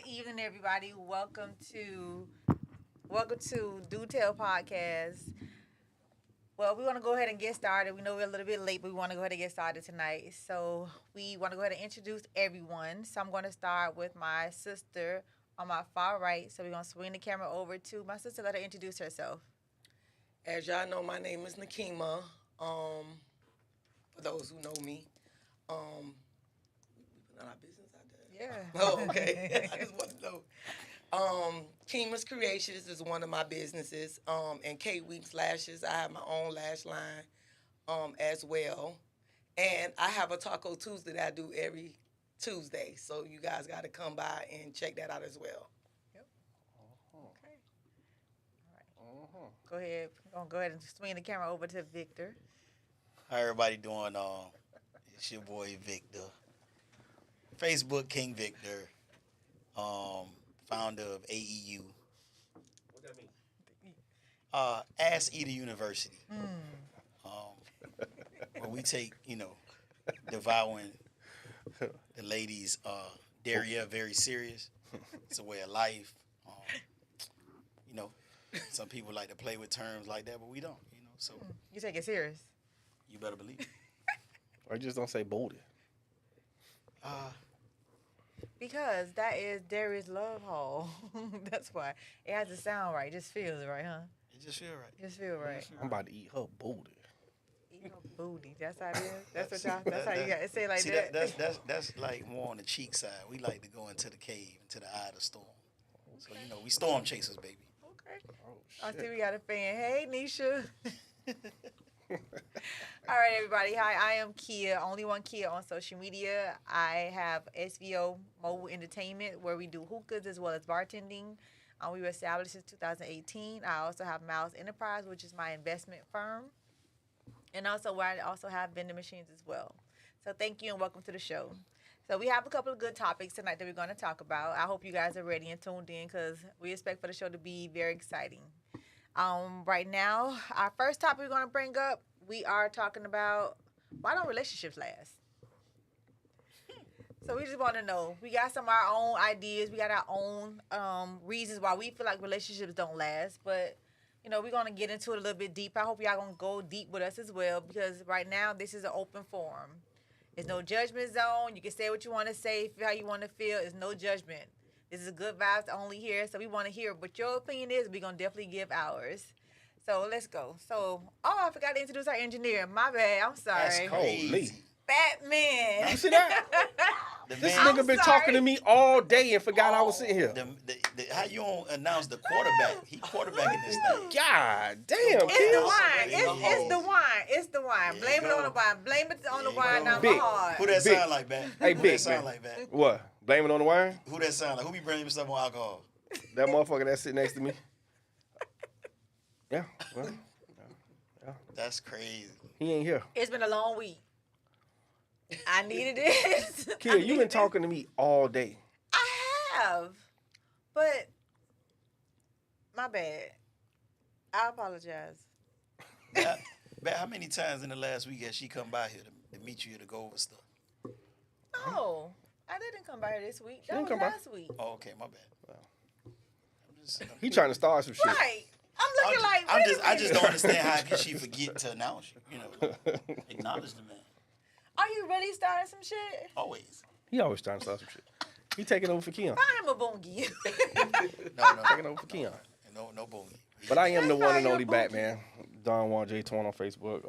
Good evening, everybody. Welcome to Do Tell Podcast. Well, we want to go ahead and get started. We know we're a little bit late, but we want to go ahead and get started tonight. So we want to go ahead and introduce everyone. So I'm going to start with my sister on my far right. So we're going to swing the camera over to my sister. Let her introduce herself. As y'all know, my name is Nakima. For those who know me, we put our business out there. Yeah. Oh, okay. I just want to know. Kima's Creations is one of my businesses. And K Weeks Lashes, I have my own lash line, as well. And I have a Taco Tuesday that I do every Tuesday. So you guys got to come by and check that out as well. Yep. Okay. All right. Go ahead. Go ahead and swing the camera over to Victor. How everybody doing? It's your boy Victor. Facebook King Victor. Founder of AEU. What that mean? Ass Eater University. Where we take, devouring the ladies' derriere very serious. It's a way of life. Some people like to play with terms like that, but we don't, so You take it serious. you better believe it. Or just don't say booty. Because that is Darius Love Hall. That's why. It has to sound right. It just feels right, huh? It just feel right. Just feel right. I'm about to eat her booty. Eat her booty. That's how it is. That's how you got to say it like See, that. that's like more on the cheek side. We like to go into the cave, into the eye of the storm. So we storm chasers, baby. Okay. Oh, I shit. see we got a fan. Hey, Nisha. All right, everybody. Hi, I am Kia, only one Kia on social media. I have SVO Mobile Entertainment, where we do hookahs as well as bartending. We were established in 2018. I also have Miles Enterprise, which is my investment firm, and also where I also have vending machines as well. So thank you and welcome to the show. So we have a couple of good topics tonight that we're going to talk about. I hope you guys are ready and tuned in because we expect for the show to be very exciting. Right now, our first topic we're going to bring up, we are talking about why don't relationships last? So we just want to know. We got some of our own ideas. We got our own reasons why we feel like relationships don't last. But, we're going to get into it a little bit deep. I hope y'all going to go deep with us as well because right now this is an open forum. There's no judgment zone. You can say what you want to say, feel how you want to feel. There's no judgment. This is a good vibes only here, so we want to hear what your opinion is. We're going to definitely give ours. So let's go. So, I forgot to introduce our engineer. My bad. I'm sorry. That's crazy. Holy. Batman. You see that? The This man, nigga been sorry. talking to me all day and forgot I was sitting here. how you don't announce the quarterback? He quarterbacking this thing. God damn, It's the kid. wine. There you It's go. the wine. It's the wine. There Blame you it on go. the wine. Blame it on the There you wine, go. not Big. my heart. Who that Big. sound like, Bat? Hey, Who Big, that sound man. like, Bat? What? Blame it on the wine? Who that sound like? Who be bringing himself on alcohol? That motherfucker that sit next to me? Yeah. Well, That's crazy. he ain't here. It's been a long week. I needed this. I Kid, you needed been talking to me all day. I have, but my bad. I apologize. Bat, how many times in the last week has she come by here to meet you here to go over stuff? No, I didn't come by here this week. That didn't was come by. last week. Oh, okay, my bad. I'm just, He trying to start some shit. Right. I'm looking like. I wait a just minute. don't understand how can she forget to announce you. Acknowledge the man. Are you really starting some shit? Always. He always trying to start some shit. He taking over for Keon. Find him a bongi. No. Taking over for Keon. No bogey. But I am the That's one not and your only bookie. Batman. Don Juan J. Torn on Facebook.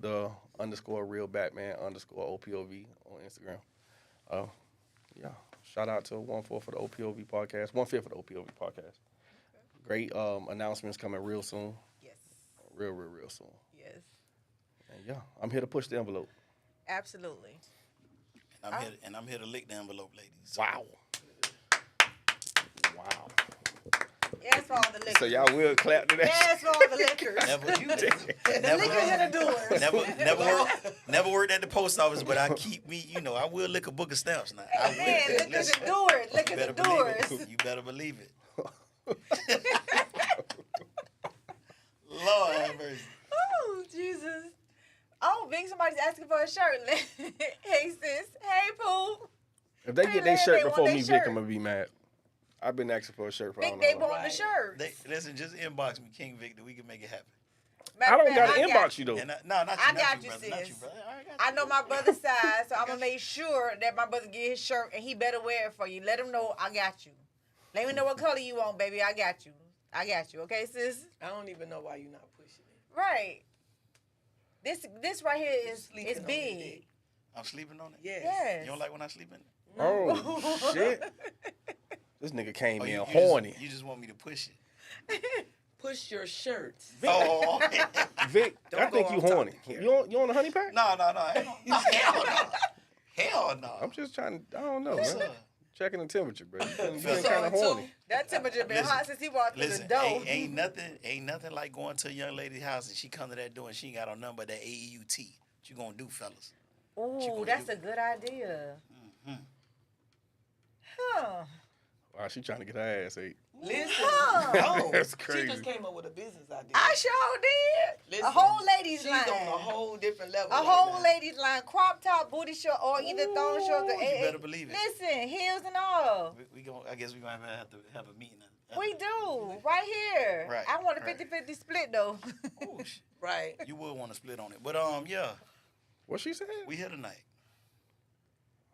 The _real Batman _OPOV on Instagram. Yeah. Shout out to 1/4 for the OPOV podcast. 1/5 for the OPOV podcast. Great announcements coming real soon. Yes. Real soon. Yes. And yeah, I'm here to push the envelope. Absolutely. And I'm here to lick the envelope, ladies. Wow. Yes, for all the liquor. So y'all will clap to that. Yes, for all the liquors. Never, The liquors and the doers. never worked at the post office, but I keep me, I will lick a book of stamps now. I will. Man, liquors Listen, and doers. you Liquors better and believe doers. it. You better believe it. Lord have mercy. Oh, Jesus. Oh, Big, somebody's asking for a shirt. Hey, sis. Hey, Pooh. If they Hey, get their man, shirt they want before their me, shirt. Vic, I'm gonna be mad. I've been asking for a shirt for I don't Vic, they know. bought the Right. shirt. Listen, just inbox me, King Victor. We can make it happen. I don't gotta inbox you though. And no, not you, I not got you, you, brother. Not sis. you, brother. I got I you. know my brother's size, so I'm gonna make sure that my brother get his shirt, and he better wear it for you. Let him know I got you. Let me know what color you want, baby. I got you. I got you. Okay, sis. I don't even know why you're not pushing it. Right. This right here is Sleeping on it, big. Vic. I'm sleeping on it. Yes. Yes. You don't like when I sleep in it? Oh shit! This nigga came in you horny. you just want me to push it. Push your shirt. Oh, Vic, Don't I think go you off horny. topic here. You on a honey pack? no, hell no. Hell no. I'm just trying to. I don't know, Yes, man. sir. Checking the temperature, bro. You been Yes, kind of sir. horny. That temperature been Listen, hot since he walked through Listen, the door. ain't nothing like going to a young lady's house and she come to that door and she ain't got on nothing but that AEUT. What you gonna do, fellas? Ooh, gonna that's do? a good idea. Mhm. Huh. Wow, she trying to get her ass ate. Listen. Huh. No. That's She crazy. just came up with a business idea. I sure did. Listen, a whole ladies she's line. on a whole different level. A right whole now. ladies line, crop top, booty short, or either thong shorts or Ooh, you better believe it. Listen, heels and all. I guess we gonna have to have a meeting. We do, right here. Right, I want a right. 50-50 split though. Ooh, Right. you would want to split on it, but yeah, What she said? we here tonight.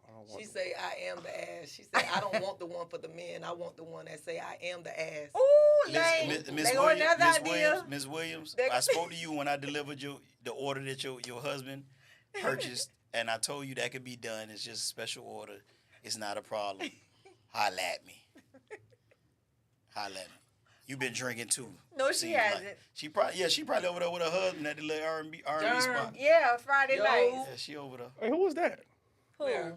I don't want She to- say, I am the ass. She said, I don't want the one for the men. I want the one that say, I am the ass. Ooh, Listen, Lane. Miss They got another idea. Miss Williams, They- I spoke to you when I delivered the order that your husband purchased, and I told you that could be done. It's just a special order. It's not a problem. Holla at me. Holla at me. You been drinking too. No, she Seems hasn't. like. She probably over there with her husband at the little R&B spot. Yeah, Friday Yo. night. Yeah, she over there. Hey, who was that? Who? Where?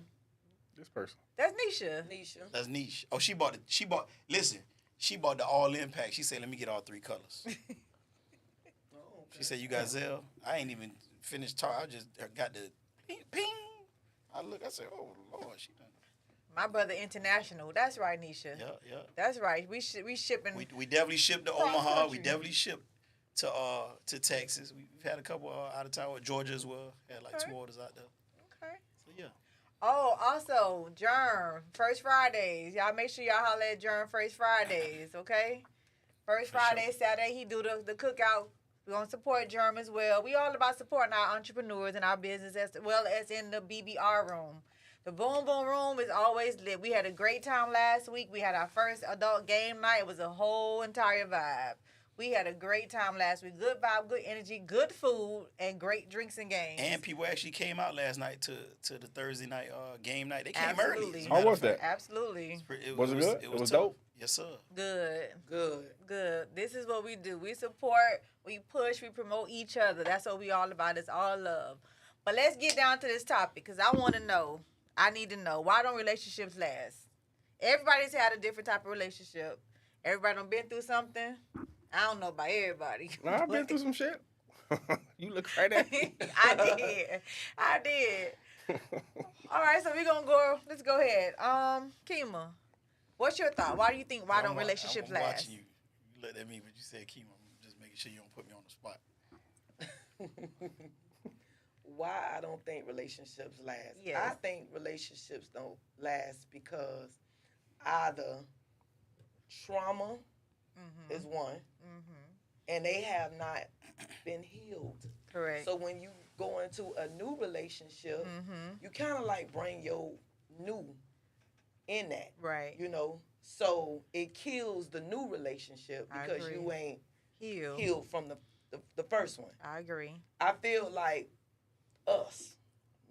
This person. That's Nisha. Nisha. That's niche. Oh, she bought the all in pack. She said, let me get all three colors. Oh, She said, you got Zelle? I ain't even finished talking. I just got the ping, ping. I said, oh, Lord, she done. My brother international. That's right, Nisha. Yeah. That's right. We shipping. We definitely shipped to Cross Omaha. country. We definitely shipped to Texas. We've had a couple out of town with Georgia as well. Had like Okay. 2 orders out there. Okay. So, yeah. Oh, also, Germ, First Fridays. Y'all make sure y'all holler at Germ First Fridays, okay? First For Friday, sure. Saturday, he do the cookout. We're going to support Germ as well. We all about supporting our entrepreneurs and our business as well as in the BBR room. The Boom Boom Room is always lit. We had a great time last week. We had our first adult game night. It was a whole entire vibe. We had a great time last week. Good vibe, good energy, good food, and great drinks and games. And people actually came out last night to the Thursday night game night. They came Absolutely. early. as a How matter was of fact. that? Absolutely. Was it good? It was tough. dope? Yes, sir. Good. Good. Good. This is what we do. We support, we push, we promote each other. That's what we all about. It's all love. But let's get down to this topic because I want to know. I need to know, why don't relationships last? Everybody's had a different type of relationship. Everybody done been through something. I don't know about everybody. Nah, I've been through some shit. You look right at me. I did. All right, so let's go ahead. Kima, what's your thought? Why do you think why don't relationships I'm last? watching you. You looked at me, but you said chemo. I'm just making sure you don't put me on the spot. Why I don't think relationships last. Yes. I think relationships don't last because either trauma Mm-hmm. is one, Mm-hmm. and they have not been healed. Correct. So when you go into a new relationship, Mm-hmm. you kind of like bring your new in that, Right. you know. So it kills the new relationship I because agree. you ain't Heal. healed from the first one. I agree. I feel like us,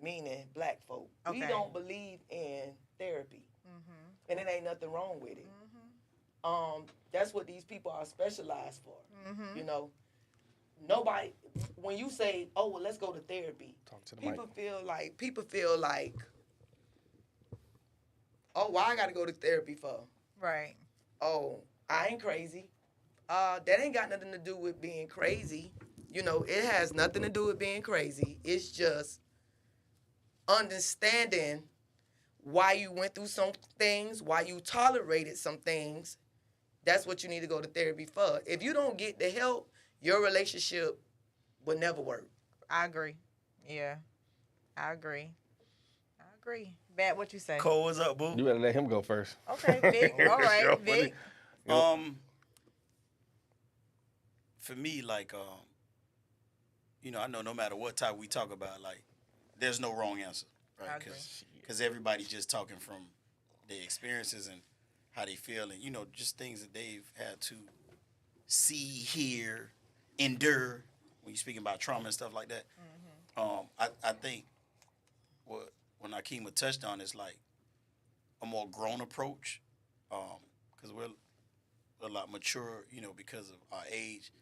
meaning black folk, we Okay. don't believe in therapy, Mm-hmm. and it ain't nothing wrong with it. Mm-hmm. That's what these people are specialized for. Mm-hmm. You know, nobody. When you say, "Oh, well, let's go to therapy," Talk to the mic. people feel like, "Oh, why I got to go to therapy for?" Right. Oh, I ain't crazy. That ain't got nothing to do with being crazy. You know, it has nothing to do with being crazy. It's just understanding why you went through some things, why you tolerated some things. That's what you need to go to therapy for. If you don't get the help, your relationship will never work. I agree. Yeah. I agree. Bat, what you say? Cole, what's up, boo? You better let him go first. Okay, Vic. All right, Sure, Vic. For me, like, I know no matter what topic we talk about, like, there's no wrong answer, I right? agree. Because everybody's just talking from their experiences and how they feel, and just things that they've had to see, hear, endure. When you're speaking about trauma and stuff like that, I think when Akima touched on is like a more grown approach, because we're a lot mature, because of our age.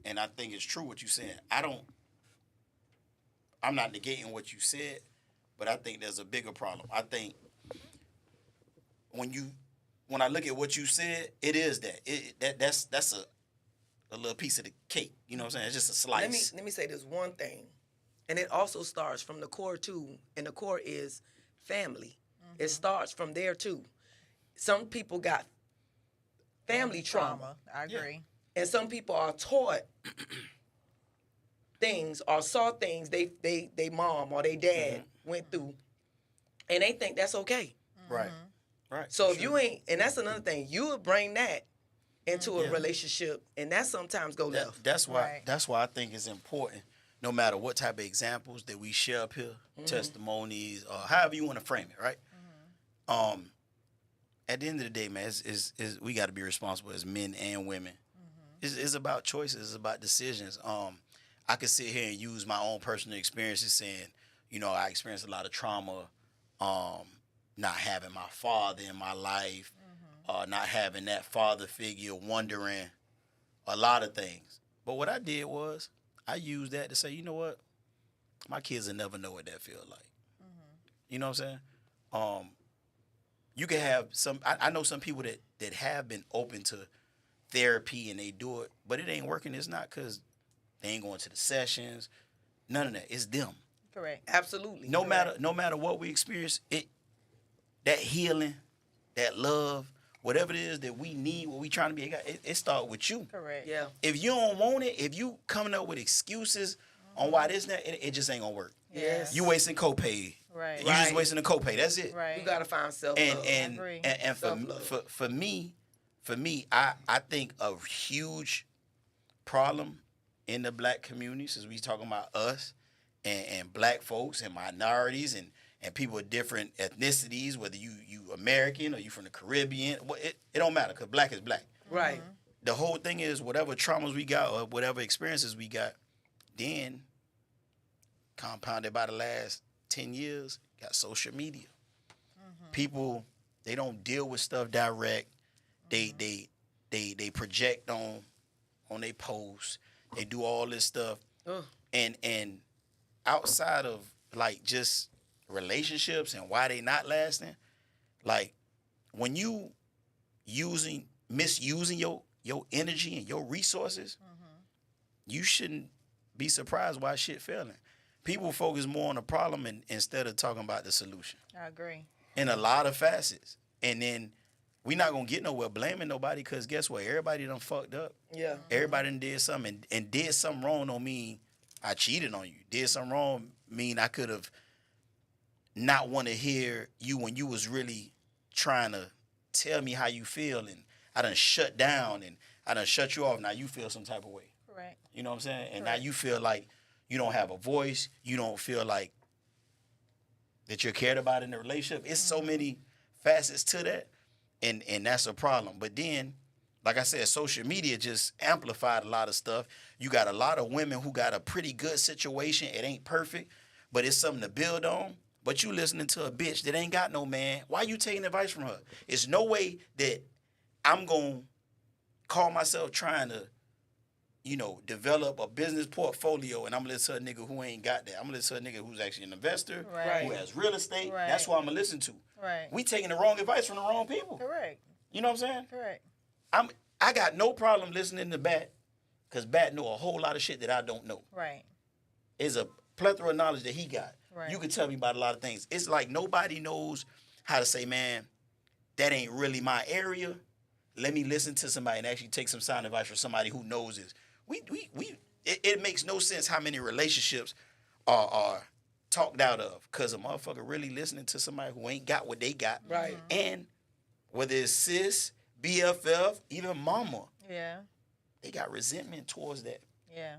And I think it's true what you're saying. I'm not negating what you said, but I think there's a bigger problem. I think when I look at what you said, it is that's a little piece of the cake. You know what I'm saying? It's just a slice. Let me say this one thing, and it also starts from the core too, and the core is family. It starts from there too. Some people got family trauma. I agree. And some people are taught things or saw things they mom or they dad went through, and they think that's okay. Right. So if you ain't, and that's another thing, you would bring that into a relationship, and that sometimes go left. That's why I think it's important, no matter what type of examples that we share up here, testimonies, or however you want to frame it, right? At the end of the day, man, we got to be responsible as men and women. It's about choices. It's about decisions. I could sit here and use my own personal experiences saying, I experienced a lot of trauma, not having my father in my life, not having that father figure, wondering a lot of things. But what I did was I used that to say, you know what? My kids will never know what that feels like. You know what I'm saying? You can have some, I know some people that have been open to therapy and they do it, but it ain't working. It's not because they ain't going to the sessions. None of that. It's them. Correct. Absolutely. No matter what we experience, that healing, that love, whatever it is that we need, what we trying to be, it start with you. Correct. Yeah. If you don't want it, if you coming up with excuses on why this and that, it just ain't gonna work. Yes. You wasting copay. Right. You just wasting a copay. That's it. Right. You gotta find self And love. and agree. and Self-love. for me, I think a huge problem in the black community, since we talking about us and black folks and minorities and people with different ethnicities, whether you American or you from the Caribbean, it don't matter because black is black. Right. The whole thing is whatever traumas we got or whatever experiences we got, then compounded by the last 10 years, got social media. People, they don't deal with stuff direct. They project on their posts. They do all this stuff. Ugh. And outside of like just relationships and why they not lasting, like when you misusing your energy and your resources, you shouldn't be surprised why shit failing. People focus more on the problem instead of talking about the solution I agree. in a lot of facets. And then we not gonna get nowhere blaming nobody because guess what? Everybody done fucked up. Yeah. Everybody done did something and did something wrong don't mean I cheated on you. Did something wrong mean I could have not want to hear you when you was really trying to tell me how you feel, and I done shut down and I done shut you off. Now you feel some type of way. Correct. You know what I'm saying? And Correct. now you feel like you don't have a voice. You don't feel like that you're cared about in the relationship. It's so many facets to that, and that's a problem. But then, like I said, social media just amplified a lot of stuff. You got a lot of women who got a pretty good situation. It ain't perfect, but it's something to build on. But you listening to a bitch that ain't got no man. Why you taking advice from her? It's no way that I'm going to call myself trying to, develop a business portfolio and I'm going to listen to a nigga who ain't got that. I'm going to listen to a nigga who's actually an investor, Right. who has real estate. Right. That's what I'm going to listen to. Right. We taking the wrong advice from the wrong people. Correct. You know what I'm saying? Correct. I got no problem listening to Bat because Bat know a whole lot of shit that I don't know. Right. It's a plethora of knowledge that he got. Right. You can tell me about a lot of things. It's like nobody knows how to say, man, that ain't really my area. Let me listen to somebody and actually take some sound advice from somebody who knows this. It makes no sense how many relationships are talked out of because a motherfucker really listening to somebody who ain't got what they got. Right. And whether it's sis, BFF, even mama, Yeah. they got resentment towards that. Yeah.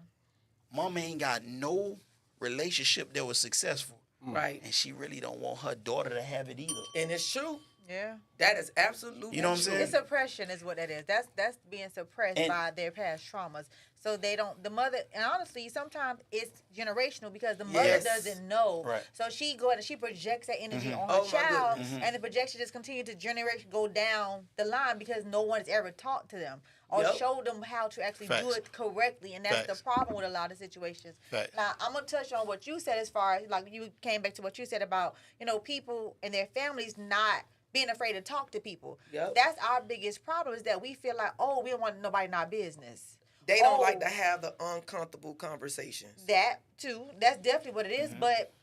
Mama ain't got no relationship that was successful. Right. And she really don't want her daughter to have it either. And it's true. Yeah. That is absolutely You know what I'm true. saying? It's suppression is what that is. That's being suppressed And- by their past traumas. So they don't, the mother, and honestly, sometimes it's generational because the mother Yes. doesn't know. Right. So she go and she projects that energy on her Oh, my child, goodness. and the projection just continue to generation go down the line because no one's ever taught to them or Yep. showed them how to actually do Facts. it correctly, and that's Facts. the problem with a lot of situations. Facts. Now I'm gonna touch on what you said as far as like you came back to what you said about people and their families not being afraid to talk to people. Yep. That's our biggest problem is that we feel like, oh, we don't want nobody in our business. They don't Oh, like to have the uncomfortable conversations. that too. That's definitely what it is. Mm-hmm. But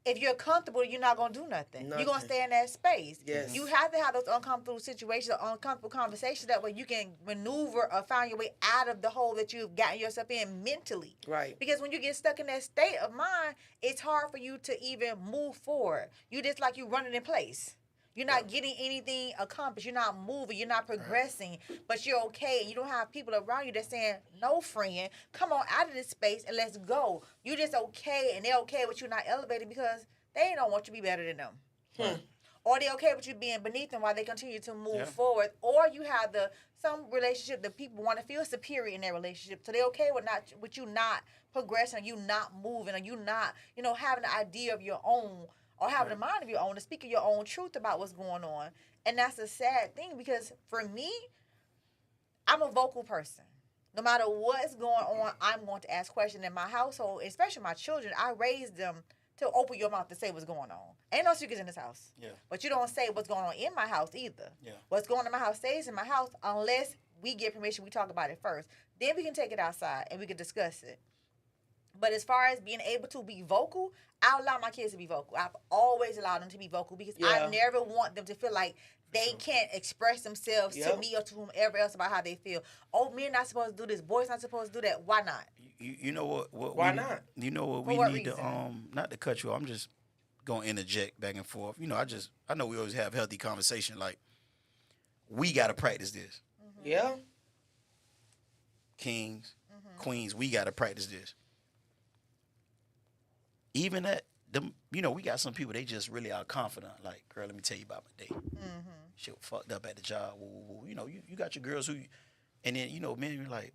if you're comfortable, you're not gonna do nothing. You're gonna Nothing. stay in that space. Yes. You have to have those uncomfortable situations, uncomfortable conversations. That way you can maneuver or find your way out of the hole that you've gotten yourself in mentally. Right. Because when you get stuck in that state of mind, it's hard for you to even move forward. You just like you running in place. You're not getting anything accomplished. You're not moving. You're not progressing. But you're okay. And you don't have people around you that's saying, no, friend, come on out of this space and let's go. You're just okay. And they're okay with you not elevating because they don't want you to be better than them. Or they're okay with you being beneath them while they continue to move Yeah. forward. Or you have some relationship that people want to feel superior in their relationship. So they're okay with you not progressing, or you not moving, or you not, having an idea of your own or having a mind of your own to speak of your own truth about what's going on. And that's a sad thing because for me, I'm a vocal person. No matter what's going on, I'm going to ask questions in my household, especially my children. I raised them to open your mouth to say what's going on. Ain't no secrets in this house. Yeah. But you don't say what's going on in my house either. Yeah. What's going on in my house stays in my house unless we get permission, we talk about it first. Then we can take it outside and we can discuss it. But as far as being able to be vocal, I allow my kids to be vocal. I've always allowed them to be vocal because Yeah. I never want them to feel like they can't express themselves to Yep. me or to whomever else about how they feel. Oh, men not supposed to do this. Boys not supposed to do that. Why not? You know what Why we, not? You know what For we what need reason? to not to cut you off. I'm just gonna interject back and forth. I know we always have healthy conversation. Like we gotta practice this. Yeah. Kings, queens, we gotta practice this. Even at them, we got some people they just really are confident. Like, girl, let me tell you about my day. Shit fucked up at the job. Woo, woo, woo. You got your girls who, and then men, you're like,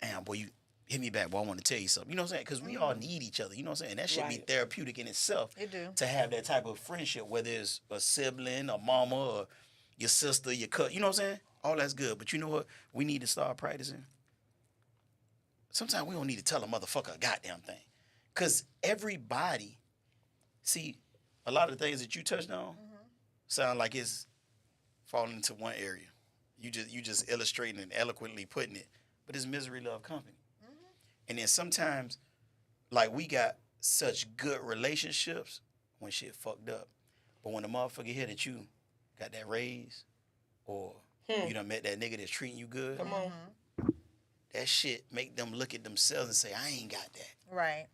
damn boy, you hit me back, boy. I want to tell you something. You know what I'm saying? Because we all need each other. You know what I'm saying? And that should be Right. therapeutic in itself. It do. To have that type of friendship, whether it's a sibling, a mama, or your sister, your cousin. You know what I'm saying? All that's good. But you know what? We need to start practicing. Sometimes we don't need to tell a motherfucker a goddamn thing. Because everybody, see, a lot of the things that you touched on sound like it's falling into one area. You just illustrating and eloquently putting it. But it's misery, love, company. And then sometimes, like, we got such good relationships when shit fucked up. But when the motherfucker hear that you got that raise or you done met that nigga that's treating you good, Come on. that shit make them look at themselves and say, I ain't got that. Right.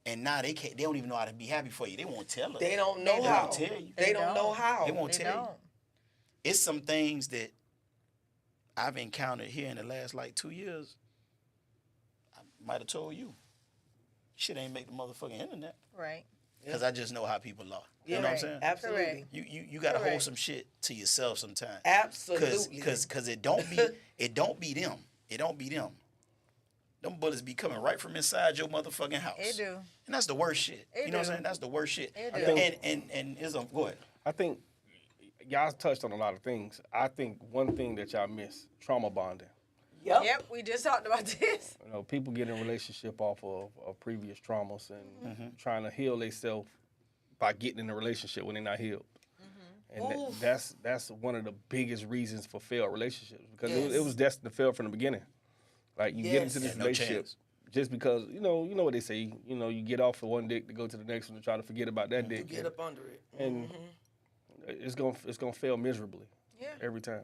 And now they don't even know how to be happy for you. They won't tell us. They don't know They how. won't tell you. They They don't know don't. how. They won't They tell you. don't. It's some things that I've encountered here in the last like 2 years. I might have told you. Shit ain't make the motherfucking internet. Right. Because I just know how people are. Yeah, You know what I'm right. saying? Absolutely. Correct. You gotta hold Correct. some shit to yourself sometimes. Absolutely. Cause it don't be them. It don't be them. Them bullets be coming right from inside your motherfucking house. It do. And that's the worst shit. It You know what do. I'm saying? That's the worst shit. It I do. think- And it's go ahead. I think y'all touched on a lot of things. I think one thing that y'all miss, trauma bonding. Yep, we just talked about this. People get in a relationship off of previous traumas and trying to heal themselves by getting in a relationship when they're not healed. And that's one of the biggest reasons for failed relationships because it was destined to fail from the beginning. Like you get into this Yeah, no relationship chance. just because you know what they say. You get off of one dick to go to the next one to try to forget about that dick, Get up under it. and it's gonna fail miserably Yeah, every time.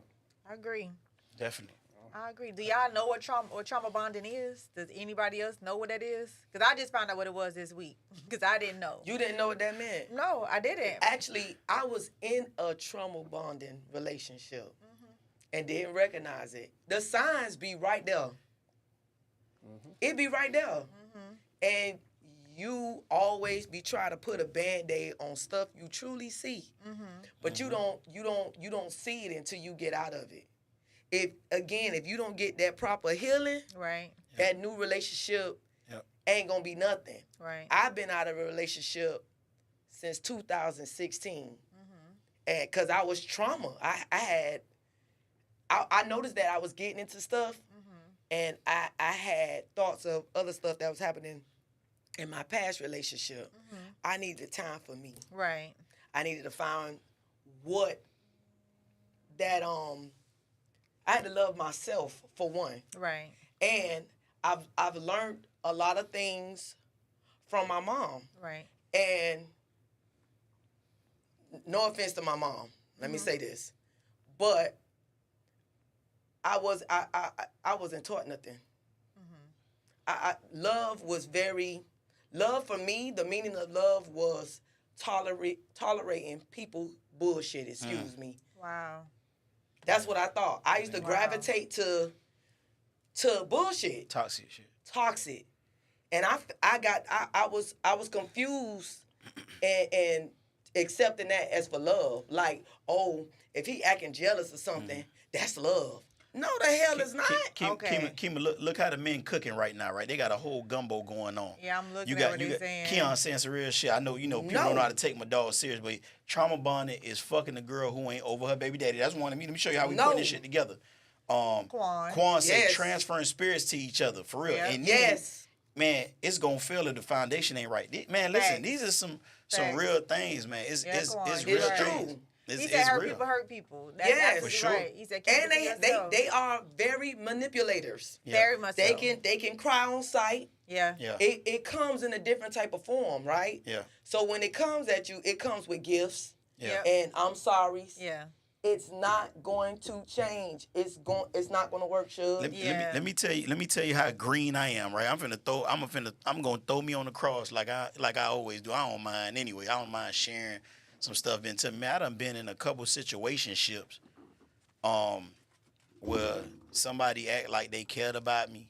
I agree. Definitely. I agree. Do y'all know what trauma bonding is? Does anybody else know what that is? Because I just found out what it was this week. Because I didn't know. You didn't know what that meant? No, I didn't. Actually, I was in a trauma bonding relationship and didn't recognize it. The signs be right there. It be right there. And you always be trying to put a Band-Aid on stuff you truly see. But you don't see it until you get out of it. If you don't get that proper healing, Right. that new relationship Yep. ain't gonna be nothing. Right. I've been out of a relationship since 2016, and because I was trauma, I noticed that I was getting into stuff, and I had thoughts of other stuff that was happening in my past relationship. I needed time for me. Right. I needed to find what that I had to love myself for one. Right. And I've learned a lot of things from my mom. Right. And no offense to my mom, let me say this, but I wasn't taught nothing. Love for me. The meaning of love was tolerating people bullshit. Excuse me. Wow. That's what I thought. I used to gravitate to bullshit, Toxic shit. toxic, and I was confused and accepting that as for love. Like, oh, if he acting jealous or something, that's love. No, the hell is not. Kima, look how the men cooking right now, right? They got a whole gumbo going on. Yeah, I'm looking at what they're saying. Keon saying some real shit. I know, people don't know how to take my dog serious, but trauma bonding is fucking the girl who ain't over her baby daddy. That's one of me. Let me show you how we put this shit together. Quan said transferring spirits to each other, for real. Yeah. And Yes. man, it's gonna fail if the foundation ain't right. Man, listen, Facts. these are some Facts. real things, man. It's Quan, real you're right. things. He It's said hurt real. people hurt people. That's Yes. absolutely For sure. right. He said keep And it to yourself. they are very manipulators. Yeah. Very much They so. can cry on sight. Yeah. Yeah. It comes in a different type of form, right? Yeah. So when it comes at you, it comes with gifts Yeah. and I'm sorry. Yeah. It's not going to change. It's not going to work, Shug. Let me tell you how green I am, right? I'm gonna throw me on the cross like I always do. I don't mind anyway. I don't mind sharing some stuff into me. I done been in a couple situationships, where somebody act like they cared about me,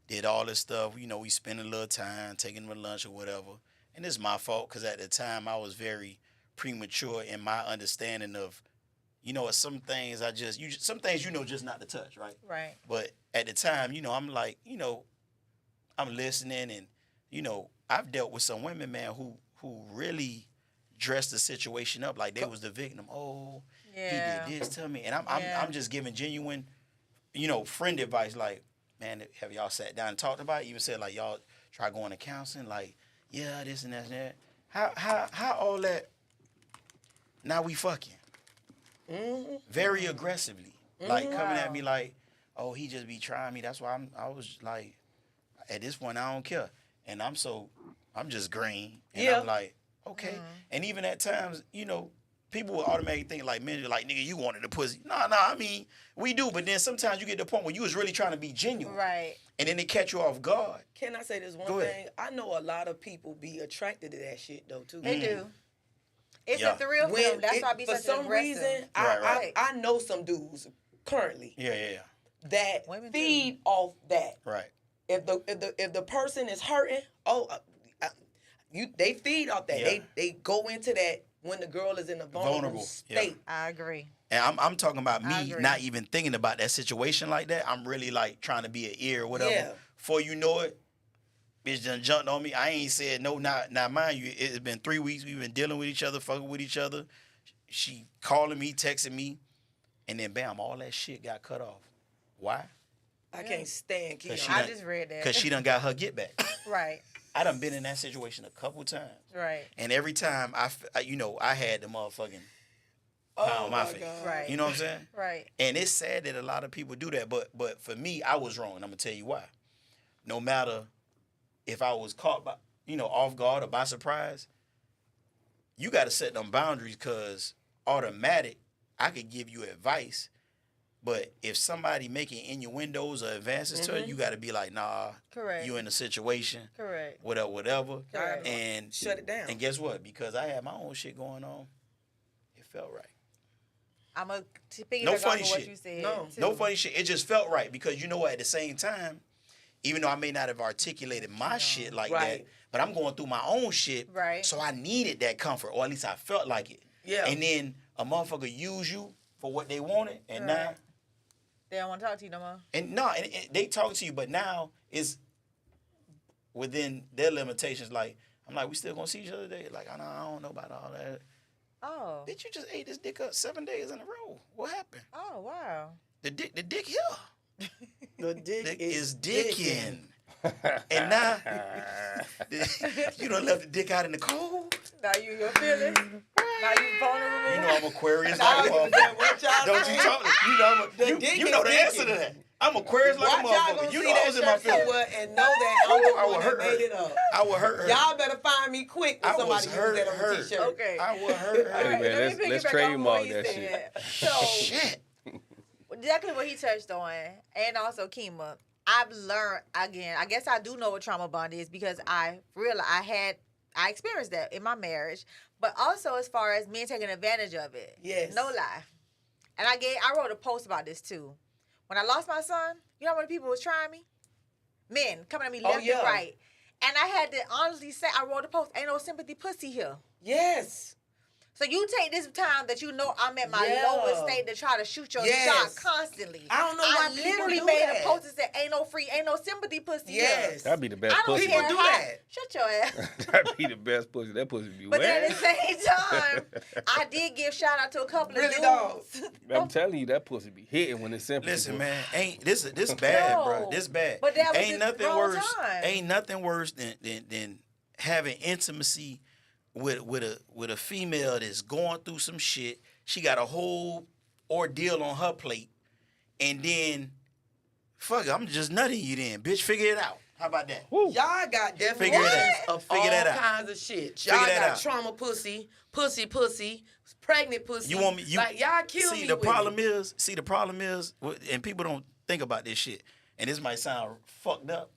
did all this stuff. We spent a little time taking them to lunch or whatever, and it's my fault because at the time I was very premature in my understanding of. Some things some things just not to touch, right? Right. But at the time, I'm like, I'm listening and, I've dealt with some women, man, who really dressed the situation up like they was the victim. Oh, Yeah. he did this to me. And I'm just giving genuine, friend advice like, man, have y'all sat down and talked about it? Even said like y'all try going to counseling, like, yeah, this and that and that. How all that now we fucking? Very aggressively, like coming at me like, oh, he just be trying me. That's why I was like, at this point I don't care, and I'm just green, and I'm like, okay. And even at times, people will automatically think like, men are like, nigga, you wanted the pussy. Nah, I mean, we do, but then sometimes you get to the point where you was really trying to be genuine, Right. and then they catch you off guard. Can I say this one Go ahead. thing? I know a lot of people be attracted to that shit though too. They do. It's Yeah. a thrill for them. That's why I be for such some an aggressive. reason, Right. I know some dudes currently Yeah. that Women feed off that. Right. If the person is hurting, they feed off that. Yeah. They go into that when the girl is in a vulnerable Yeah. state. I agree. And I'm talking about I me agree. not even thinking about that situation like that. I'm really like trying to be an ear or whatever. Yeah. Before you know it, bitch done jumped on me. I ain't said no, not mind you. It's been 3 weeks. We've been dealing with each other, fucking with each other. She calling me, texting me, and then bam, all that shit got cut off. Why? I can't stand Keon. She I done- just read that. Because she done got her get back. Right. I done been in that situation a couple times. Right. And every time I had the motherfucking pound my face. God. Right. You know what I'm saying? Right. And it's sad that a lot of people do that, but for me, I was wrong. And I'm gonna tell you why. No matter if I was caught by, off guard or by surprise, you got to set them boundaries because automatic, I could give you advice, But if somebody making innuendos or advances to it, you got to be like, nah, Correct. you in a situation, Correct. whatever. Correct. And Shut it down. And guess what? Because I had my own shit going on, it felt right. I'm a piggyback No off funny of what shit. you said. No. too. No funny shit. It just felt right because you know what? At the same time, even though I may not have articulated my shit like Right. that, but I'm going through my own shit. Right. So I needed that comfort, or at least I felt like it. Yeah. And then a motherfucker use you for what they wanted, and Right. now, They don't want to talk to you no more. and they talk to you, but now it's within their limitations. Like, I'm like, we still gonna see each other today? Like, I don't know about all that. Oh. Bitch, you just ate this dick up 7 days in a row. What happened? Oh, wow. The dick here. The dick Dick is is dicking. And now, you done left the dick out in the cold. Now you in your feelings. Now you vulnerable. You know I'm Aquarius I like a don't give a damn what y'all motherfucker. Don't say. you talk? You know The you dick know is the answer to dicking. that. I'm Aquarius like Watch a y'all motherfucker. gonna You see know I that was in my shirt feelings. somewhere and know that I'm the I one would that hurt her. made it up. I would hurt her. Y'all better find me quick when I somebody was use hurt that on a her. t-shirt. Okay. I would hurt All her. Hey, man, let me let's piggyback off trademark what he that said. shit. So, Shit. exactly what he touched on, and also Kima. I've learned again. I guess I do know what trauma bond is because I realized I experienced that in my marriage, but also as far as men taking advantage of it. Yes. No lie. And I wrote a post about this too. When I lost my son, you know how many people was trying me? Men coming at me left yeah. and right. And I had to honestly say, I wrote a post, ain't no sympathy pussy here. Yes. So you take this time that you know I'm at my Yeah. lowest state to try to shoot your Yes. shot constantly. I don't know why I people literally do made that. a post that said, ain't no sympathy pussy here. Yes. That'd be the best I don't pussy. care People do how. that. Shut your ass. That'd be the best pussy. That pussy be But then at the wet. same time, I did give shout out to a couple Really, of dog? dudes. I'm telling you, that pussy be hitting when it's simple. Listen, man, ain't this bad, No. bro? This bad. But that was ain't just nothing wrong worse. time. Ain't nothing worse than having intimacy with a female that's going through some shit. She got a whole ordeal on her plate, and then fuck it, I'm just nutting you then, bitch. Figure it out. How about that? Woo. Y'all got definitions Figure it out. of Figure all that out. kinds of shit. Figure Y'all that got out. trauma pussy, pregnant pussy. You want me? You like y'all kill me. See, the with problem it. is, and people don't think about this shit, and this might sound fucked up.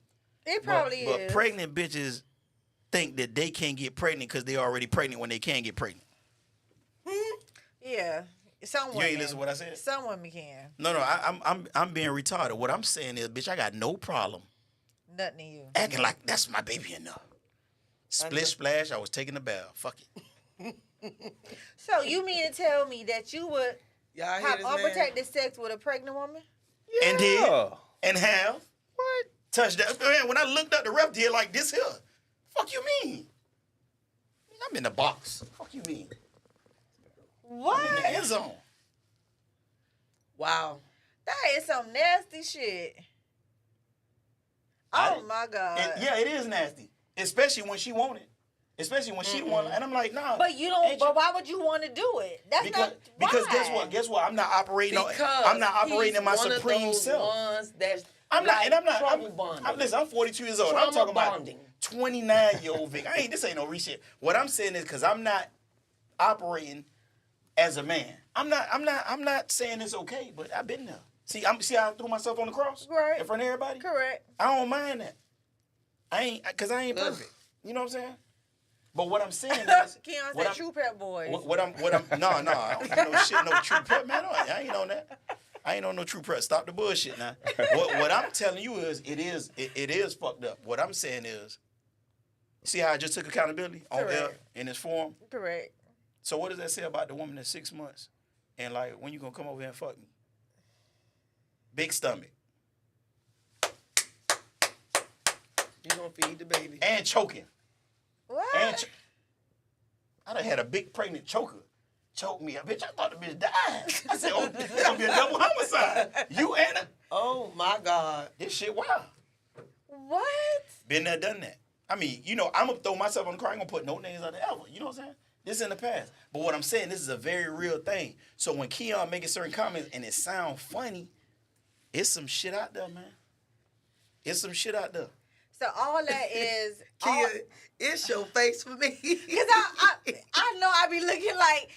It probably but is. pregnant bitches think that they can't get pregnant because they're already pregnant when they can get pregnant. Yeah. Some You women. ain't listen to what I said? Some women can. No, I'm being retarded. What I'm saying is, bitch, I got no problem Nothing to you. acting like that's my baby enough. Splish splash, I was taking a bath. Fuck it. So you mean to tell me that you would Y'all hear have this man? unprotected sex with a pregnant woman? And did Yeah. and have What? touchdown. Man, when I looked up, the ref did like this here. Fuck you mean? I'm in the box. Fuck you mean? I'm in What? the end zone. Wow. That is some nasty shit. I- Oh my God. Yeah, it is nasty, especially when she want it. Especially when she want it, and I'm like, nah. But you don't. ain't But why would you want to do it? That's because not. guess why? what? Guess what? I'm not operating Because I'm not operating in my he's one supreme of those self. Ones that's I'm not, like and I'm not. trouble bonding. Listen, I'm 42 years old. I'm Trauma talking about bonding. 29-year-old Vic. This ain't no reset. What I'm saying is because I'm not operating as a man. I'm not saying it's okay, but I've been there. See how I threw myself on the cross Right. in front of everybody. Correct. I don't mind that. I ain't perfect. You know what I'm saying? But what I'm saying is, Keon what said I'm- true pet boys. what I'm no, I don't get no shit, no true prep, man. I ain't on that. I ain't on no true prep. Stop the bullshit now. What I'm telling you is, it is fucked up. What I'm saying is, see how I just took accountability on Correct. air in this forum. Correct. So what does that say about the woman that's 6 months and like when you gonna come over here and fuck me? Big stomach You gonna feed the baby. and choking. What? And I done had a big pregnant choker choke me. Bitch, I thought the bitch died. I said, oh, it's gonna be a double homicide. You and her. Oh my God. This shit wild. What? Been there, done that. I mean, you know, I'm gonna throw myself on the car. I ain't gonna put no names out there ever. You know what I'm saying? This is in the past. But what I'm saying, this is a very real thing. So when Keon making certain comments and it sound funny, it's some shit out there, man. It's some shit out there. So all that is. Kia, it's your face for me. Because I know I be looking like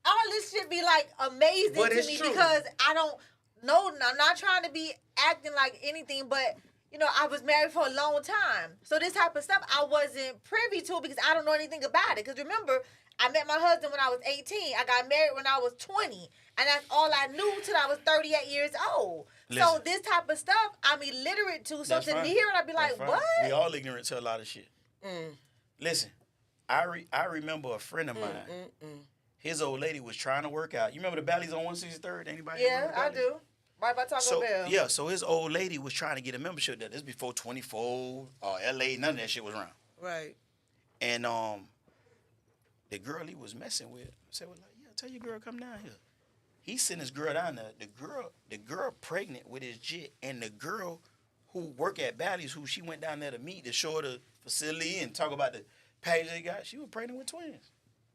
all this shit be like amazing But to it's me true. because I don't No, I'm not trying to be acting like anything, but you know, I was married for a long time. So this type of stuff I wasn't privy to because I don't know anything about it. Because remember, I met my husband when I was 18. I got married when I was 20. And that's all I knew till I was 38 years old. So Listen. this type of stuff I'm illiterate to. So That's to fine. hear it, I'd be like, That's fine. what? We all ignorant to a lot of shit. Listen, I remember a friend of mine. His old lady was trying to work out. You remember the Bally's on 163rd? Anybody? Yeah, remember I Bally's? do. Right by Taco So Bell. yeah, so his old lady was trying to get a membership there. This before 24 or LA, none of that shit was around. Right. And the girl he was messing with said, "Well, like, yeah, tell your girl come down here." He sent his girl down there. The girl pregnant with his jit, and the girl who work at Bally's, who she went down there to meet to show her the facility and talk about the package they got, she was pregnant with twins.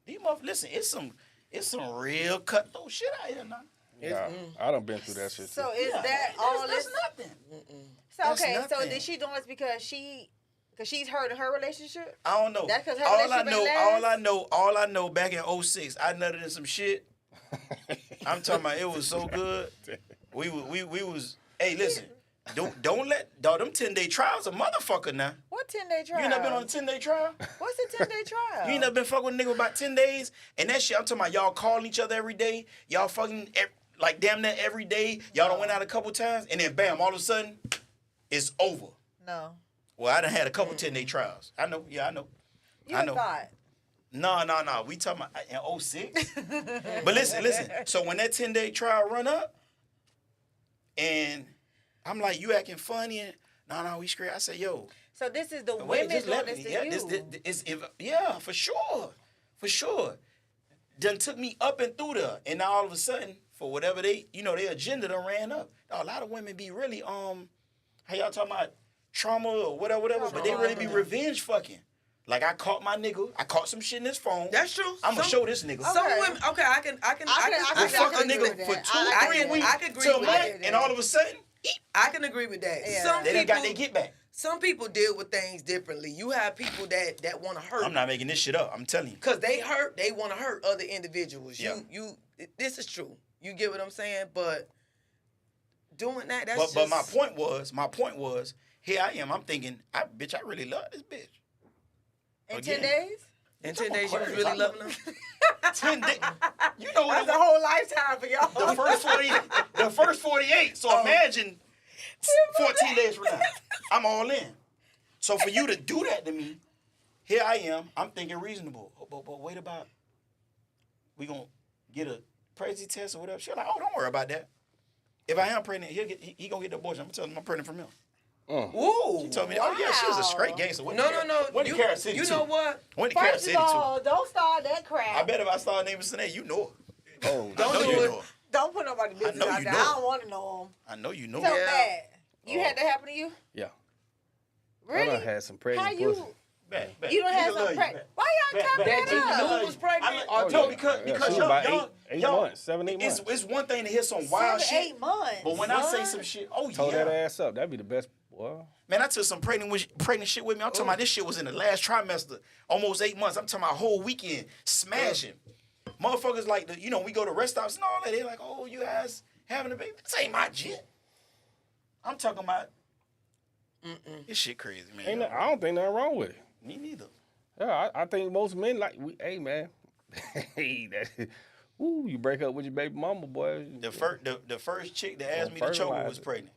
These motherfuckers, listen, it's some real cutthroat shit out here now. Yeah, I done been through that shit. So too. is that all that's this? nothing. So that's okay, so nothing. did she doing this because she's hurt in her relationship? I don't know. That's 'cause her all I relationship know, ain't last? all I know. Back in 06, I nutted in some shit. I'm talking about it was so good. We was. Hey, listen, don't let dog them 10-day trials a motherfucker now. What 10-day trial? You ain't never been on a 10-day trial. What's a 10-day trial? You ain't never been fucking with a nigga about 10 days, and that shit. I'm talking about y'all calling each other every day. Y'all fucking like damn near every day. Y'all done went out a couple times, and then bam, all of a sudden, it's over. No. Well, I done had a couple 10-day trials. I know. Yeah, I know. You I know. thought. No. We talking about in 06. But listen. So when that 10-day trial run up, and I'm like, you acting funny, and no, we straight. I said, yo, So this is the wait, women just doing let this me. to Yeah, you. yeah, for sure. Done took me up and through there, and now all of a sudden, for whatever their agenda done ran up. A lot of women be really how y'all talking about trauma or whatever, but they really be revenge fucking. Like I caught my nigga, I caught some shit in his phone. That's true. I'm gonna show this nigga. Some Okay. women. Okay, I can. I fuck a agree nigga with for that. 2 I 3 agree. weeks I can agree to a with month, that. and all of a sudden, I can agree with that. Yeah. Some they done people got their get back. Some people deal with things differently. You have people that want to hurt. I'm not making this shit up. I'm telling you. Cause they want to hurt other individuals. Yeah. This is true. You get what I'm saying? But doing that, that's But just. my point was, here I am. I'm thinking, I really love this bitch. In Again. 10 days? In 10 days, you was Aquarius, really I loving them. 10 days. You know what? That's a whole lifetime for y'all. The first 48. So imagine 14 days from now. I'm all in. So for you to do that to me, here I am. I'm thinking reasonable. But wait about, we gonna get a pregnancy test or whatever. She's like, oh, don't worry about that. If I am pregnant, he gonna get the abortion. I'm gonna tell him I'm pregnant from him. Ooh. She told me, oh yeah, she was a straight gangster. No. Went to Carrot City You too. know what? Went to Carrot First City of too. all, don't start that crap. I bet if I started naming Sinead, you know her. Oh, Don't I know do you it. know her. Don't put nobody business know out you there. know. I don't want to know them. I know you know So her. bad. You had that happen to you? yeah. Really? I done had some pregnant How you? pussy. Bet. You don't have Nigga love some you, preg. bet. Why y'all Bet, cover bet. that You up? knew was pregnant? No, because she was y'all, about eight months, 7, 8 months. It's one thing to hear some wild 7, shit, 8 months. but when I say What? some shit, oh Told yeah, that ass up. That'd be the best. Well, man, I took some pregnant shit with me. I'm talking about this shit was in the last trimester, almost 8 months. I'm talking about whole weekend smashing. Motherfuckers like we go to rest stops and all that. They like, oh, you guys having a baby? This ain't my shit. I'm talking about this shit crazy, man. I don't think nothing wrong with it. Me neither. Yeah, I think most men hey man, hey, woo, you break up with your baby mama, boy. The first chick that asked me to choke her was pregnant.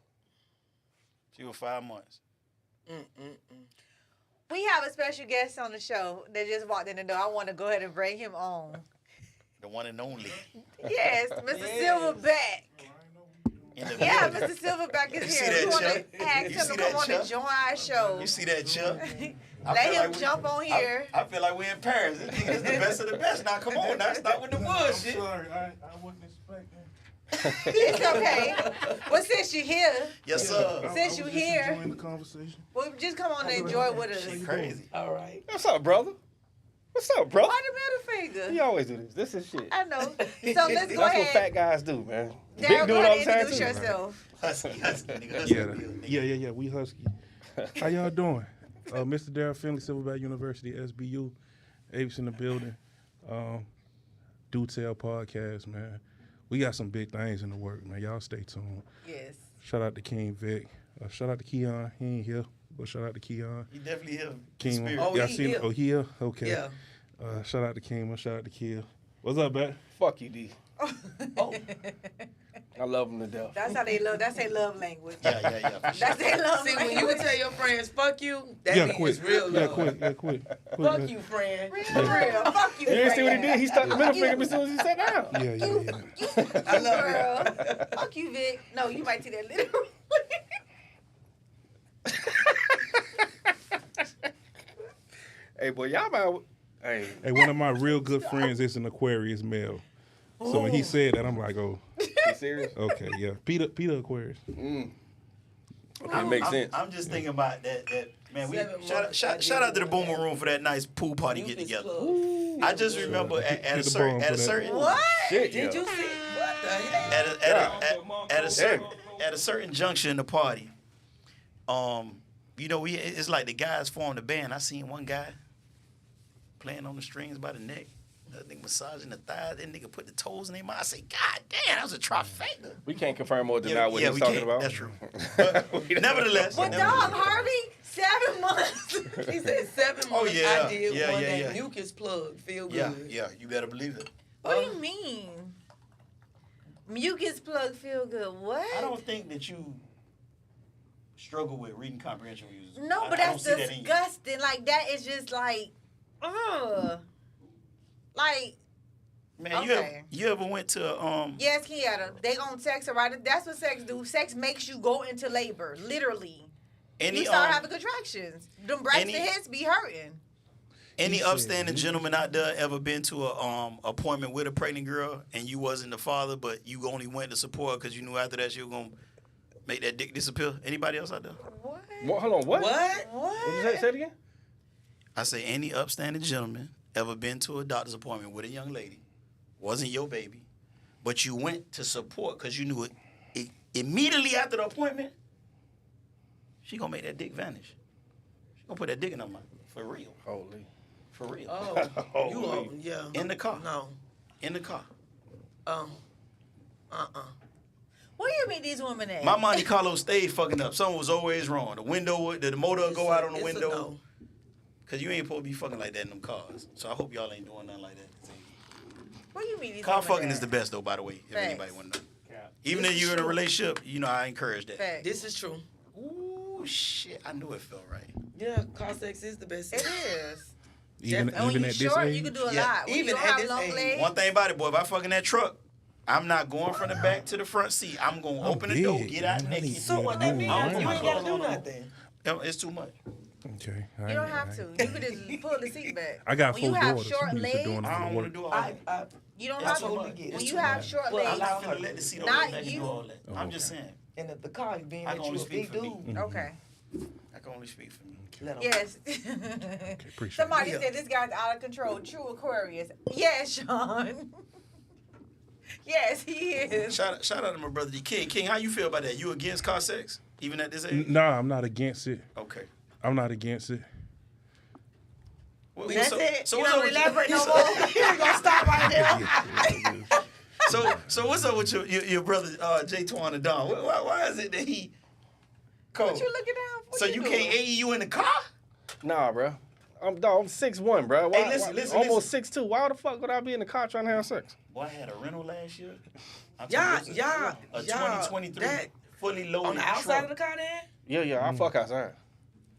She was 5 months. We have a special guest on the show that just walked in the door. I want to go ahead and bring him on. The one and only. Yes, Mr. Silverback. In the Yeah, building. Mr. Silverback is You see here. that, We want Chuck? to ask You him see to that, come on Chuck? and join our show. You see that, Chuck? I Let feel him like jump on here. I feel like we're in Paris. It's the best of the best. Now, come on, now stop with the bullshit. Sorry, I wasn't expecting. It's okay. Well, since you're here, Yes, sir. Since you here. Enjoying the conversation. well, just come on and enjoy with us. Crazy. All right. What's up, brother? What's up, brother? Why the middle finger? He always do this. This is shit. I know. So let's go That's what ahead. fat guys do, man. Daryl, go all ahead the and time introduce too, man. yourself. Husky, nigga. Husky. Yeah. We husky. How y'all doing? Mr. Daryl Finley, Silverback University, SBU, Apes in the building. Do Tell podcast, man. We got some big things in the work, man. Y'all stay tuned. Yes. Shout out to King Vic. Shout out to Keon. He ain't here, but shout out to Keon. He definitely here. King, Spirit. Oh, y'all he seen? here. Oh, he here. Okay. Yeah. Shout out to King. Shout out to Kill. What's up, man? Fuck you, D. Oh, I love him to death. That's how they love. That's their love language. Yeah, for sure. That's their love see, when language. you can tell your friends, fuck you, that Yeah, means quit. it's real Yeah, love. quit. Yeah, quit. Fuck you, friend. Real, real. Fuck you. You didn't see what he Fran. did? He stuck the middle finger up as soon as he sat down. Yeah. I love Girl. Fuck you, Vic. No, you might see that literally. Hey, boy, y'all about. Hey, Hey, one of my real good friends is an Aquarius male. So when he said that, I'm like, oh, you serious? okay, yeah. Peter Aquarius. That makes sense. I'm just thinking about that man. We 7 months, shout out to the Boomer Room for that nice pool party get together. I just remember at a Hit the certain bomb at for a that. certain What? Shit, Did yeah. you see? What the hell? at a certain junction in the party, you know, it's like the guys formed a band. I seen one guy playing on the strings by the neck. That nigga massaging the thighs. That nigga put the toes in their mouth. I say, God damn, that was a trifecta. We can't confirm or deny what he's we talking can't. about. That's true. But nevertheless, But dog, Harvey, 7 months. He said 7 months. Oh, yeah. I did Yeah, one yeah, that yeah. mucus plug. Feel good. yeah, you better believe it. What do you mean? Mucus plug feel good. What? I don't think that you struggle with reading comprehension users. No, but I don't that's see that in you. disgusting. Like that is just like, ugh. Like, Man, Okay. you ever went to yes, Kieta, they gonna sex her, right? That's what sex do. Sex makes you go into labor, literally. any You start having contractions. Them Braxton any- Hicks be hurting. any He upstanding said- gentleman out there ever been to a appointment with a pregnant girl and you wasn't the father, but you only went to support because you knew after that she was gonna make that dick disappear? Anybody else out there? What? What? Hold on, what? What? What? What did you say? Say it again? I say any upstanding gentleman ever been to a doctor's appointment with a young lady, wasn't your baby, but you went to support because you knew it immediately after the appointment, she gonna make that dick vanish. She gonna put that dick in her mouth. For real. Holy. For real. Oh, you Holy. yeah. In the car. No. In the car. Uh-uh. Where you meet these women at? My Monte Carlo stayed fucking up. Something was always wrong. The window, the motor would go out on the It's a window. no. Cause you ain't supposed to be fucking like that in them cars. So I hope y'all ain't doing nothing like that. Where you meet these Car women fucking at? is the best though, by the way, if Facts. anybody want to know. Even if you're in a relationship, you know, I encourage that. Facts. This is true. Ooh, shit. I knew it felt right. Yeah, car sex is the best. It is. Even And when even you at this short, age. you can do a Yeah. lot. When Even you don't at have this long age. legs. One thing about it, boy, if I fucking that truck, I'm not going from the back to the front seat. I'm going to open the door, big, get out man. I naked. need So what that mean? I don't You put ain't my gotta clothes do on. nothing. It's too much. Okay. You don't have to. You could just pull the seat back. I got When 4 you have daughters. short I'm used to legs, doing it I for don't the want work. to do all that. you don't It's have too to. much. When It's you too have much. short Well, legs, I'm finna let the seat Not over. I can you. do all that. Oh, I'm just okay. saying. And if the car, you being I that can you only a speak big for me. dude, okay. I can only speak for me. let 'em. Yes. appreciate Somebody it. said this guy's out of control. True Aquarius. Yes, Sean. Yes, he is. Shout out to my brother D. King, how you feel about that? You against car sex? Even at this age? Nah, I'm not against it. Okay. I'm not against it. That's it. So you what's don't up with elaborate you? no more. You're gonna stop right there. So what's up with your brother J. Twan and Don? Why is it that he cold? What you looking down for? So you can't aid you in the car? Nah, bro. I'm 6'1", bro. Why, Hey, listen. almost 6'2". Why the fuck would I be in the car trying to have sex? Boy, I had a rental last year. I'm Y'all, talking about a y'all, 2023 that- fully loaded On the outside truck. of the car, then? Yeah, I fuck outside.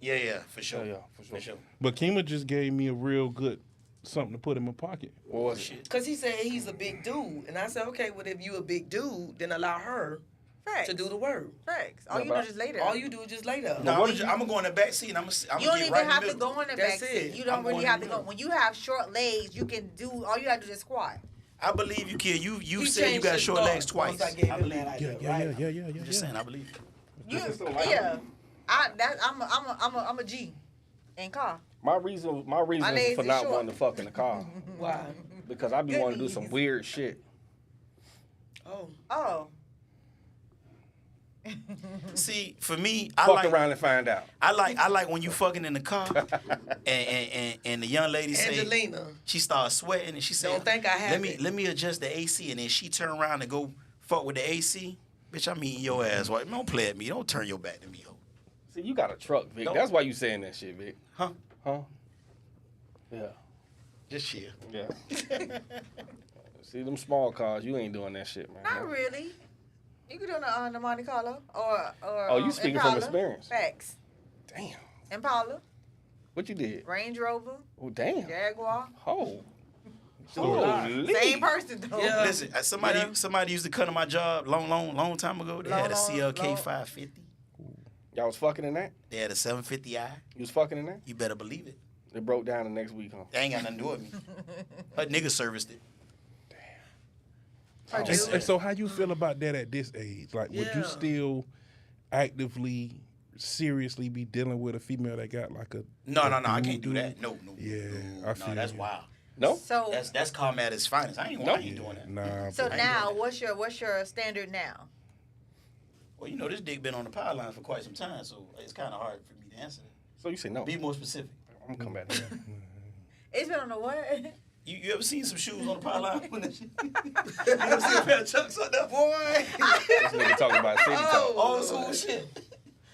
Yeah, for sure. Yeah, for sure. But Kima just gave me a real good something to put in my pocket. What was it? Shit. Because he said he's a big dude. And I said, okay, well, if you a big dude, then allow her Facts. to do the work. Facts. All Yeah, you do but is just lay there. All you do is just lay there. No, what I'm did gonna go in the back seat and I'm You gonna don't get even right have in to the go middle. in the That's back it. seat. You don't I'm really going have in to the go. When you have short legs, you can do all you have to do is squat. I believe you, kid. You He said you changed got his short thought legs twice. once I gave I him believe that you. idea, right? I'm just saying, I believe you. You, This is so light. yeah. I'm a G in car. My reason legs for is not short. wanting to fuck in the car Why? because I be Good wanting to do some knees. weird shit. Oh. Oh. See, for me, I Fuck like around and find out. I like when you fucking in the car and the young lady say Angelina. she starts sweating and she said, Don't think I haven't. let me adjust the AC, and then she turn around and go fuck with the AC. Bitch, I'm eating your ass. Right? Don't play at me. Don't turn your back to me, ho. See, you got a truck, Vic. No. That's why you saying that shit, Vic. Huh? Huh? Yeah. Just chill. Yeah. See, them small cars, you ain't doing that shit, man. Not really. You could do the Monte Carlo or Oh, you speaking from Impala. experience. Facts. Damn. Impala, What you did? Range Rover, Oh, damn. Jaguar. Oh. Holy. Same person though. Yeah. Listen, somebody used to cut on my job long time ago. They had a CLK 550. Y'all was fucking in that? They had a 750i. You was fucking in that? You better believe it. It broke down the next week, huh? They ain't got nothing to do with me. Her nigga serviced it. Her And, dude. and so how you feel about that at this age? Like, would you Yeah. still actively, seriously be dealing with a female that got like a... No, a I can't do dude? that. No. Yeah, no, I feel that's you. wild. No? So That's karma at its finest. I ain't doing that. Nah. so bro. now what's your standard now? Well, you know, this dick been on the power line for quite some time, so it's kind of hard for me to answer that. So you say no. Be more specific. I'm gonna come back to that. It's been on the what? You ever seen some shoes on the power line? You ever seen a pair of chucks on that, boy? This nigga talking about city talk. Old school shit.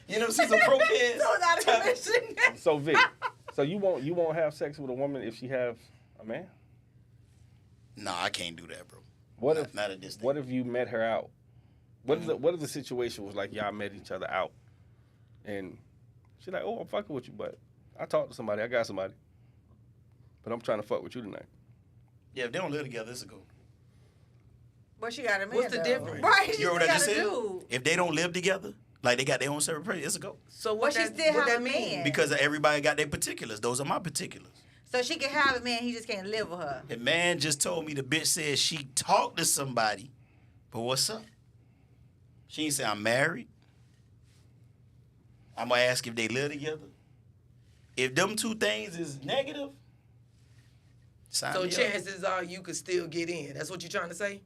You never seen some pro kids? So not a commission. So Vic, so you won't have sex with a woman if she have a man? Nah, I can't do that, bro. What Not- if not at this what if you met her out? What if the situation was like y'all met each other out, and she's like, oh, I'm fucking with you, but I talked to somebody, I got somebody, but I'm trying to fuck with you tonight. Yeah, if they don't live together, it's a go. But she got a man. What's the though. difference? Right. She You heard what I got just a said? dude. If they don't live together, like they got their own separate place, it's a go. So But what she that, still what have that a mean? man. Because everybody got their particulars. Those are my particulars. So she can have a man, he just can't live with her. The man just told me the bitch said she talked to somebody, but what's up? She ain't say I'm married. I'm gonna ask if they live together. If them two things is negative, sign So me up. chances are you could still get in. That's what you're trying to say?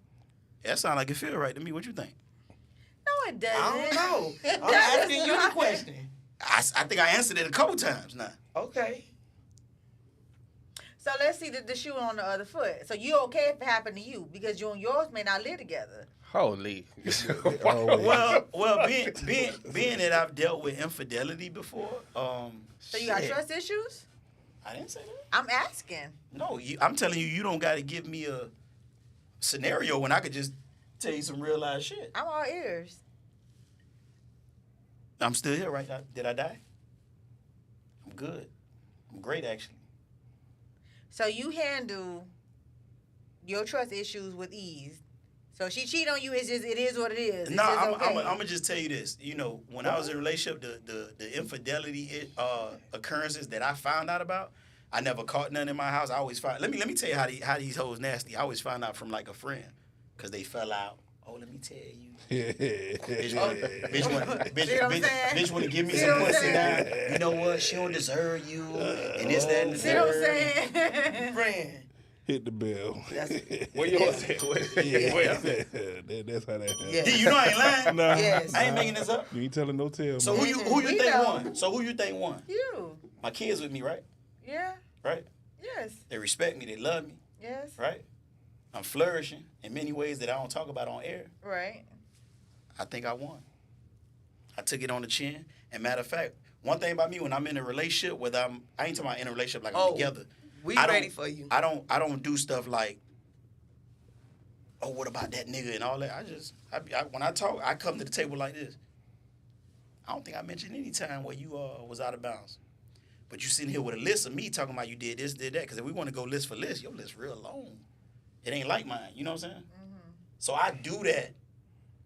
That sound like it feel right to me. What you think? No, it doesn't. I don't know. It I'm asking you the doesn't. question. I think I answered it a couple times now. Okay. So let's see the shoe on the other foot. So you okay if it happened to you because you and yours may not live together. Holy. Oh, Well, being that I've dealt with infidelity before, So you got shit. trust issues? I didn't say that. I'm asking. No, I'm telling you, you don't got to give me a scenario when I could just tell you some real life shit. I'm all ears. I'm still here, right? Did I die? I'm good. I'm great, actually. So you handle your trust issues with ease. So she cheat on you. It is what it is. It's No, just I'm okay. gonna just tell you this. You know, when I was in a relationship, the infidelity occurrences that I found out about, I never caught none in my house. I always find. Let me tell you how these hoes nasty. I always find out from like a friend, cause they fell out. Oh, let me tell you. Bitch want to give me See some what I'm pussy saying? now. You know what? She don't deserve you, and this, that, and the See what I'm third. saying? Friend. hit the bell. What you gonna say? Yeah. That's how that happens. Yeah. You know I ain't lying. Nah. Yes. I ain't making this up. You ain't telling no tale, So man. who you We think know. won? So who you think won? You. My kids with me, right? Yeah. Right? Yes. They respect me. They love me. Yes. Right? I'm flourishing in many ways that I don't talk about on air. Right. I think I won. I took it on the chin. And matter of fact, one thing about me when I'm in a relationship, whether I ain't talking about in a relationship like I'm Oh, together. We I don't- ready for you. I don't do stuff like, oh, what about that nigga and all that. When I talk, I come to the table like this. I don't think I mentioned any time where you was out of bounds. But you sitting here with a list of me talking about you did this, did that. Because if we want to go list for list, your list real long. It ain't like mine. You know what I'm saying? Mm-hmm. So I do that.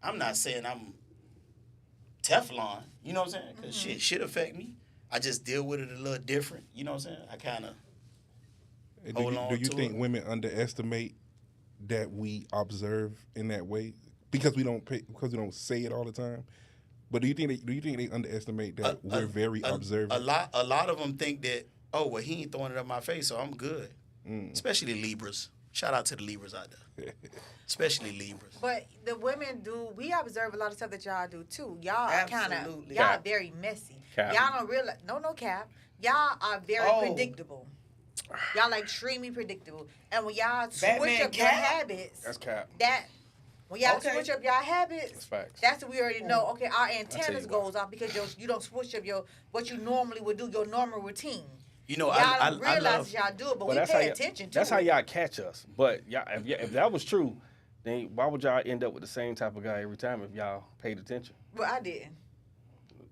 I'm not saying I'm Teflon. You know what I'm saying? Because shit affect me. I just deal with it a little different. You know what I'm saying? I kind of hold on Do you to think it. women underestimate that we observe in that way because we don't say it all the time? But do you think they underestimate that we're very observant? A lot of them think that, oh, well, he ain't throwing it up my face, so I'm good. Especially Libras. Shout out to the Libras out there, especially Libras. But the women we observe a lot of stuff that y'all do too. Y'all are kind of, Absolutely. y'all Cap. very messy. Cap. Y'all don't realize, no cap. Y'all are very Oh. predictable. Y'all like extremely predictable. And when y'all switch Batman up your Cap? habits, That's cap. when y'all Okay. switch up your habits, That's facts. that's what we already know. Okay, our you antennas what. goes off because you don't switch up what you normally would do, your normal routine. You know, Y'all I don't realize love. y'all do it, but But we that's how pay y'all- attention to That's it. how y'all catch us. But y'all, if that was true, then why would y'all end up with the same type of guy every time if y'all paid attention? Well, I didn't.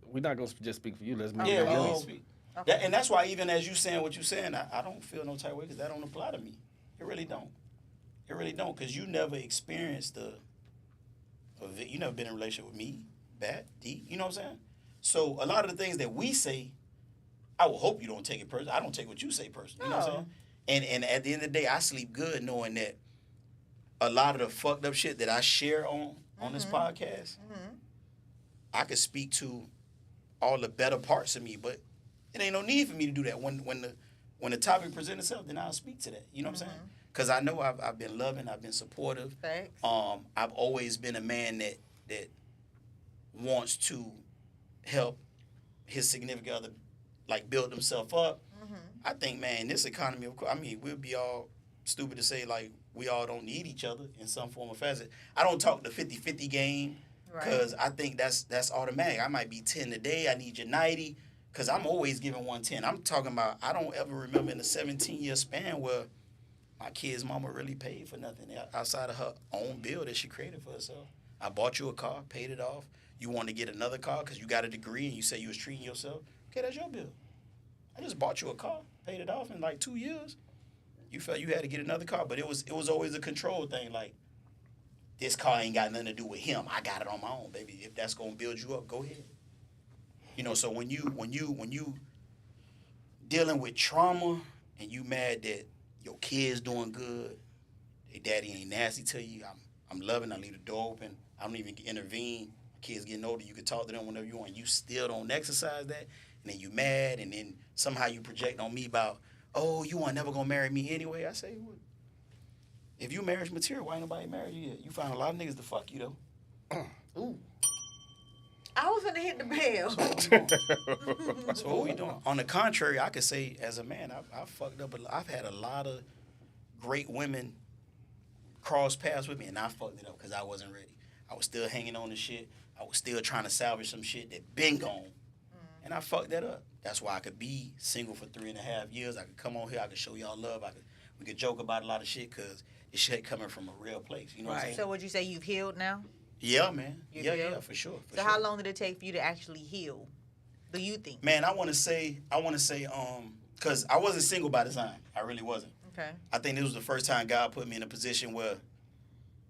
We're not gonna just speak for you. Let's Okay. Yeah, make we Oh. don't speak. That, and that's why even as you saying what you saying, I don't feel no type of way because that don't apply to me. It really don't. It really don't because you never experienced you never been in a relationship with me, Bat, D. You know what I'm saying? So a lot of the things that we say, I will hope you don't take it personal. I don't take what you say personal. You know what I'm No. saying? And at the end of the day, I sleep good knowing that a lot of the fucked up shit that I share on this podcast, I could speak to all the better parts of me, but it ain't no need for me to do that. When the topic presents itself, then I'll speak to that. You know what I'm saying? Because I know I've been loving, I've been supportive. Thanks. I've always been a man that wants to help his significant other like build himself up. I think, man, this economy, of course, I mean, we'll be all stupid to say like we all don't need each other in some form or facet. I don't talk the 50-50 game because I think that's automatic. I might be 10 today. I need your 90 because I'm always giving 110. I'm talking about I don't ever remember in a 17-year span where my kid's mama really paid for nothing outside of her own bill that she created for herself. I bought you a car, paid it off. You want to get another car because you got a degree and you say you was treating yourself. Okay, that's your bill. I just bought you a car, paid it off in like 2 years. You felt you had to get another car, but it was always a control thing. Like, this car ain't got nothing to do with him. I got it on my own, baby. If that's gonna build you up, go ahead. You know, so when you dealing with trauma and you mad that your kid's doing good, their daddy ain't nasty to you. I'm loving. I leave the door open. I don't even intervene. Kids getting older, you can talk to them whenever you want. You still don't exercise that, and then you mad, and then somehow you project on me about, oh, you weren't never gonna marry me anyway. I say, well, if you marriage material, why ain't nobody married you yet? You found a lot of niggas to fuck you though. Ooh. I was gonna hit the bell. So what we doing? On the contrary, I could say as a man, I fucked up. I've had a lot of great women cross paths with me, and I fucked it up because I wasn't ready. I was still hanging on to shit. I was still trying to salvage some shit that been gone, and I fucked that up. That's why I could be single for 3.5 years. I could come on here. I could show y'all love. We could joke about a lot of shit because it's shit coming from a real place. You know what I'm saying? So would you say you've healed now? Yeah, man. You Yeah, healed? for sure. So how long did it take for you to actually heal? Do you think? Man, I want to say, because I wasn't single by design. I really wasn't. Okay. I think this was the first time God put me in a position where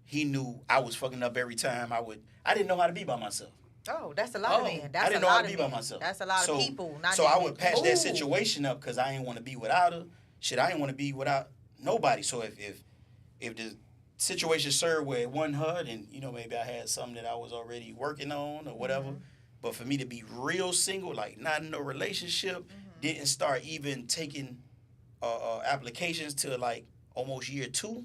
He knew I was fucking up every time. I didn't know how to be by myself. Oh, that's a lot of men. That's I didn't a know how lot to be of by men. myself. That's a lot So- of people. Not So just I men. would patch Ooh. that situation up because I didn't want to be without her. Shit, I didn't want to be without nobody. So if the situation served where it wasn't her, then maybe I had something that I was already working on or whatever. Mm-hmm. But for me to be real single, like not in a relationship, Mm-hmm. didn't start even taking applications to like almost year 2. Mm-hmm.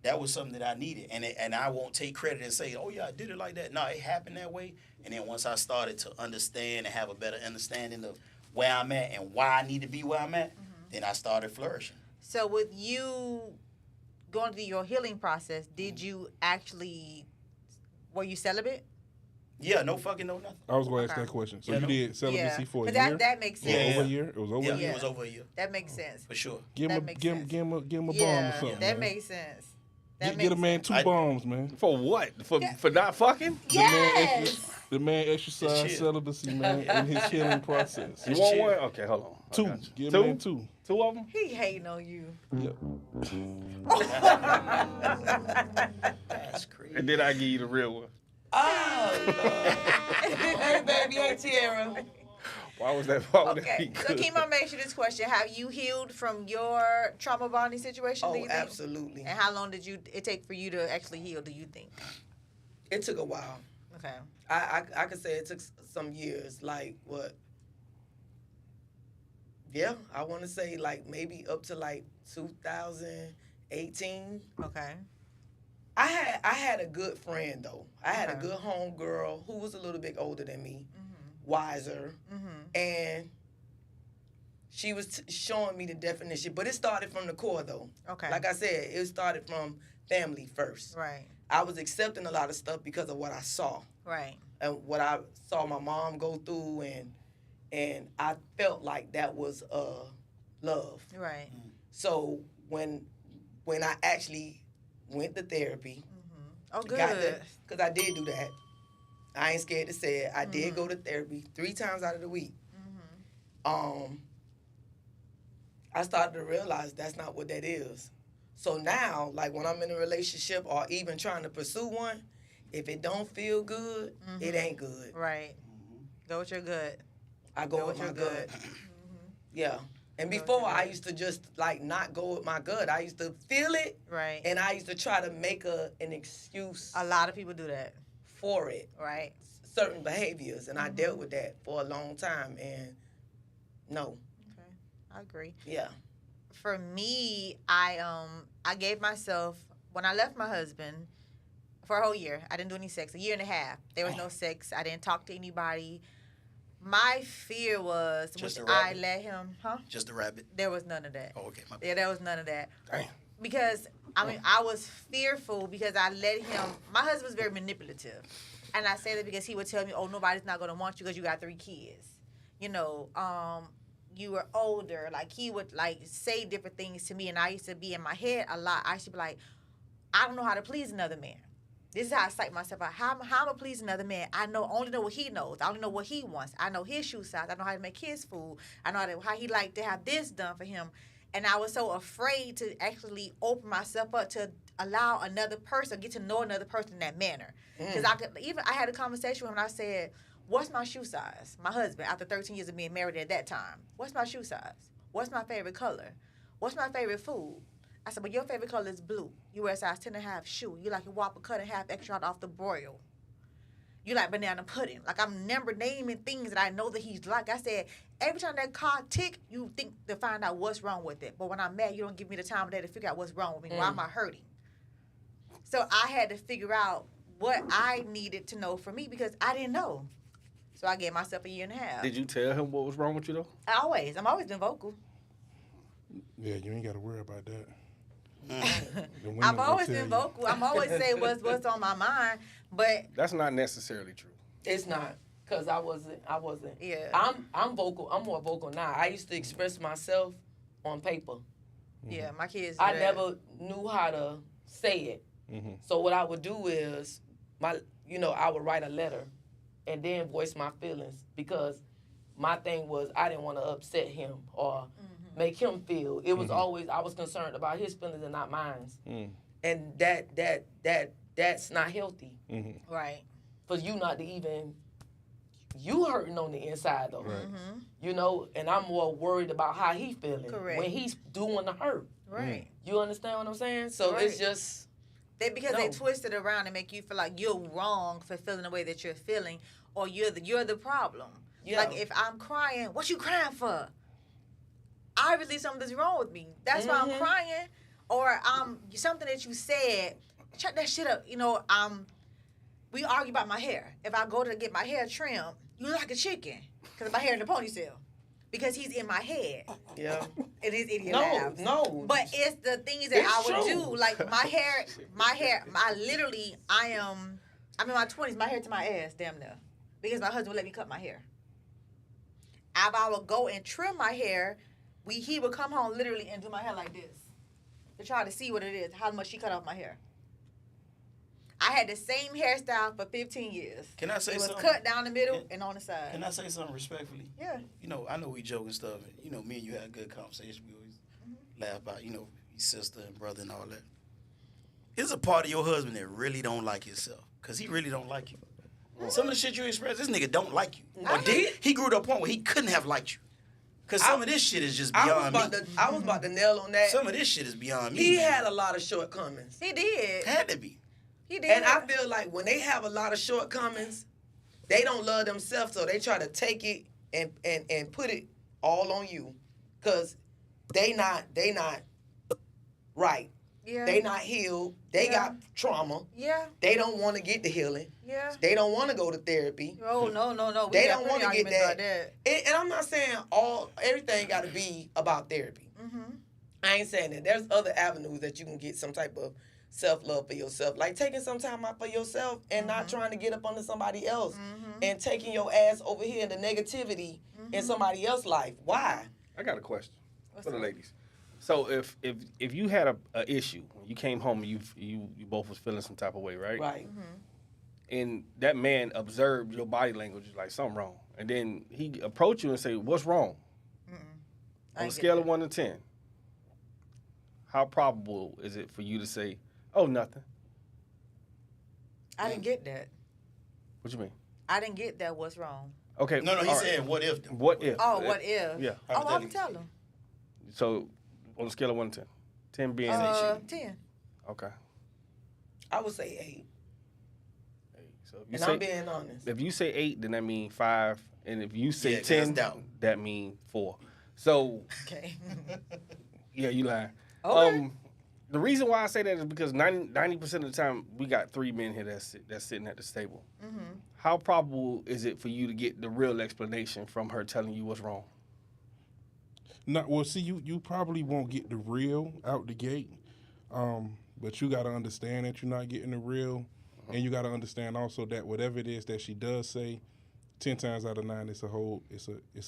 That was something that I needed, and I won't take credit and say, oh yeah, I did it like that. No, it happened that way. And then once I started to understand and have a better understanding of where I'm at and why I need to be where I'm at, then I started flourishing. So with you going through your healing process, did you actually, were you celibate? Yeah, no fucking no nothing. I was going to ask Okay. that question. So Yeah, you no. did celibacy for a But year? that makes It was sense. Yeah. over a year? It was over Yeah, a year? it was over a year That makes sense. for sure. Give That him makes give sense. him a bomb or Yeah, something. that man. makes sense. Get a man 2 I- bombs, man. For what? For not fucking? Yes. The man exercised Just chill. celibacy, man, in his healing process. You Just want chill. one? Okay, hold on. I 2. got you. Give Two? man 2. 2 of them? He hating on you. Yep. That's crazy. And then I give you the real one. Oh, Lord. Hey, baby, hey, Tierra. Why would that be Okay. So good? Keem, I'm gonna ask you this question: have you healed from your trauma bonding situation? do Oh, you think? absolutely. And how long did it take for you to actually heal? Do you think? It took a while. Okay. I could say it took some years. Like what? Yeah, I want to say like maybe up to like 2000 18. Okay. I had a good friend though. I had a Okay. good home girl who was a little bit older than me, wiser, and she was showing me the definition. But it started from the core though. Okay. Like I said, it started from family first. Right. I was accepting a lot of stuff because of what I saw Right. and what I saw my mom go through, and I felt like that was love. Right. So when I actually went to therapy, Oh, good. because I did do that. I ain't scared to say it. I did go to therapy 3 times out of the week. I started to realize that's not what that is. So now, like when I'm in a relationship or even trying to pursue one, if it don't feel good, it ain't good. Right. Go with your gut. I go with my your gut. gut. Yeah. And Go with before your I gut. used to just like not go with my gut. I used to feel it, Right. and I used to try to make an excuse A lot of people do that. for it. Right. Certain behaviors, and I dealt with that for a long time, and no. Okay. I agree. Yeah. For me, I gave myself, when I left my husband for a whole year, I didn't do any sex, a year and a half. There was no sex. I didn't talk to anybody. My fear was, Just which a I rabbit? let him, Just a rabbit. there was none of that. Oh, okay. My bad. Yeah, there was none of that. Damn. Because, I mean, I was fearful because I let him, my husband was very manipulative. And I say that because he would tell me, oh, nobody's not going to want you because you got 3 kids. You know, you were older. Like, he would, like, say different things to me. And I used to be in my head a lot. I used to be like, I don't know how to please another man. This is how I psych myself out. How am I to please another man? I only know what he knows. I only know what he wants. I know his shoe size. I know how to make his food. I know how he like to have this done for him. And I was so afraid to actually open myself up to allow another person, get to know another person in that manner. Because I had a conversation with him and I said, what's my shoe size? My husband, after 13 years of being married at that time, what's my shoe size? What's my favorite color? What's my favorite food? I said, but your favorite color is blue. You wear a size 10.5 shoe. You like a Whopper cut in half extra hot off the broil. You like banana pudding. Like, I'm naming things that I know that he's like. I said, every time that car tick, you think to find out what's wrong with it. But when I'm mad, you don't give me the time of day to figure out what's wrong with me. Why am I hurting? So I had to figure out what I needed to know for me because I didn't know. So I gave myself a year and a half. Did you tell him what was wrong with you though? I'm always been vocal. Yeah, you ain't got to worry about that. The women I've will always tell been you. vocal. I'm always saying what's on my mind. But That's not necessarily true. It's not, because I wasn't. Yeah. I'm vocal. I'm more vocal now. I used to express myself on paper. yeah, my kids. do I that. never knew how to say it. Mm-hmm. So what I would do is I would write a letter and then voice my feelings, because my thing was I didn't want to upset him or make him feel. It was always, I was concerned about his feelings and not mine. And that's not healthy Right. for you not to even, you hurting on the inside though. Right. And I'm more worried about how he feeling Correct. when he's doing the hurt. Right. You understand what I'm saying? So Right. it's just, Because they twist it around and make you feel like you're wrong for feeling the way that you're feeling, or you're the problem. Yeah. Like, if I'm crying, what you crying for? Obviously something's wrong with me. That's why I'm crying. Or something that you said, check that shit up. We argue about my hair. If I go to get my hair trimmed, you look like a chicken because my hair in a ponytail. Because he's in my head. yeah. It is idiot No, laughs. no. But it's the things that It's I would true. do. Like, I'm in my 20s, my hair to my ass, damn near. Because my husband would let me cut my hair. If I would go and trim my hair, he would come home literally and do my hair like this. To try to see what it is, how much she cut off my hair. I had the same hairstyle for 15 years. Can I say It was something? cut down the middle and on the side. Can I say something respectfully? Yeah. I know we joke and stuff. Me and you had a good conversation. We always laugh about, your sister and brother and all that. There's a part of your husband that really don't like himself, because he really don't like you. Some of the shit you express, this nigga don't like you. Or he grew to a point where he couldn't have liked you. Because some of this shit is just beyond me. I was about to nail on that. Some of this shit is beyond me. He had a lot of shortcomings. He did. Had to be. He did. And I feel like when they have a lot of shortcomings, they don't love themselves, so they try to take it and put it all on you, because they not right. Yeah. They not healed. They Yeah. got trauma. Yeah. They don't want to get the healing. Yeah. They don't want to go to therapy. Oh no. We They got don't plenty want to get arguments that. about And I'm not saying everything got to be about therapy. Mm-hmm. I ain't saying that. There's other avenues that you can get some type of self-love for yourself. Like taking some time out for yourself and not trying to get up under somebody else and taking your ass over here in the negativity in somebody else's life. Why? I got a question for the up? ladies. So if you had a issue, you came home and you both was feeling some type of way, right? Right. And that man observed your body language like something wrong, and then he approached you and say, "What's wrong?" I On a ain't scale get of 1 to 10, how probable is it for you to say, "Oh, nothing"? I didn't get that. What you mean? I didn't get that. What's wrong? Okay. No, he's all right. saying what if? What if? Oh, what if? Yeah. Oh, I'm gonna tell him. So on a scale of 1 to 10, 10 being 10. okay. I would say 8. So if you And say, I'm being honest. if you say 8, then that means 5, and if you say Yeah, 10, that's down. that means 4. So Okay. yeah, you lying. Okay. The reason why I say that is because 90% of the time we got 3 men here that's sitting at this table. Mm-hmm. How probable is it for you to get the real explanation from her telling you what's wrong? Well, see, you probably won't get the real out the gate, but you got to understand that you're not getting the real, and you got to understand also that whatever it is that she does say, 10 times out of 9, it's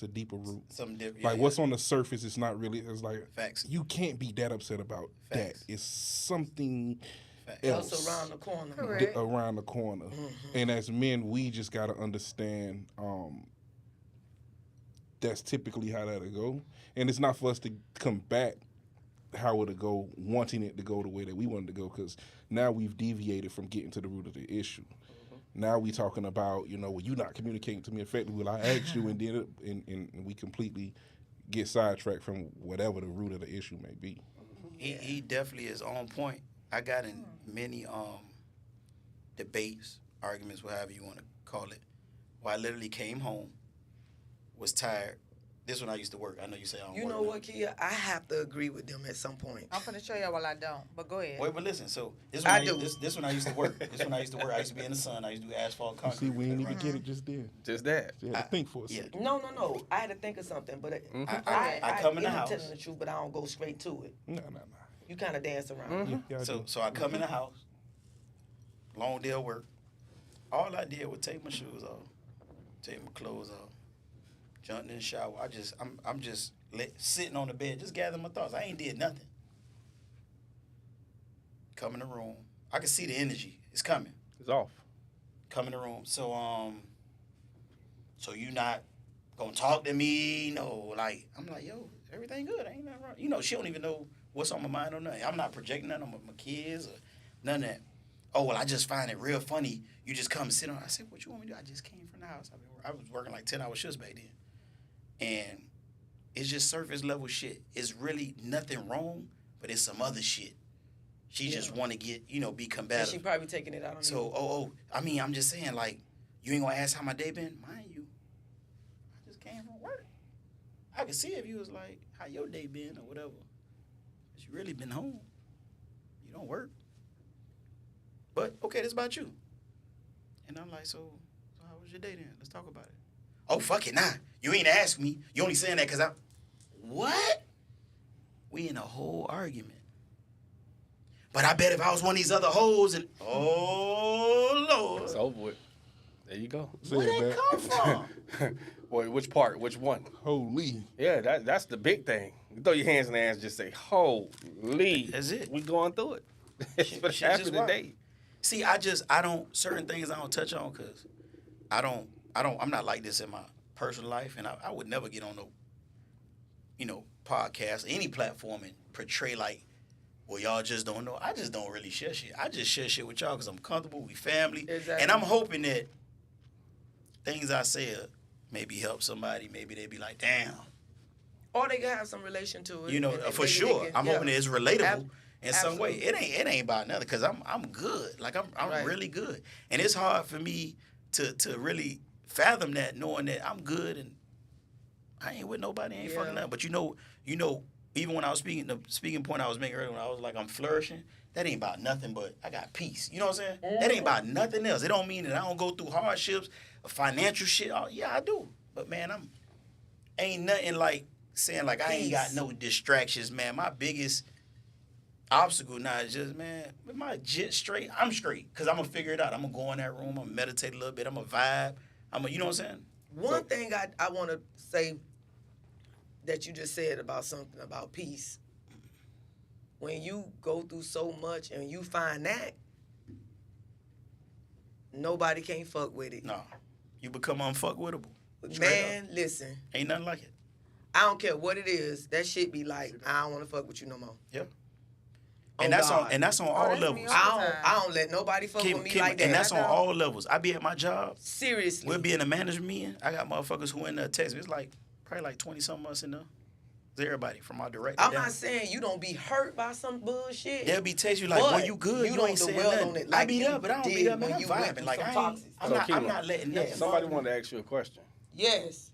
a deeper root. Something different. Like what's on the surface, it's not really. It's like Facts. you can't be that upset about Facts. that. It's something Facts. else Else around the corner. Correct. around the corner. And as men, we just got to understand that's typically how that'll go. And it's not for us to combat how it'll go, wanting it to go the way that we want it to go, because now we've deviated from getting to the root of the issue. Now we talking about, well, you not communicating to me effectively. Well, I asked you, and then and we completely get sidetracked from whatever the root of the issue may be. He definitely is on point. I got in many debates, arguments, whatever you want to call it, where I literally came home, was tired. This when I used to work. I know you say I don't You work know now. what, Kia? I have to agree with them at some point. I'm gonna show you while I don't. But go ahead. Wait, but listen. So this I when do. This when I used to work. This when I used to work. I used to be in the sun. I used to do asphalt You concrete. see, we ain't even right? get it just then. Just that. You had to think for a Yeah. second. No. I had to think of something, but I come in the am house. telling the truth, but I don't go straight to it. No. You kind of dance around. Yeah, I do. So I come in the house. Long day of work. All I did was take my shoes off, take my clothes off, jumped in the shower. I'm just sitting on the bed, just gathering my thoughts. I ain't did nothing. Come in the room. I can see the energy. It's coming. It's off. Come in the room. So you not gonna talk to me? No, like I'm like, yo, everything good. Ain't nothing wrong. She don't even know what's on my mind or nothing. I'm not projecting nothing on my kids or none of that. Oh, well, I just find it real funny. You just come and sit on. I said, what you want me to do? I just came from the house. I was working like 10-hour shifts back then. And it's just surface level shit. It's really nothing wrong, but it's some other shit. She just want to get, be And combative. she probably taking it out on So, you. I'm just saying, like, you ain't gonna ask how my day been? Mind you, I just came from work. I could see if you was like, how your day been or whatever. But you really been home. You don't work. But, okay, this about you. And I'm like, so how was your day then? Let's talk about it. Oh, fuck it, nah. You ain't asked me. You only saying that because I... What? We in a whole argument. But I bet if I was one of these other hoes and... Oh, Lord. It's over with. There you go. Where that come from? Boy, which part? Which one? Holy. Yeah, that's the big thing. You throw your hands in the air and just say, holy. That's it. We going through it. It's Shit what just happened wild. today. See, I don't, certain things I don't touch on because I'm not like this in my personal life, and I would never get on no, podcast, any platform and portray like, well, y'all just don't know. I just don't really share shit. I just share shit with y'all because I'm comfortable, we family, Exactly. and I'm hoping that things I say maybe help somebody. Maybe they be like, damn, Or they can have some relation to it. and for maybe sure. they can- I'm hoping that it's relatable in some way. absolutely. It ain't about nothing because I'm good. Like I'm Right. really good, and it's hard for me to really fathom that, knowing that I'm good and I ain't with nobody, I ain't fucking Yeah. nothing. But you know, even when I was speaking, the speaking point I was making earlier, when I was like, I'm flourishing, that ain't about nothing but I got peace. You know what I'm saying? That ain't about nothing else. It don't mean that I don't go through hardships, financial shit. Yeah, I do. But man, ain't nothing like saying like I ain't got no distractions, man. My biggest obstacle now is just, man, with my jet straight, I'm straight. Because I'm going to figure it out. I'm going to go in that room. I'm going to meditate a little bit. I'm going to vibe. You know what I'm saying? One thing I want to say that you just said about something about peace. When you go through so much and you find that, nobody can't fuck with it. No. You become unfuckwittable. Man, listen. Ain't nothing like it. I don't care what it is. That shit be like, I don't want to fuck with you no more. Yeah. And that's on all that's me levels. I don't let nobody fuck with me like that. And that's on all levels. I be at my job. Seriously. We'll be in a management meeting. I got motherfuckers who in there text me. It's like probably like 20-something months in there. It's everybody from our director I'm down. not saying you don't be hurt by some bullshit. They'll be texting you like, but boy, you good. You ain't saying dwell nothing. on it I like beat you up, but I don't did beat up, man. when I'm you went vibing. through Like, some I'm toxic not letting Yeah, nothing. Somebody bother me. wanted to ask you a question. Yes.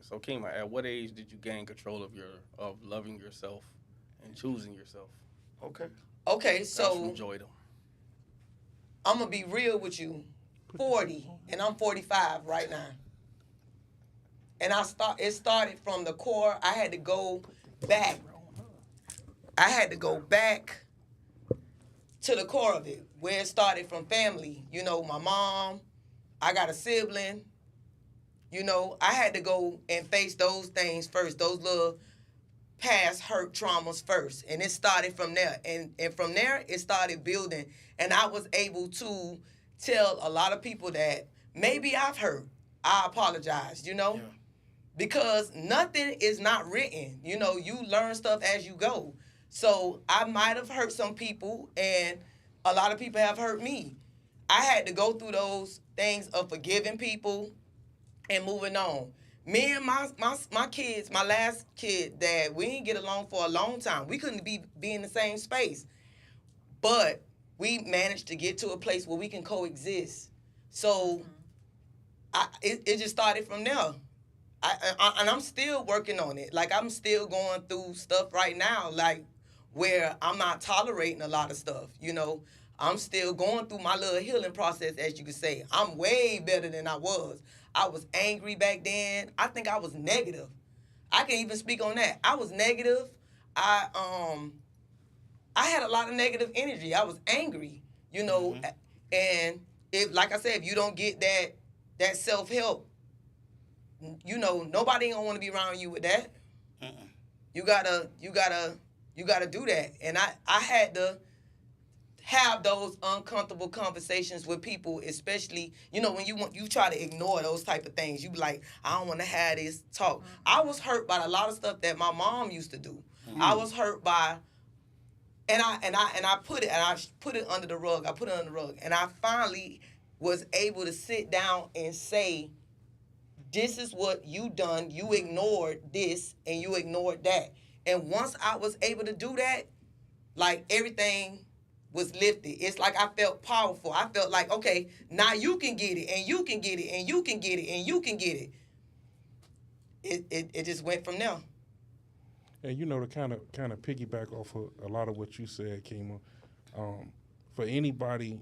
So Kima, at what age did you gain control of loving yourself and choosing yourself? Okay. Okay, That's so from Jordan. I'm going to be real with you. 40, and I'm 45 right now. And it started from the core. I had to go back. I had to go back to the core of it, where it started from family. You know, my mom, I got a sibling. You know, I had to go and face those things first, those little past hurt traumas first. And it started from there. And from there, it started building. And I was able to tell a lot of people that maybe I've hurt. I apologize, you know? Yeah. Because nothing is not written. You know, you learn stuff as you go. So I might have hurt some people, and a lot of people have hurt me. I had to go through those things of forgiving people and moving on. Me and my kids, my last kid, Dad, we didn't get along for a long time. We couldn't be in the same space. But we managed to get to a place where we can coexist. So it just started from there. And I'm still working on it. Like, I'm still going through stuff right now, like, where I'm not tolerating a lot of stuff, you know. I'm still going through my little healing process, as you could say. I'm way better than I was. I was angry back then. I think I was negative. I can even speak on that. I was negative. I had a lot of negative energy. I was angry, you know. And if, like I said, if you don't get that self-help, you know, nobody ain't gonna want to be around you with that. You gotta do that. And I had to have those uncomfortable conversations with people, especially, you know, when you try to ignore those type of things. You be like, I don't want to have this talk. I was hurt by a lot of stuff that my mom used to do. I was hurt by, and I put it under the rug. I put it under the rug, and I finally was able to sit down and say, this is what you done. You ignored this and you ignored that. And once I was able to do that, like, everything was lifted. It's like I felt powerful. I felt like, okay, now you can get it, and you can get it, and you can get it, and you can get it. It just went from there. And you know, to kind of piggyback off of a lot of what you said, Kima, for anybody,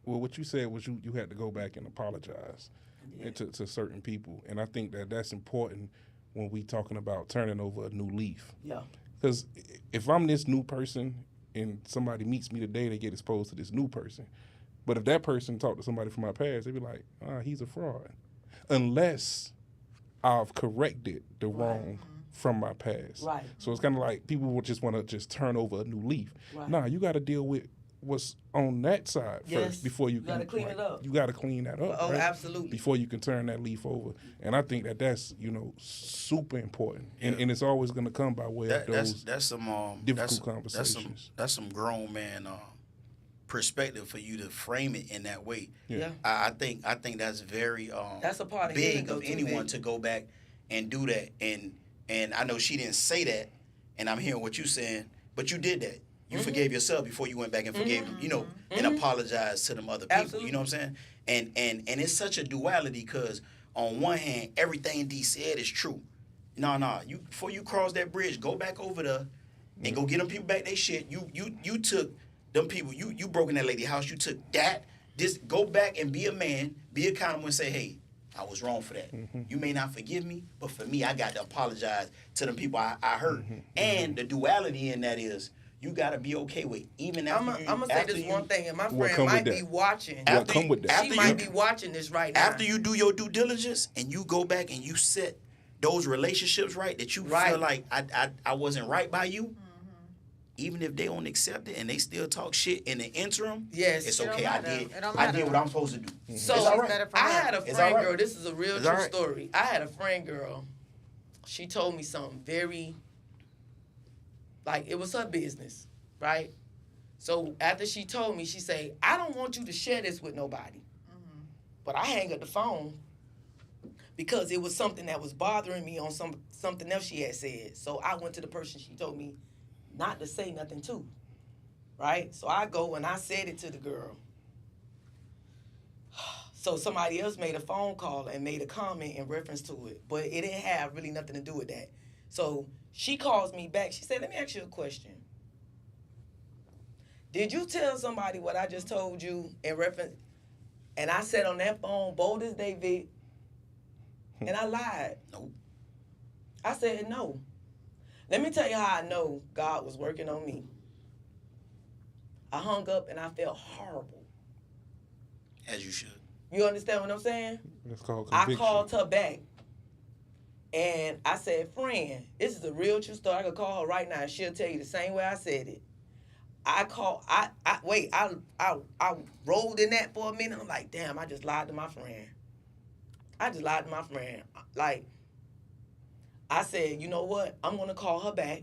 well, what you said was you had to go back and apologize to certain people. And I think that's important when we talking about turning over a new leaf. Yeah. Because if I'm this new person and somebody meets me today, they get exposed to this new person. But if that person talked to somebody from my past, they'd be like, he's a fraud. Unless I've corrected the wrong from my past. Right. So it's kind of like people would just want to just turn over a new leaf. Right. Nah, you got to deal with what's on that side first before you can. You got to clean it up. You got to clean that up. Oh, right? absolutely. Before you can turn that leaf over. And I think that's, you know, super important. And it's always going to come by way of those that's some difficult conversations. That's some grown man perspective for you to frame it in that way. Yeah. I think that's very That's a part of healing, big though, of too, anyone man. to go back and do that. And I know she didn't say that, and I'm hearing what you're saying, but you did that. You forgave yourself before you went back and forgave them, you know, and apologized to them other people. Absolutely. You know what I'm saying? And it's such a duality because on one hand, everything D said is true. No, you before you cross that bridge, go back over there and go get them people back their shit. You took them people, you broke in that lady house, you took that. Just go back and be a man, be accountable and say, hey, I was wrong for that. You may not forgive me, but for me, I got to apologize to them people I hurt. And the duality in that is, you got to be okay with even after I'm going to say this one thing, and my What friend come might with be that? watching. What come with that? She might be watching this right now. After you do your due diligence and you go back and you set those relationships right that you feel like I wasn't right by you, even if they don't accept it and they still talk shit in the interim, Yes. it's It don't okay. matter. I It don't did matter. what I'm supposed to do. So It's all right. better for I her. had a It's friend all right. girl. This is a real It's true all right. story. I had a friend girl. She told me something very, like, it was her business, right? So after she told me, she said, I don't want you to share this with nobody. But I hang up the phone because it was something that was bothering me on something else she had said. So I went to the person she told me not to say nothing to, right? So I go and I said it to the girl. So somebody else made a phone call and made a comment in reference to it, but it didn't have really nothing to do with that. So she calls me back. She said, let me ask you a question. Did you tell somebody what I just told you in reference? And I said on that phone, bold as David, and I lied. Nope. I said no. Let me tell you how I know God was working on me. I hung up and I felt horrible. As you should. You understand what I'm saying? It's called I conviction. called her back. And I said, friend, this is a real true story. I could call her right now and she'll tell you the same way I said it. I rolled in that for a minute. I'm like, damn, I just lied to my friend. Like, I said, you know what? I'm going to call her back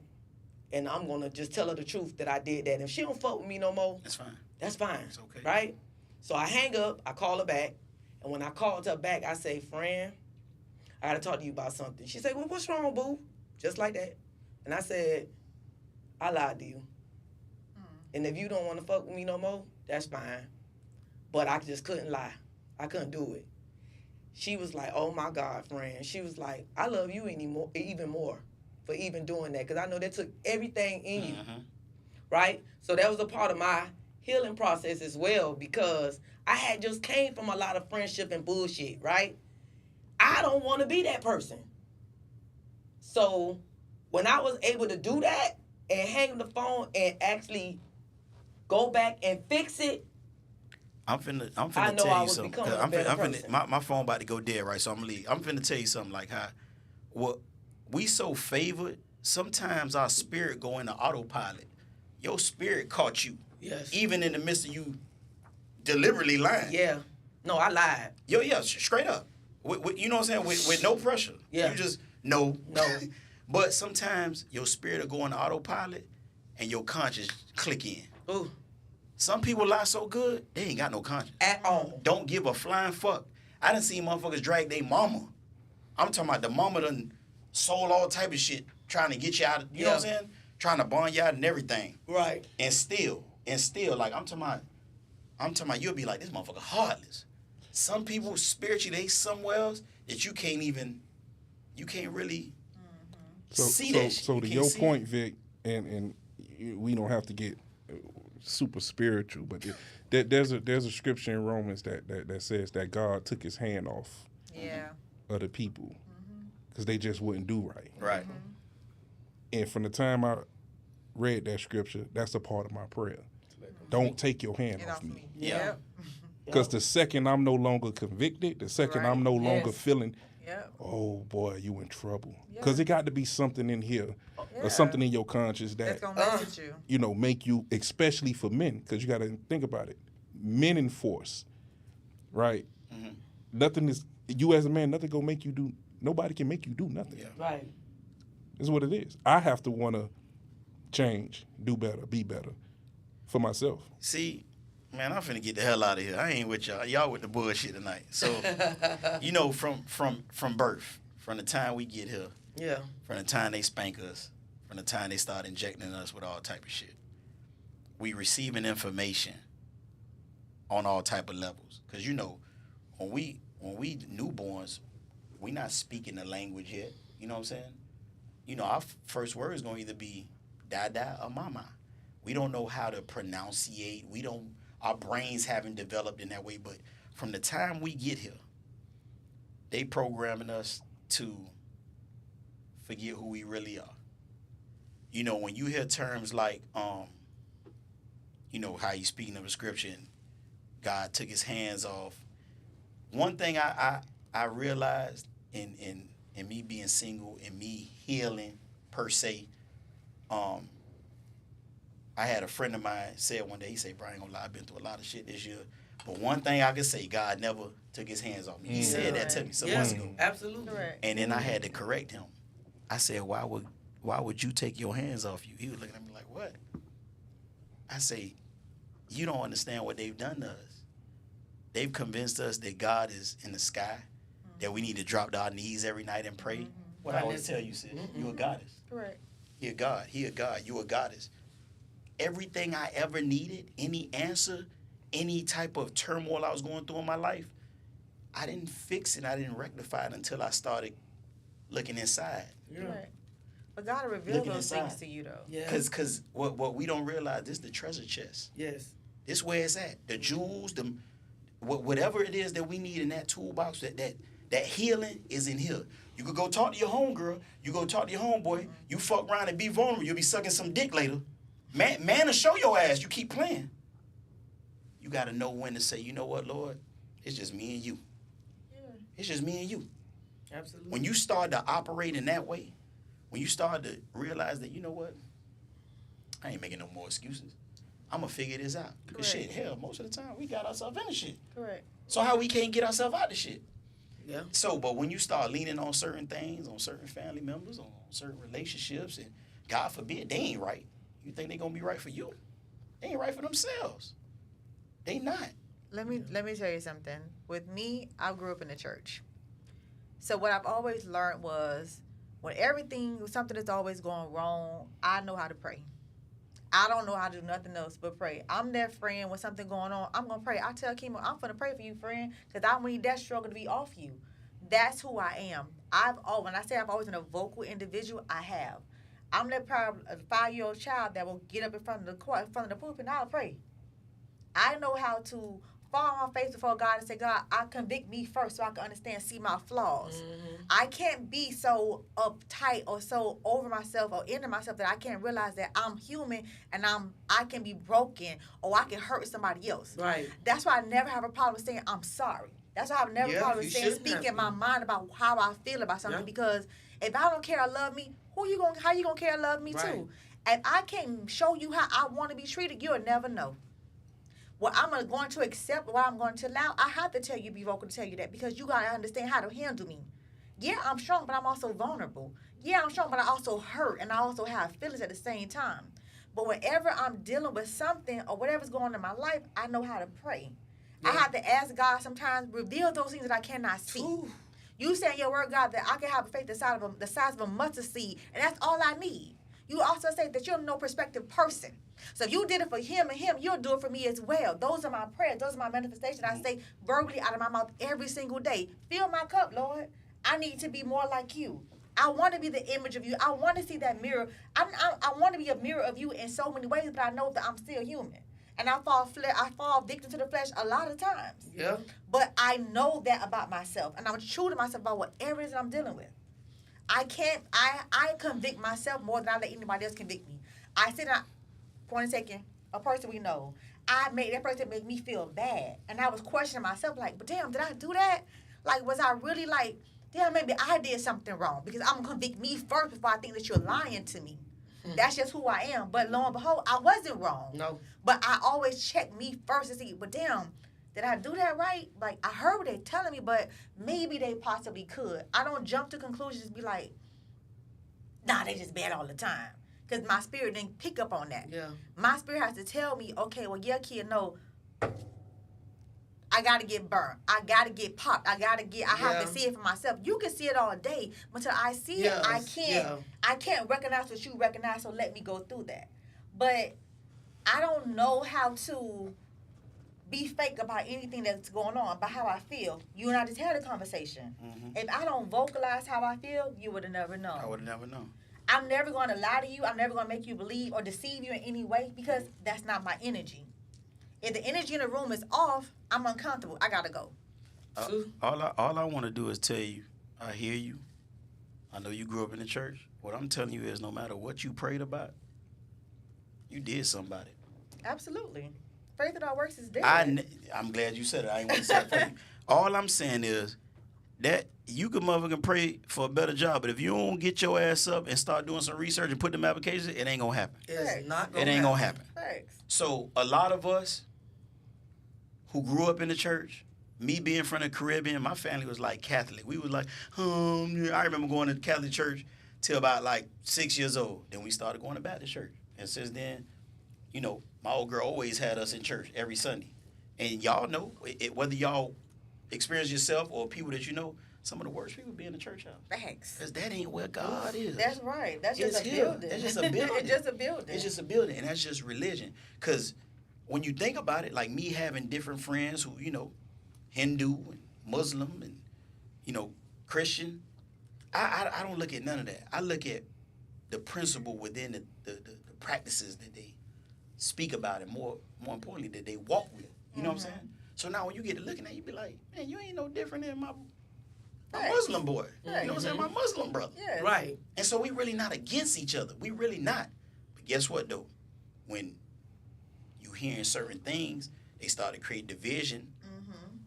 and I'm going to just tell her the truth that I did that. If she don't fuck with me no more, That's fine. that's fine. It's okay. Right? So I hang up, I call her back, and when I called her back, I say, friend, I gotta talk to you about something. She said, well, what's wrong, boo? Just like that. And I said, I lied to you. And if you don't want to fuck with me no more, that's fine. But I just couldn't lie. I couldn't do it. She was like, oh my God, friend. She was like, I love you even more for even doing that. Because I know that took everything in you. Right? So that was a part of my healing process as well, because I had just came from a lot of friendship and bullshit, right? I don't want to be that person. So when I was able to do that and hang up the phone and actually go back and fix it, I'm finna I know tell I you was something. becoming a I'm better finna, person. my phone about to go dead, right? So I'm gonna leave. I'm finna tell you something like how we so favored, sometimes our spirit go into autopilot. Your spirit caught you. yes. Even in the midst of you deliberately lying. Yeah. No, I lied. Yeah, straight up. You know what I'm saying? With no pressure. Yeah. You just no. No. But sometimes your spirit will go into autopilot and your conscience click in. Ooh. Some people lie so good, they ain't got no conscience. At all. Don't give a flying fuck. I done seen motherfuckers drag their mama. I'm talking about the mama done sold all type of shit trying to get you out. You know what I'm saying? Trying to bond you out and everything. Right. And still, like I'm talking about you'll be like, this motherfucker heartless. Some people spiritually, they somewhere else that you can't really see that shit. So You to can't your see point, Vic, and we don't have to get super spiritual, but there's a scripture in Romans that says that God took his hand off Yeah. of the people because they just wouldn't do right. Right. And from the time I read that scripture, that's a part of my prayer. Don't take your hand Get off off me. me. Yeah. Yep. Because the second I'm no longer convicted, the second I'm no longer Yes. feeling, Yep. oh boy, you in trouble. Yeah. Because it got to be something in here Yeah. or something in your conscience That's that, gonna mess with you. make you, especially for men, because you got to think about it. Men enforce, right? Nothing is, you as a man, nothing gonna make you do, nobody can make you do nothing. Yeah. Right. This is what it is. I have to want to change, do better, be better for myself. See, man, I'm finna get the hell out of here. I ain't with y'all. Y'all with the bullshit tonight. So, you know, from birth, from the time we get here, Yeah. from the time they spank us, from the time they start injecting us with all type of shit, we receiving information on all type of levels. Cause you know, when we newborns, we not speaking the language yet. You know what I'm saying? You know, our first word is gonna either be dada or mama. We don't know how to pronunciate. Our brains haven't developed in that way. But from the time we get here, they programming us to forget who we really are. You know, when you hear terms like, you know, how you speaking of a scripture and God took his hands off. One thing I realized in me being single and me healing per se, I had a friend of mine said one day, he said, "Brian, gonna lie, I've been through a lot of shit this year. But one thing I can say, God never took his hands off me." He said that to me some months ago. Absolutely. Correct. And then I had to correct him. I said, why would you take your hands off you? He was looking at me like, what? I say, you don't understand what they've done to us. They've convinced us that God is in the sky, that we need to drop to our knees every night and pray. What I always tell you, sis, you a goddess. Correct. He a God. He a God. You a goddess. Everything I ever needed, any answer, any type of turmoil I was going through in my life, I didn't fix it. I didn't rectify it until I started looking inside. Yeah. Correct. But God will reveal Looking those inside. things to you, though. Yeah. Cause what we don't realize, this is the treasure chest. Yes. This where it's at. The jewels, whatever it is that we need in that toolbox, that healing is in here. You could go talk to your homegirl. You go talk to your homeboy. You fuck around and be vulnerable. You'll be sucking some dick later. Man will show your ass. You keep playing. You got to know when to say, you know what, Lord? It's just me and you. Yeah. It's just me and you. Absolutely. When you start to operate in that way, when you start to realize that, you know what? I ain't making no more excuses. I'm going to figure this out. Because Correct. shit, hell, most of the time, we got ourselves in the shit. Correct. So how we can't get ourselves out of shit? Yeah. So, but when you start leaning on certain things, on certain family members, on certain relationships, and God forbid, they ain't right. You think they going to be right for you? They ain't right for themselves. They not. Let me tell you something. With me, I grew up in the church. So what I've always learned was when something is always going wrong, I know how to pray. I don't know how to do nothing else but pray. I'm that friend when something going on, I'm going to pray. I tell Kimo, I'm going to pray for you, friend, because I need that struggle to be off you. That's who I am. When I say I've always been a vocal individual, I have. I'm that proud 5-year-old child that will get up in front of the pulpit and I'll pray. I know how to fall on my face before God and say, God, convict me first so I can understand, see my flaws. Mm-hmm. I can't be so uptight or so over myself or into myself that I can't realize that I'm human and I can be broken or I can hurt somebody else. Right. That's why I never have a problem with saying I'm sorry. That's why I've never problem with saying, speaking my mind about how I feel about something. Because if I don't care or love me, how you gonna care or love me too? If I can't show you how I want to be treated, you'll never know. What I'm going to accept, what I'm going to allow, I have to tell you, be vocal to tell you that, because you got to understand how to handle me. Yeah, I'm strong, but I'm also vulnerable. Yeah, I'm strong, but I also hurt, and I also have feelings at the same time. But whenever I'm dealing with something or whatever's going on in my life, I know how to pray. Yeah. I have to ask God sometimes, reveal those things that I cannot see. Ooh. You say in your word, God, that I can have a faith the size of a mustard seed, and that's all I need. You also say that you're no perspective person. So if you did it for him and him, you'll do it for me as well. Those are my prayers. Those are my manifestations. I say verbally out of my mouth every single day. Fill my cup, Lord. I need to be more like you. I want to be the image of you. I want to see that mirror. I want to be a mirror of you in so many ways, but I know that I'm still human. And I fall victim to the flesh a lot of times. Yeah. But I know that about myself. And I'm true to myself about whatever it is that I'm dealing with. I convict myself more than I let anybody else convict me. I sit down, point and taken, a person we know, I made that person make me feel bad. And I was questioning myself, like, but damn, did I do that? Like, was I really like, damn, maybe I did something wrong, because I'm going to convict me first before I think that you're lying to me. That's just who I am. But lo and behold, I wasn't wrong. No. But I always check me first to see, but damn, did I do that right? Like, I heard what they telling me, but maybe they possibly could. I don't jump to conclusions and be like, nah, they just bad all the time. Because my spirit didn't pick up on that. Yeah. My spirit has to tell me, okay, well, yeah, kid, no, I got to get burnt. I got to get popped. I have to see it for myself. You can see it all day. But until I see it, I can't recognize what you recognize, so let me go through that. But I don't know how to be fake about anything that's going on, about how I feel. You and I just had a conversation. Mhm. If I don't vocalize how I feel, you would have never known. I would have never known. I'm never going to lie to you. I'm never going to make you believe or deceive you in any way because that's not my energy. If the energy in the room is off, I'm uncomfortable. I got to go. All I want to do is tell you, I hear you. I know you grew up in the church. What I'm telling you is no matter what you prayed about, you did somebody. Absolutely. Faith without works is dead. I'm glad you said it. I ain't want to say it for you. All I'm saying is that you can motherfucking pray for a better job, but if you don't get your ass up and start doing some research and put them applications, it ain't gonna happen. It's not It gonna ain't gonna happen. Thanks. So a lot of us who grew up in the church, me being from the Caribbean, my family was like Catholic. We was like, I remember going to Catholic church till about like 6 years old. Then we started going to Baptist church. And since then, you know, my old girl always had us in church every Sunday. And y'all know, whether y'all experience yourself or people that you know, some of the worst people be in the church house. Thanks. Because that ain't where God is. That's right. That's It's just a here. building. It's just a building. It's just a building. It's just a building, and that's just religion. Because when you think about it, like me having different friends who, you know, Hindu and Muslim and, you know, Christian, I don't look at none of that. I look at the principle within the practices that they speak about, and more importantly, that they walk with. You know what I'm saying? So now when you get to looking at it, you be like, man, you ain't no different than my Muslim boy. You know what I'm saying? My Muslim brother. Yes. Right. And so we really not against each other. We really not. But guess what, though? When you hearing certain things, they start to create division. Mm-hmm.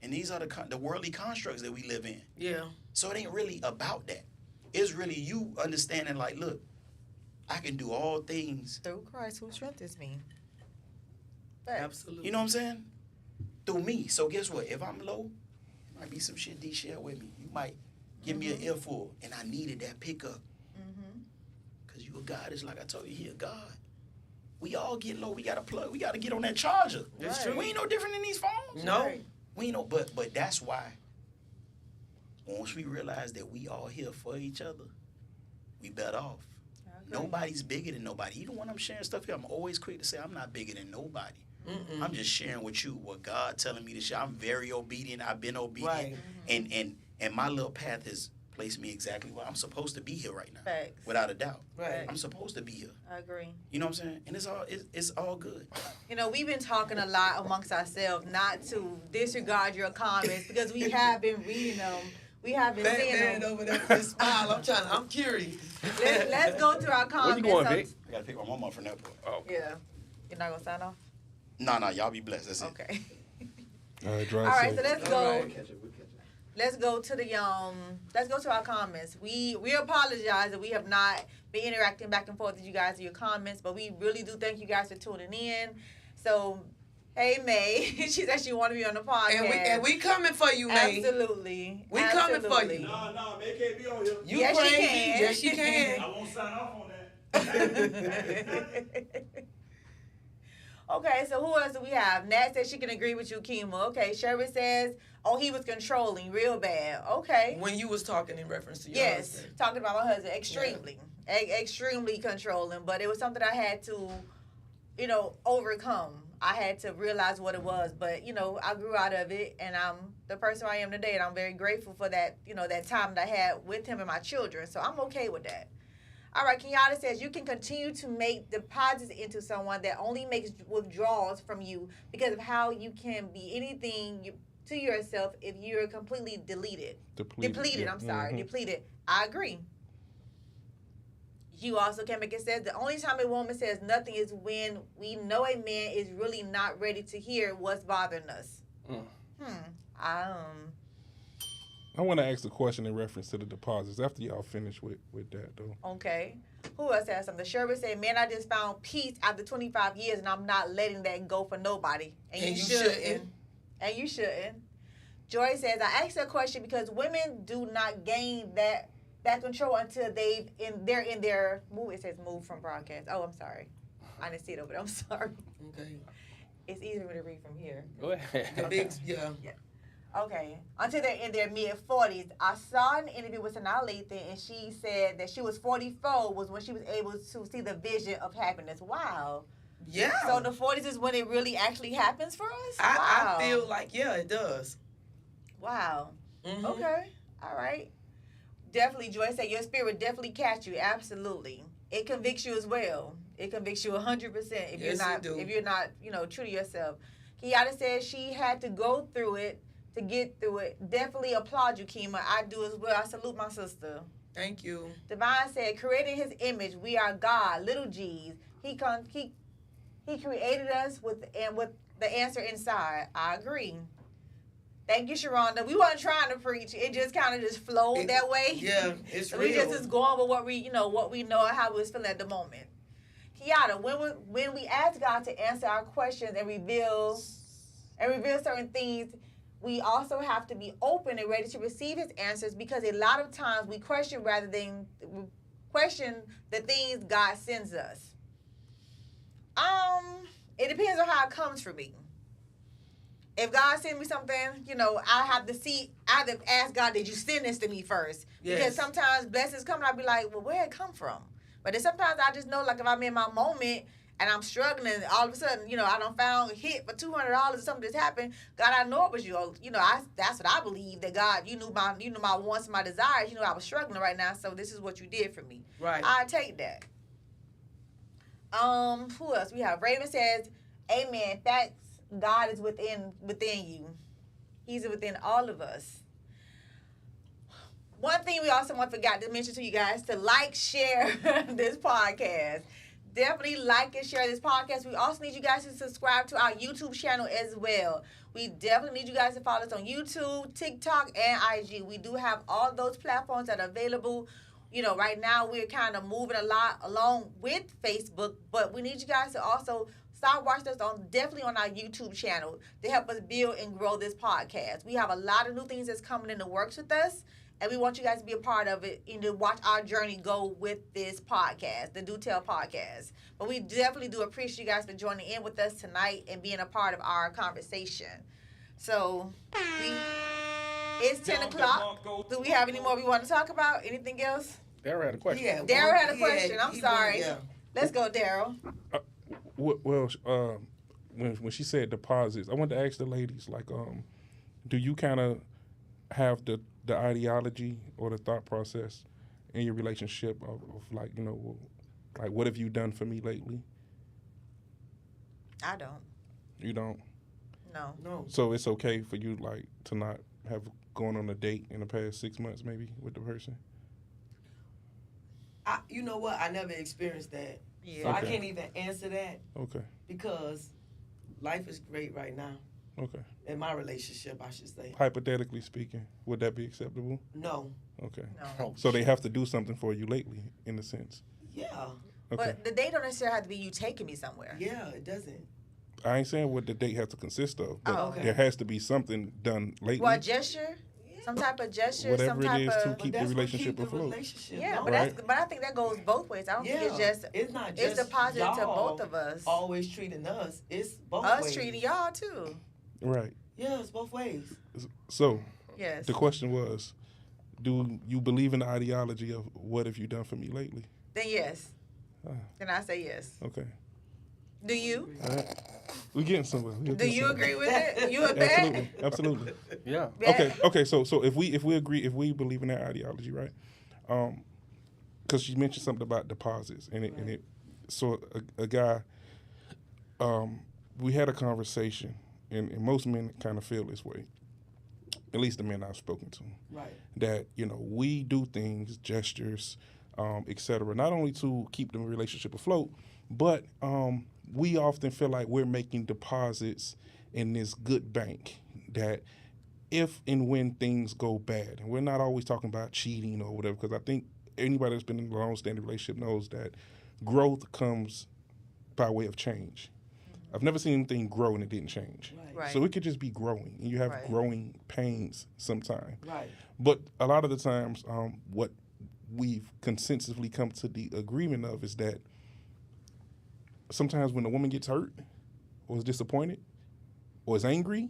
And these are the worldly constructs that we live in. Yeah. So it ain't really about that. It's really you understanding, like, look, I can do all things. Through Christ who strengthens me. Absolutely. You know what I'm saying? Through me. So guess what? If I'm low, it might be some shit D share with me. You might give me an earful, and I needed that pickup. Mm-hmm. Because you a God. It's like I told you, he a God. We all get low. We got to plug. We got to get on that charger. That's Right. true. We ain't no different than these phones. No. Right. We ain't no, but that's why once we realize that we all here for each other, we better off. Nobody's bigger than nobody. Even when I'm sharing stuff here, I'm always quick to say I'm not bigger than nobody. Mm-mm. I'm just sharing with you what God telling me to share. I'm very obedient. I've been obedient. Right. And my little path has placed me exactly where I'm supposed to be here right now. Facts. Without a doubt. Right. I'm supposed to be here. I agree. You know what I'm saying? And it's all good. You know, we've been talking a lot amongst ourselves not to disregard your comments because we have been reading them. We have been seeing Batman them. over there with his smile. I'm curious. Let's go to our Where comments. you going, Vic? I gotta pick my mom up from that point. Oh. Yeah. You're not going to sign off? No, y'all be blessed. That's it. Okay. All right, drive All right, safe. so let's All go. right. Let's go to the let's go to our comments. We apologize that we have not been interacting back and forth with you guys in your comments, but we really do thank you guys for tuning in. So, hey May, she said she wanted to be on the podcast. And we coming for you, May. Absolutely. We coming for Absolutely. you. No, May can't be on here. You Yes, she crazy? can. Yes, she can. I won't sign off on that. Okay, so who else do we have? Nat says she can agree with you, Kima. Okay, Sherry says, oh, he was controlling real bad. Okay. When you was talking in reference to your Yes, husband. talking about my husband, extremely, extremely controlling. But it was something I had to, you know, overcome. I had to realize what it was. But you know, I grew out of it, and I'm the person I am today, and I'm very grateful for that. You know, that time that I had with him and my children. So I'm okay with that. All right, Kenyatta says you can continue to make deposits into someone that only makes withdrawals from you because of how you can be anything to yourself if you're completely depleted. Depleted, yeah. I'm sorry, Mhm. depleted. I agree. You also can make it says the only time a woman says nothing is when we know a man is really not ready to hear what's bothering us. I want to ask a question in reference to the deposits after y'all finish with that, though. Okay. Who else has something? Sherwood said, man, I just found peace after 25 years and I'm not letting that go for nobody. And you shouldn't. And you shouldn't. Joy says, I asked a question because women do not gain that control until they're in their move. It says move from broadcast. Oh, I'm sorry. I didn't see it over there. I'm sorry. Okay. It's easier to read from here. Go ahead. The big, yeah. Okay. Until they're in their mid-40s. I saw an interview with Sanaa Lathan, and she said that she was 44 was when she was able to see the vision of happiness. Wow. Yeah. So the 40s is when it really actually happens for us? I feel like, yeah, it does. Wow. Mhm. Okay. All right. Definitely, Joy said your spirit definitely catch you. Absolutely. It convicts you as well. It convicts you 100% if Yes, you're not, true to yourself. Kiara said she had to go through it to get through it. Definitely applaud you, Kima. I do as well. I salute my sister. Thank you. Divine said, creating his image, we are God, little G's. He created us with the answer inside. I agree. Thank you, Sharonda. We weren't trying to preach. It just kind of just flowed that way. Yeah, it's So real. we just is going with what we know and how we was feeling at the moment. Kiara, when we ask God to answer our questions and reveal certain things, we also have to be open and ready to receive his answers, because a lot of times we question rather than question the things God sends us. It depends on how it comes for me. If God sends me something, I have to ask God, did you send this to me first? Yes. Because sometimes blessings come and I'll be like, well, where it come from? But then sometimes I just know, like, if I'm in my moment and I'm struggling, all of a sudden, I done found a hit for $200 or something that's happened. God, I know it was you. That's what I believe, that God, you knew my wants, my desires. I was struggling right now, so this is what you did for me. Right. I take that. Who else? We have Raven says, amen. Facts. God is within you. He's within all of us. One thing we also forgot to mention to you guys, to like, share this podcast. Definitely like and share this podcast. We also need you guys to subscribe to our YouTube channel as well. We definitely need you guys to follow us on YouTube, TikTok, and IG. We do have all those platforms that are available. Right now we're kind of moving a lot along with Facebook, but we need you guys to also start watching us definitely on our YouTube channel to help us build and grow this podcast. We have a lot of new things that's coming in the works with us, and we want you guys to be a part of it and to watch our journey go with this podcast, the Do Tell podcast. But we definitely do appreciate you guys for joining in with us tonight and being a part of our conversation. So, it's 10 o'clock. Do we have any more we want to talk about? Anything else? Daryl had a question. Yeah, Daryl had a question. I'm sorry. Yeah. Let's go, Daryl. Well, when she said deposits, I wanted to ask the ladies, like, do you kind of have the ideology or the thought process in your relationship of like, like, what have you done for me lately? I don't. You don't? No. So it's okay for you, like, to not have gone on a date in the past 6 months maybe with the person? You know what? I never experienced that. Yeah. So I Okay. can't even answer that Okay. because life is great right now. Okay. In my relationship, I should say. Hypothetically speaking, would that be acceptable? No. Okay. No. So they have to do something for you lately, in a sense. Yeah. Okay. But the date don't necessarily have to be you taking me somewhere. Yeah, it doesn't. I ain't saying what the date has to consist of, but Oh, okay. there has to be something done lately. Well, a gesture, some type of gesture, Whatever some it type is to of. keep But the that's what relationship keep the afloat. relationship Yeah, going. but I think that goes both ways. I don't think it's just. It's not It's just the positive to y'all both of us. always treating us. It's both Us ways. treating y'all too. Right. Yeah, it's both ways. So Yes. the question was, do you believe in the ideology of what have you done for me lately? Then yes. Ah. Then I say yes. Okay. Do you? All right. We're getting somewhere. Do you agree with it? You a bet? Absolutely. Absolutely. Yeah. Bet? Okay. So if we agree, if we believe in that ideology, right? Because you mentioned something about deposits, and so a guy, we had a conversation, and most men kind of feel this way. At least the men I've spoken to, Right. that we do things, gestures, etc., not only to keep the relationship afloat, but we often feel like we're making deposits in this good bank that if and when things go bad, and we're not always talking about cheating or whatever, because I think anybody that's been in a long-standing relationship knows that growth comes by way of change. I've never seen anything grow and it didn't change. Right. So it could just be growing, and you have Right. growing pains sometimes. Right. But a lot of the times, what we've consensusly come to the agreement of is that sometimes when a woman gets hurt or is disappointed or is angry,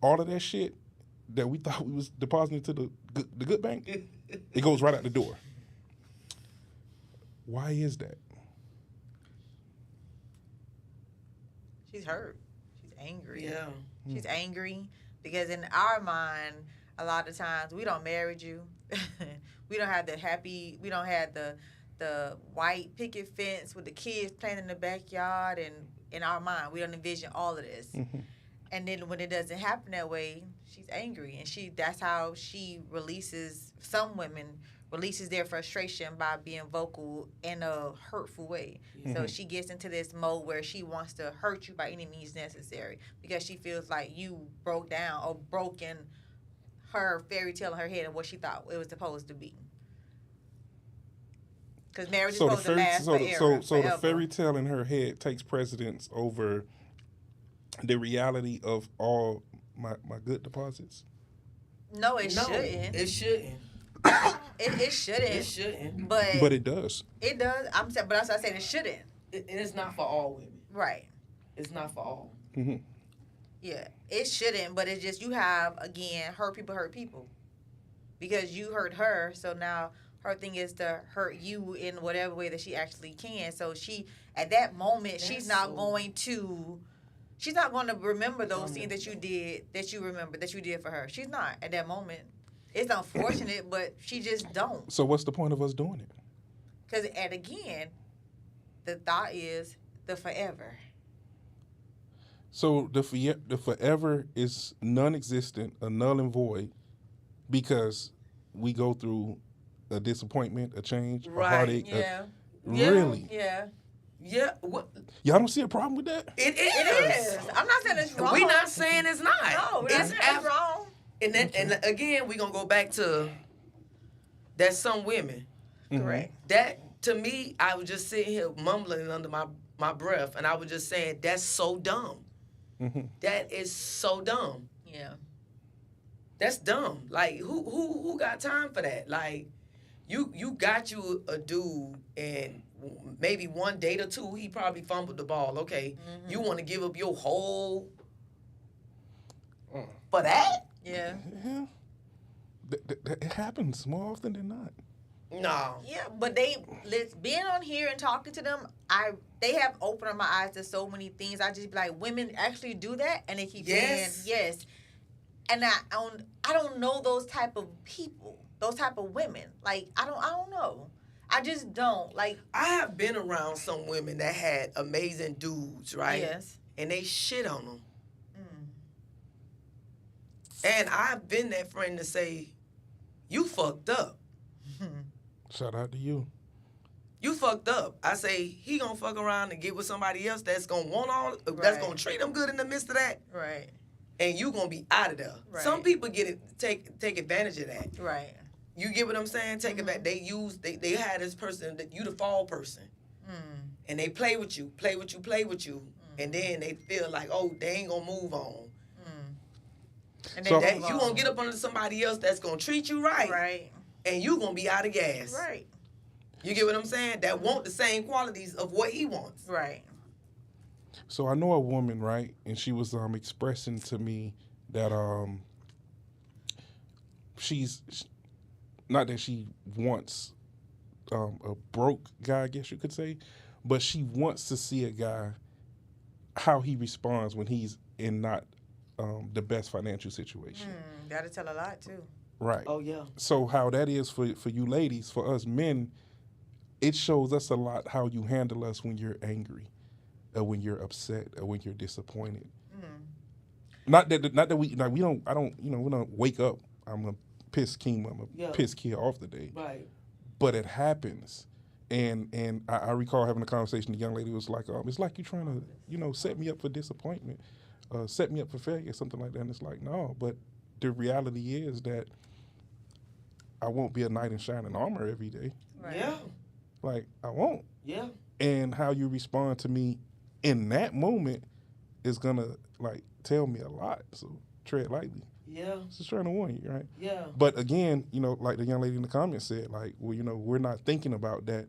all of that shit that we thought we was depositing to the good bank, it goes right out the door. Why is that? She's hurt. She's angry. Yeah. She's angry because in our mind, a lot of times we don't marry you. We don't have we don't have the white picket fence with the kids playing in the backyard, and in our mind, we don't envision all of this. And then when it doesn't happen that way, she's angry, and that's how she releases. Some women releases their frustration by being vocal in a hurtful way. So she gets into this mode where she wants to hurt you by any means necessary because she feels like you broke down or broken her fairy tale in her head and what she thought it was supposed to be. Because marriage is supposed to last forever. So the fairy tale in her head takes precedence over the reality of all my good deposits. No, it shouldn't. It shouldn't. It shouldn't. It shouldn't. But it does. It does. I'm saying, but that's what I said. It shouldn't. And it's not for all women. Right. It's not for all. Yeah, it shouldn't, but it's just you have, again, hurt people. Because you hurt her, so now her thing is to hurt you in whatever way that she actually can. So she, at that moment, she's not going to remember those things that you did for her. She's not at that moment. It's unfortunate, but she just don't. So what's the point of us doing it? Because, and again, the thought is the forever. So the forever is non-existent, a null and void, because we go through a disappointment, a change, a heartache. Yeah. Really? Yeah. Yeah. What? Y'all don't see a problem with that? It is. It is. I'm not saying it's wrong. We're not saying it's not. No, we're not saying it's wrong. And again, we're going to go back to that some women. Correct. That, to me, I was just sitting here mumbling under my breath, and I was just saying, that's so dumb. That is so dumb. Yeah. That's dumb. Like, who got time for that? Like, you got you a dude, and maybe one date or two, he probably fumbled the ball. Okay, you want to give up your whole for that? Yeah. Yeah. It happens more often than not. No. Yeah, but being on here and talking to them, they have opened up my eyes to so many things. I just be like, women actually do that, and they keep saying yes. And I don't know those type of people, those type of women. Like I don't know. I just don't like. I have been around some women that had amazing dudes, right? Yes. And they shit on them. And I've been that friend to say, you fucked up. Shout out to you. You fucked up. I say, he gonna fuck around and get with somebody else that's gonna that's gonna treat him good in the midst of that. Right. And you gonna be out of there. Right. Some people take advantage of that. Right. You get what I'm saying? Take advantage. They had this person that you the fall person. And they play with you. And then they feel like, oh, they ain't gonna move on. And So- then You gonna get up under somebody else that's gonna treat you right. Right. And you gonna be out of gas. Right. You get what I'm saying? That want the same qualities of what he wants. Right. So I know a woman, right? And she was expressing to me that she's not that she wants a broke guy, I guess you could say, but she wants to see a guy how he responds when he's in not the best financial situation. Gotta tell a lot too. Right. Oh yeah. So how that is for you ladies, for us men, it shows us a lot how you handle us when you're angry, or when you're upset, or when you're disappointed. Not that we don't wake up. I'm gonna piss Keem. I'm gonna piss Kia off today. Right. But it happens, and I recall having a conversation. The young lady was like, "It's like you trying to set me up for disappointment, set me up for failure, something like that." And it's like, no, but the reality is that I won't be a knight in shining armor every day. Right. Yeah. Like I won't. Yeah. And how you respond to me in that moment is gonna tell me a lot. So tread lightly. Yeah. Just trying to warn you, right? Yeah. But again, like the young lady in the comments said, we're not thinking about that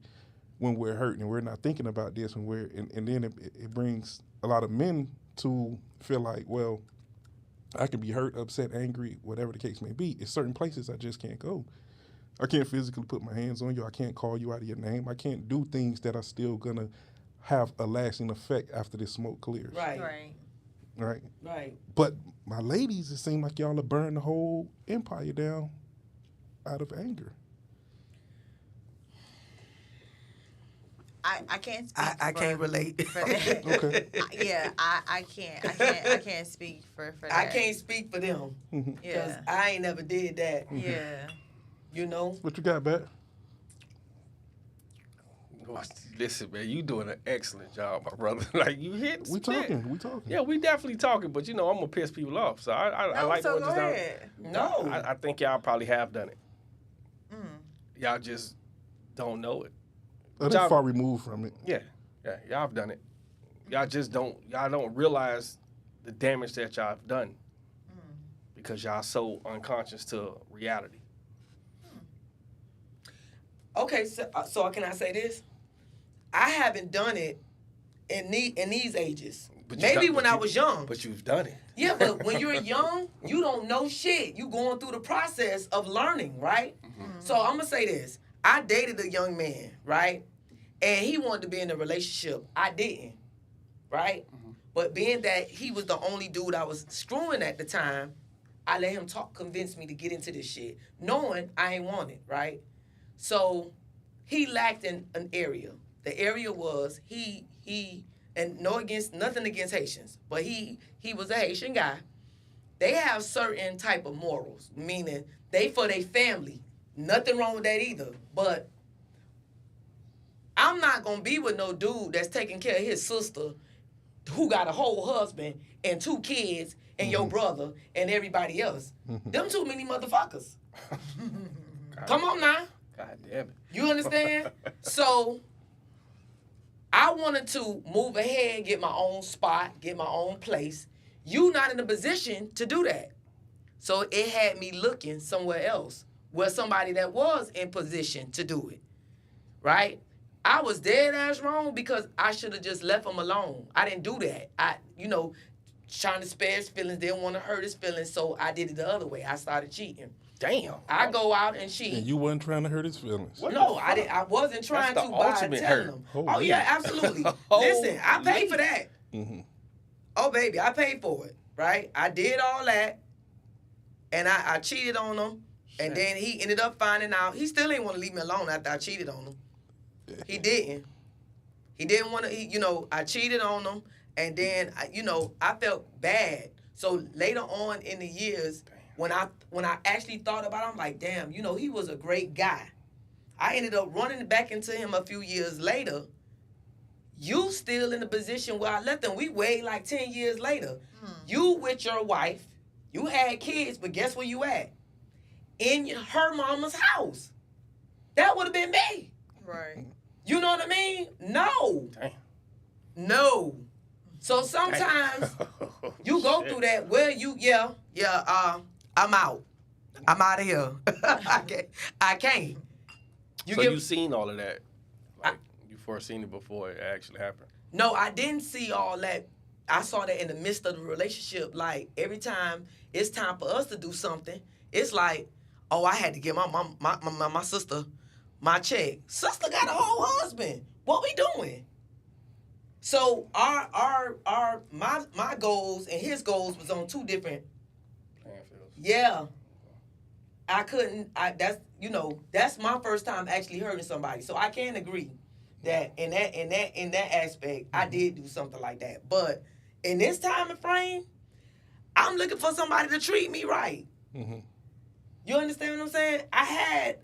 when we're hurting, and we're not thinking about this when we're, and then it brings a lot of men to feel like, well, I can be hurt, upset, angry, whatever the case may be. It's certain places I just can't go. I can't physically put my hands on you. I can't call you out of your name. I can't do things that are still gonna have a lasting effect after this smoke clears. Right. Right. Right. Right. But my ladies, it seems like y'all are burning the whole empire down out of anger. I can't speak. I can't relate. For that. Okay. Yeah, I can't speak for that. I can't speak for them because Yeah. I ain't never did that. Yeah. You know. What you got, Bat? Listen, man, you doing an excellent job, my brother. Like you hit. We talking. We talking. Yeah, we definitely talking, but you know I'm gonna piss people off. So I No, like so what go this down. ahead. No. I think y'all probably have done it. Mm. Y'all just don't know it. They're Y'all- far removed from it. Yeah, y'all have done it. Y'all just don't realize the damage that y'all have done because y'all so unconscious to reality. Okay, so can I say this? I haven't done it in these ages. But you Maybe done- when but I you- was young. But you've done it. Yeah, but when you're young, you don't know shit. You going through the process of learning, right? So I'm gonna say this. I dated a young man, right? And he wanted to be in a relationship. I didn't, right? But being that he was the only dude I was screwing at the time, I let him convince me to get into this shit, knowing I ain't want it, right? So he lacked in an area. The area was he and nothing against Haitians, but he was a Haitian guy. They have certain type of morals, meaning they for their family. Nothing wrong with that either. But I'm not gonna be with no dude that's taking care of his sister who got a whole husband and 2 kids and your brother and everybody else. Them too many motherfuckers. Come on now. God damn it. You understand? So I wanted to move ahead, get my own spot, get my own place. You not in a position to do that. So it had me looking somewhere else where somebody that was in position to do it. Right? I was dead ass wrong because I should have just left him alone. I didn't do that. Trying to spare his feelings, didn't want to hurt his feelings, so I did it the other way. I started cheating. Damn. I go out and cheat. And you wasn't trying to hurt his feelings. What No, the I didn't. I wasn't trying That's to the by ultimate telling hurt. them. Holy. Oh yeah, absolutely. Holy. Listen, I paid for that. Mm-hmm. Oh baby, I paid for it. Right? I did all that, and I cheated on him, and then he ended up finding out. He still ain't want to leave me alone after I cheated on him. He didn't. He didn't want to. I cheated on him, and then I felt bad. So later on in the years, when I actually thought about it, I'm like, damn, he was a great guy. I ended up running back into him a few years later. You still in the position where I left him. We way like 10 years later. You with your wife, you had kids, but guess where you at? In her mama's house. That would have been me. Right. You know what I mean? No. Damn. No. So sometimes you go through that. Well, I'm out. I'm out of here. I can't. So you seen all of that? Like you foreseen it before it actually happened? No, I didn't see all that. I saw that in the midst of the relationship. Like every time it's time for us to do something, it's like, oh, I had to give my sister my check. Sister got a whole husband. What we doing? So my goals and his goals was on 2 different. Playing fields. Yeah. I couldn't. That's my first time actually hurting somebody. So I can agree that in that aspect, I did do something like that. But in this time and frame, I'm looking for somebody to treat me right. Mm-hmm. You understand what I'm saying? I had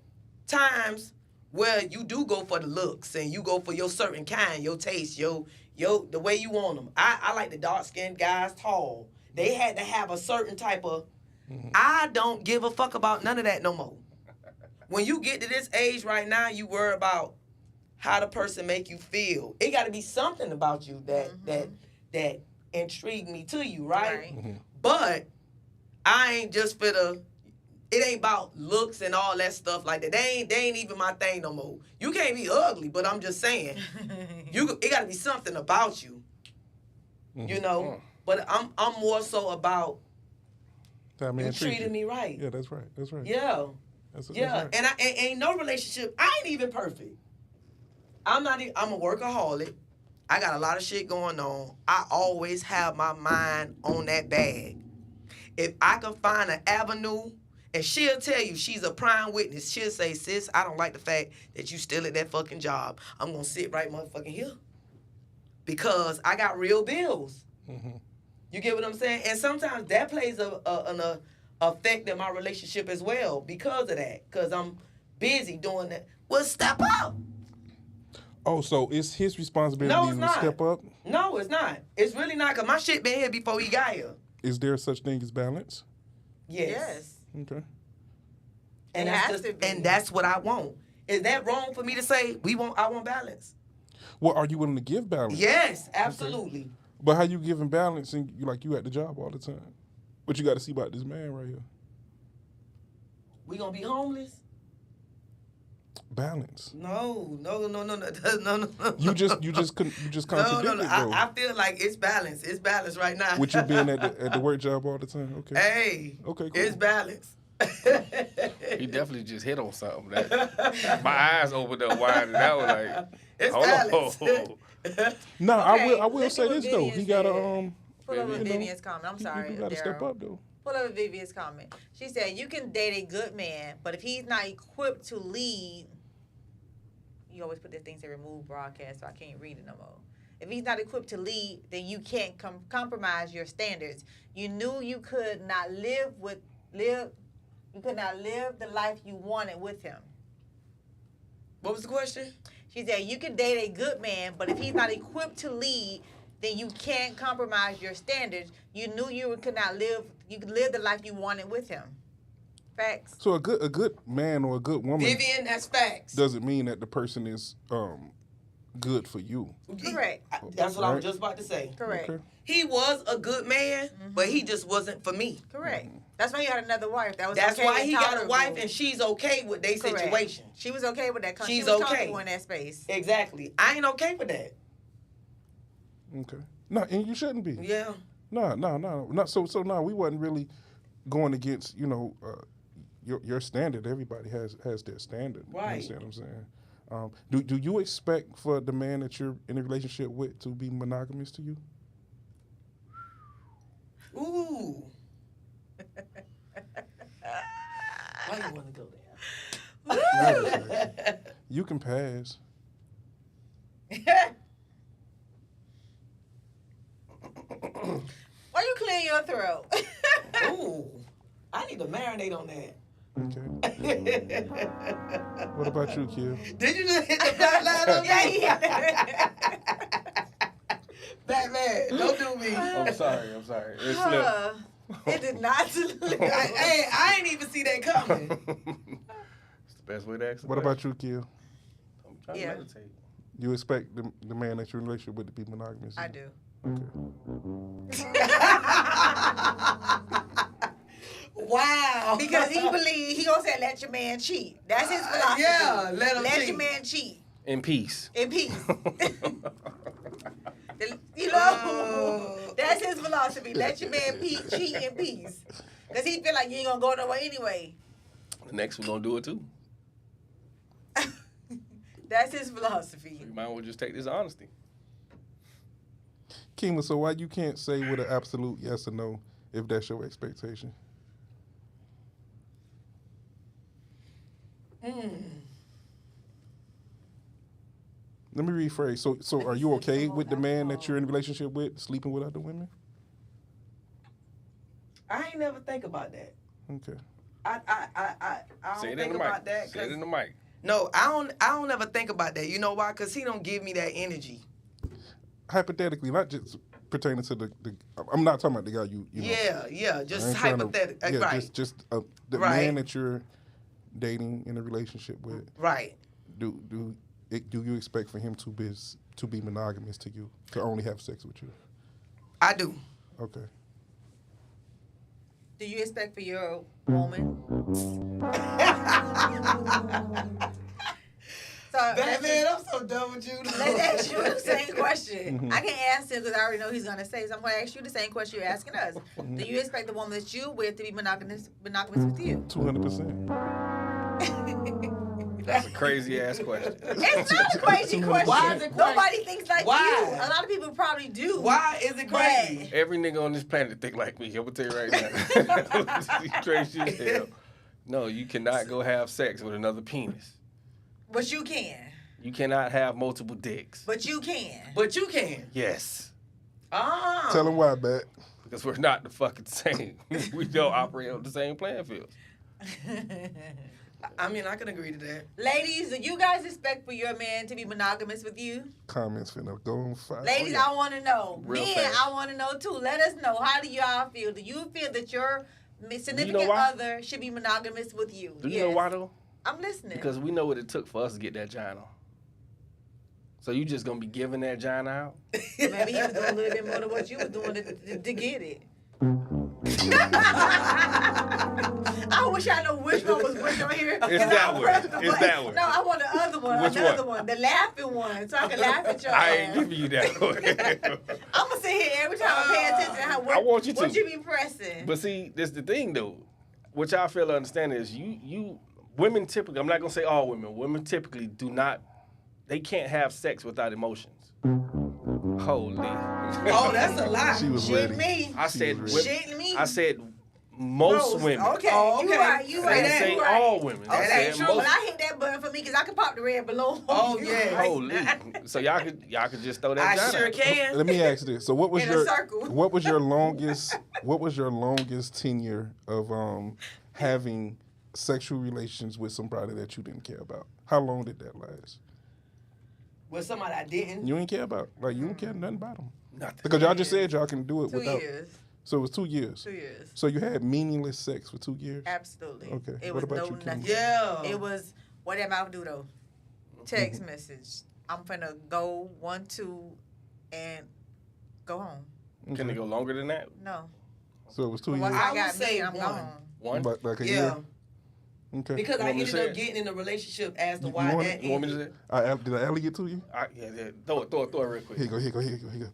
times where you do go for the looks and you go for your certain kind, your taste, the way you want them. I like the dark-skinned guys, tall. They had to have a certain type of. I don't give a fuck about none of that no more. When you get to this age right now, you worry about how the person make you feel. It got to be something about you that intrigue me to you, right? Right. But I ain't just for the. It ain't about looks and all that stuff like that. They ain't even my thing no more. You can't be ugly, but I'm just saying, it got to be something about you, you know. But I'm more so about That man you treat treated me right. Yeah, that's right. That's right. Yeah, That's yeah. right. And I ain't no relationship. I ain't even perfect. I'm a workaholic. I got a lot of shit going on. I always have my mind on that bag. If I can find an avenue, and she'll tell you, she's a prime witness. She'll say, sis, I don't like the fact that you still at that fucking job. I'm going to sit right motherfucking here. Because I got real bills. Mm-hmm. You get what I'm saying? And sometimes that plays an effect in my relationship as well because of that. Because I'm busy doing that. Well, step up. Oh, so it's his responsibility No, it's to not. step up? No, it's not. It's really not, because my shit been here before he got here. Is there such thing as balance? Yes. Okay. And It that's has to be. and that's what I want. Is that wrong for me to say I want balance? Well, are you willing to give balance? Yes, absolutely. But how you giving balance and you at the job all the time? What you got to see about this man right here? We gonna be homeless? Balance. No. You just contradicted though. I feel like it's balance. It's balance right now. With you being at the work job all the time. Okay. Hey. Okay, cool. It's balance. He definitely just hit on something. My eyes opened up wide, and I was like, It's "Hold balance. on." No, Okay, I will let's say see what this though. Vivian He got to said. Pull up you know, Vivian's comment. I'm sorry, You got to step Daryl. up though. Pull up Vivian's comment. She said, you can date a good man, but if he's not equipped to lead, you always put this thing to remove broadcast, so I can't read it no more. If he's not equipped to lead, then you can't compromise your standards. You knew you could not live the life you wanted with him. What was the question? She said, you can date a good man, but if he's not equipped to lead, then you can't compromise your standards. You knew you could live the life you wanted with him. Facts. So a good man or a good woman Vivian, that's facts. doesn't mean that the person is good for you. Correct. That's what I was Right. just about to say. Correct. Okay. He was a good man, but he just wasn't for me. Correct. That's why he had another wife. That was That's okay why and he got a tolerable. wife and she's okay with their Correct. situation. She was okay with that. She She's was okay. comfortable in that space. Exactly. I ain't okay with that. Okay. No, and you shouldn't be. Yeah. No. So no, we wasn't really going against, your standard. Everybody has their standard. You Right. understand what I'm saying? Do you expect for the man that you're in a relationship with to be monogamous to you? Ooh. Why you want to go there? You can pass. Why you clear your throat? Ooh. I need to marinate on that. Okay. What about you, Kill? Did you just hit the flat line on me? Yeah. Batman, don't do me. I'm sorry. It slipped. It did not slip. I ain't even see that coming. It's the best way to ask. What about you, Kill? I'm trying Yeah. to meditate. You expect the man that you're in a relationship with to be monogamous? I do. Wow. Because he believes he gonna say let your man cheat. That's his philosophy. Yeah, let him cheat. your man cheat In peace. in peace. Oh. That's his philosophy. Let your man cheat in peace. Cause he feel like you ain't gonna go nowhere anyway. Next, we're gonna do it too. That's his philosophy. You might as well just take this honesty. Kima, so why you can't say with an absolute yes or no if that's your expectation? Let me rephrase. So are you okay with the man that you're in a relationship with sleeping with other women? I ain't never think about that. Okay. I don't Say it in think the about mic. that. Say it 'Cause- in the mic. No, I don't ever think about that. You know why? Because he don't give me that energy. Hypothetically, not just pertaining to the I'm not talking about the guy you know. Yeah, I just ain't trying to- hypothetical. yeah, Right, just the Right. man that you're dating in a relationship with. right. Do you expect for him to be monogamous to you, to only have sex with you? I do. Okay. Do you expect for your woman? So Batman, I'm so done with you. let's ask you the same question. I can't answer because I already know he's gonna say. So I'm gonna ask you the same question you're asking us. Do you expect the woman that you with to be monogamous with you? 200%. That's a crazy ass question. It's not a crazy question. Why is it crazy? Nobody thinks like Why? you. A lot of people probably do. Why is it crazy? Every nigga on this planet think like me. I'm gonna tell you right now. Crazy as hell. No, you cannot go have sex with another penis. But you can. You cannot have multiple dicks. But you can. But you can. Yes. Ah. Tell him why, Bat. Because we're not the fucking same. We don't operate on the same playing field. I mean, I can agree to that. Ladies, do you guys expect for your man to be monogamous with you? Comments finna go on fire. Ladies, I want to know. Real Men, fast. I want to know too. Let us know. How do y'all feel? Do you feel that your significant why? other should be monogamous with you? Do you know why though? I'm listening. Because we know what it took for us to get that giant on. So you just gonna be giving that giant out? Maybe he was doing a little bit more than what you was doing to get it. I wish I know which one was which on here. It's that one. It's that one. No, I want the other one. Which Another one? one. The laughing one. So I can laugh at your I ass. ain't giving you that one. I'm going to sit here every time I pay attention. I want you to. What you be pressing? But see, this the thing though. What y'all fail to understand is you women typically, I'm not gonna say all women typically do not, they can't have sex without emotions. Holy. Oh, that's a lie. She was Shit ready. me. I said was women- Shit me. I said most women. Okay. Oh, okay. You right. You I right. didn't say You right. all women. I Okay, said true. most. But I hit that button for me because I can pop the red balloon. Oh, You yeah. right. Holy. So y'all could just throw that I giant sure out. can. Let me ask this. So what was In a your circle. what was your longest tenure of having sexual relations with somebody that you didn't care about? How long did that last? With somebody I didn't. You ain't care about, like you don't care nothing about them. Nothing. Because y'all just said y'all can do it 2 without. years. So it was 2 years. 2 years. So you had meaningless sex for 2 years. Absolutely. Okay. It What was about no you, Kim? nothing. Yeah. It was what that mouth do though. Text message. I'm finna go 1, 2, and go home. Can it go longer than that? No. So it was 2 Once years. I I got would say me, I'm one. gone. One? Like a Yeah. year. Okay. Because You I want me to ended say up it? getting in a relationship as to You why want that it? You want me to ended. say? Did I alley get to you? Yeah. Throw it real quick. Here you go.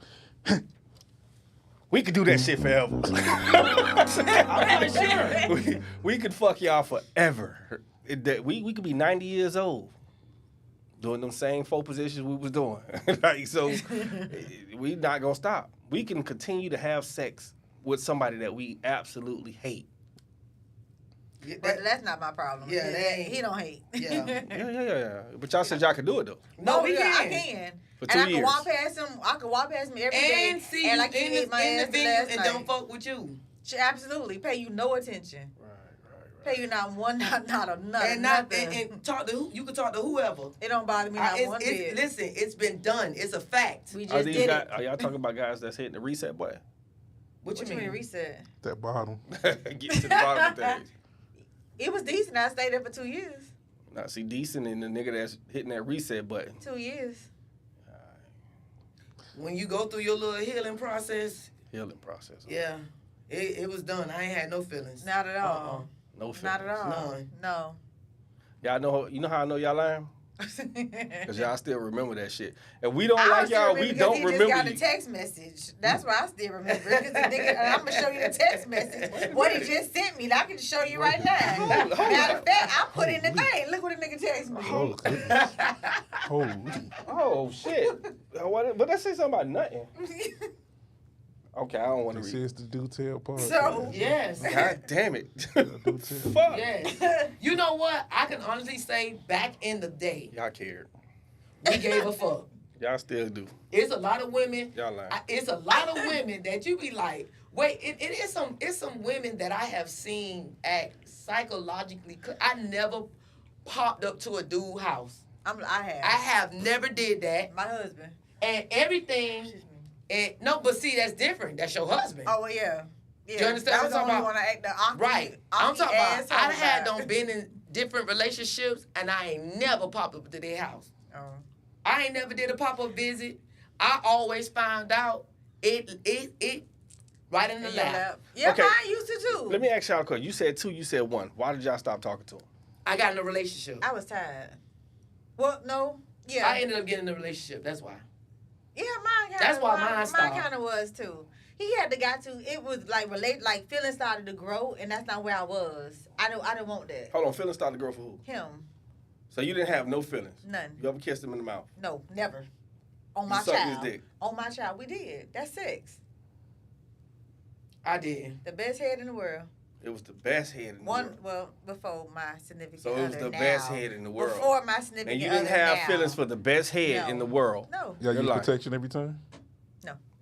We could do that shit forever. I'm not sure. we could fuck y'all forever. We could be 90 years old doing them same 4 positions we was doing. Like, so we not gonna stop. We can continue to have sex with somebody that we absolutely hate. Yeah, But that's not my problem. Yeah, that ain't- he don't hate. Yeah. Yeah. But y'all said y'all could do it though. No, we yeah, can. I can. For And 2 I can years. walk past him. I can walk past him every day. And see and you like you in hit my the ass venue last and night. don't fuck with you. Absolutely. Pay you no attention. Pay you not one, not a nut. And not nothing. and talk to who you can talk to whoever. It don't bother me not one bit. Listen, it's been done. It's a fact. We Are just these did guys, it. are y'all talking about guys that's hitting the reset button? What you mean? reset? That bottom. Get to the bottom of things. It was decent. I stayed there for 2 years. Now, see, decent and the nigga that's hitting that reset button. 2 years. When you go through your little healing process, Healing process. yeah, it was done. I ain't had no feelings. Not at all. No feelings. Not at all. None. No. Y'all know, you know how I know y'all lying? Because y'all still remember that shit. If we don't I like still y'all, we remember don't because he remember just got you. a text message. That's why I still remember it. Because the nigga, I'm going to show you the text message. What he just sent me. I can show you right now. Hold Matter up. of fact, I put in the thing. Look what the nigga text me. Oh, goodness. Holy. Oh, shit. What I say something about nothing? Okay, I don't want It to read. says the do tell part. So- Yes. God damn it. Do tell. Fuck. Yes. You know what? I can honestly say back in the day, Y'all cared. we gave a fuck. Y'all still do. It's a lot of women. Y'all lying. It's a lot of women that you be like, wait, it's some women that I have seen act psychologically. I never popped up to a dude house. I have. I have never did that. My husband. And everything. Excuse me. And no, but see, that's different. That's your husband. Oh, well, yeah. Yeah. You understand that what was I'm the only talking one I act the awkward. Right. I'm talking about, asshole I had about. them been in different relationships and I ain't never popped up to their house. Oh. I ain't never did a pop-up visit. I always found out it right in the In your lap. lap. Yeah, Okay. mine used to too. Let me ask y'all a question. You said 2, you said 1. Why did y'all stop talking to him? I got in a relationship. I was tired. Well, no. Yeah. I ended up getting in a relationship. That's why. Yeah, mine kind That's why mine stopped. kind of was too. He had to got to. It was like feelings started to grow, and that's not where I was. I didn't want that. Hold on, feelings started to grow for who? Him. So you didn't have no feelings? None. You ever kissed him in the mouth? No, never. On You my sucked his child. dick? On my child, we did. That's sex. I did. The best head in the world. It was the best head in the One, world. well, before my significant So other. it was the now. best head in the world. Before my significant And you other didn't have now. feelings for the best head No. in the world. No. Y'all You're use lying. protection every time?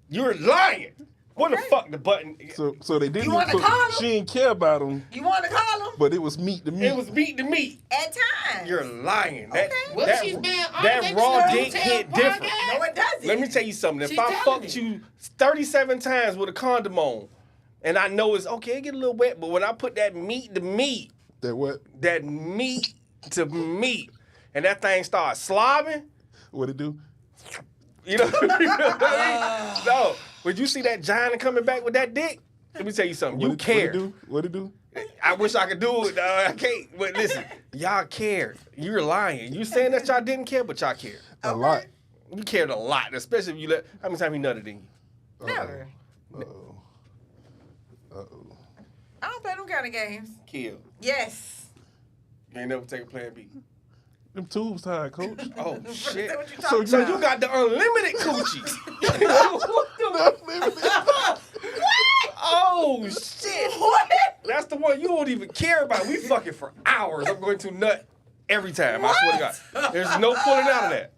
You're lying. What the Okay. fuck the button? So they didn't. You wanna call him? She didn't care about him, You want to call him? but it was meat to meat. It was meat to meat. At times. You're lying. That, Okay. Well, that, she's being honest. that They raw just dick don't hit tell different. No, it doesn't. Let me tell you something. If She's I telling fucked me. you 37 times with a condom on, and I know it's okay, it get a little wet, but when I put that meat to meat, That what? that meat to meat, and that thing starts slobbing, What it do? you know what I mean? No. Would you see that giant coming back with that dick? Let me tell you something. You What care. it do? What it do? I wish I could do it. I can't. But listen, y'all cared. You're lying. You saying that y'all didn't care, but y'all cared. A lot. You cared a lot, especially if you let. How many times he nutted in you? Never. Uh-oh. Uh-oh. I don't play them kind of games. Kill. Yes. You ain't never take a plan B. Them tubes tied, coach. Oh Is shit. that what you So talking So about? you got the unlimited coochie. Oh shit. What? That's the one you don't even care about. We fucking for hours. I'm going to nut every time. I swear to God. There's no pulling out of that.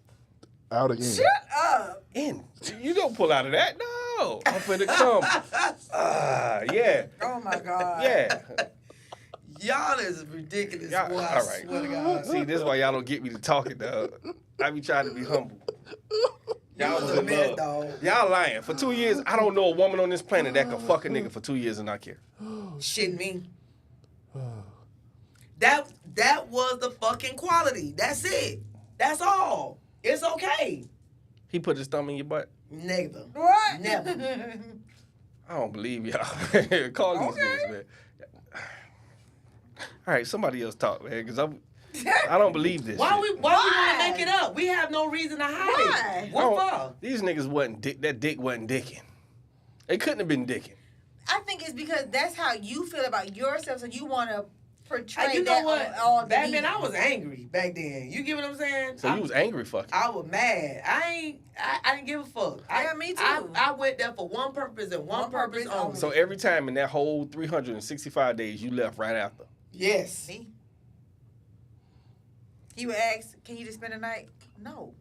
Out again. Shut up. In. You don't pull out of that. No. I'm finna come. Yeah. Oh my God. Yeah. Y'all is ridiculous. Y'all, Boy, all I right. swear to God. See, this is why y'all don't get me to talking, dog. I be trying to be humble. Y'all was was a in man, love. dog. Y'all lying. For 2 years, I don't know a woman on this planet that can fuck a nigga for 2 years and not care. Shit me. That was the fucking quality. That's it. That's all. It's okay. He put his thumb in your butt. Neither. What? Never. I don't believe y'all. Call these Okay. niggas, man. All right, somebody else talk, man, because I don't believe this. Why shit. we want to make it up? We have no reason to hide it. Why? What for? These niggas wasn't dick. That dick wasn't dicking. They couldn't have been dicking. I think it's because that's how you feel about yourself, so you want to portray You know that what? on all the Back then, media. I was angry back then. You get what I'm saying? So you was angry fucking. I was mad. I didn't give a fuck. Yeah, me too. I went there for one purpose and one purpose only. So every time in that whole 365 days, you left right after. Yes. See? He would ask, "Can you just spend the night?" No.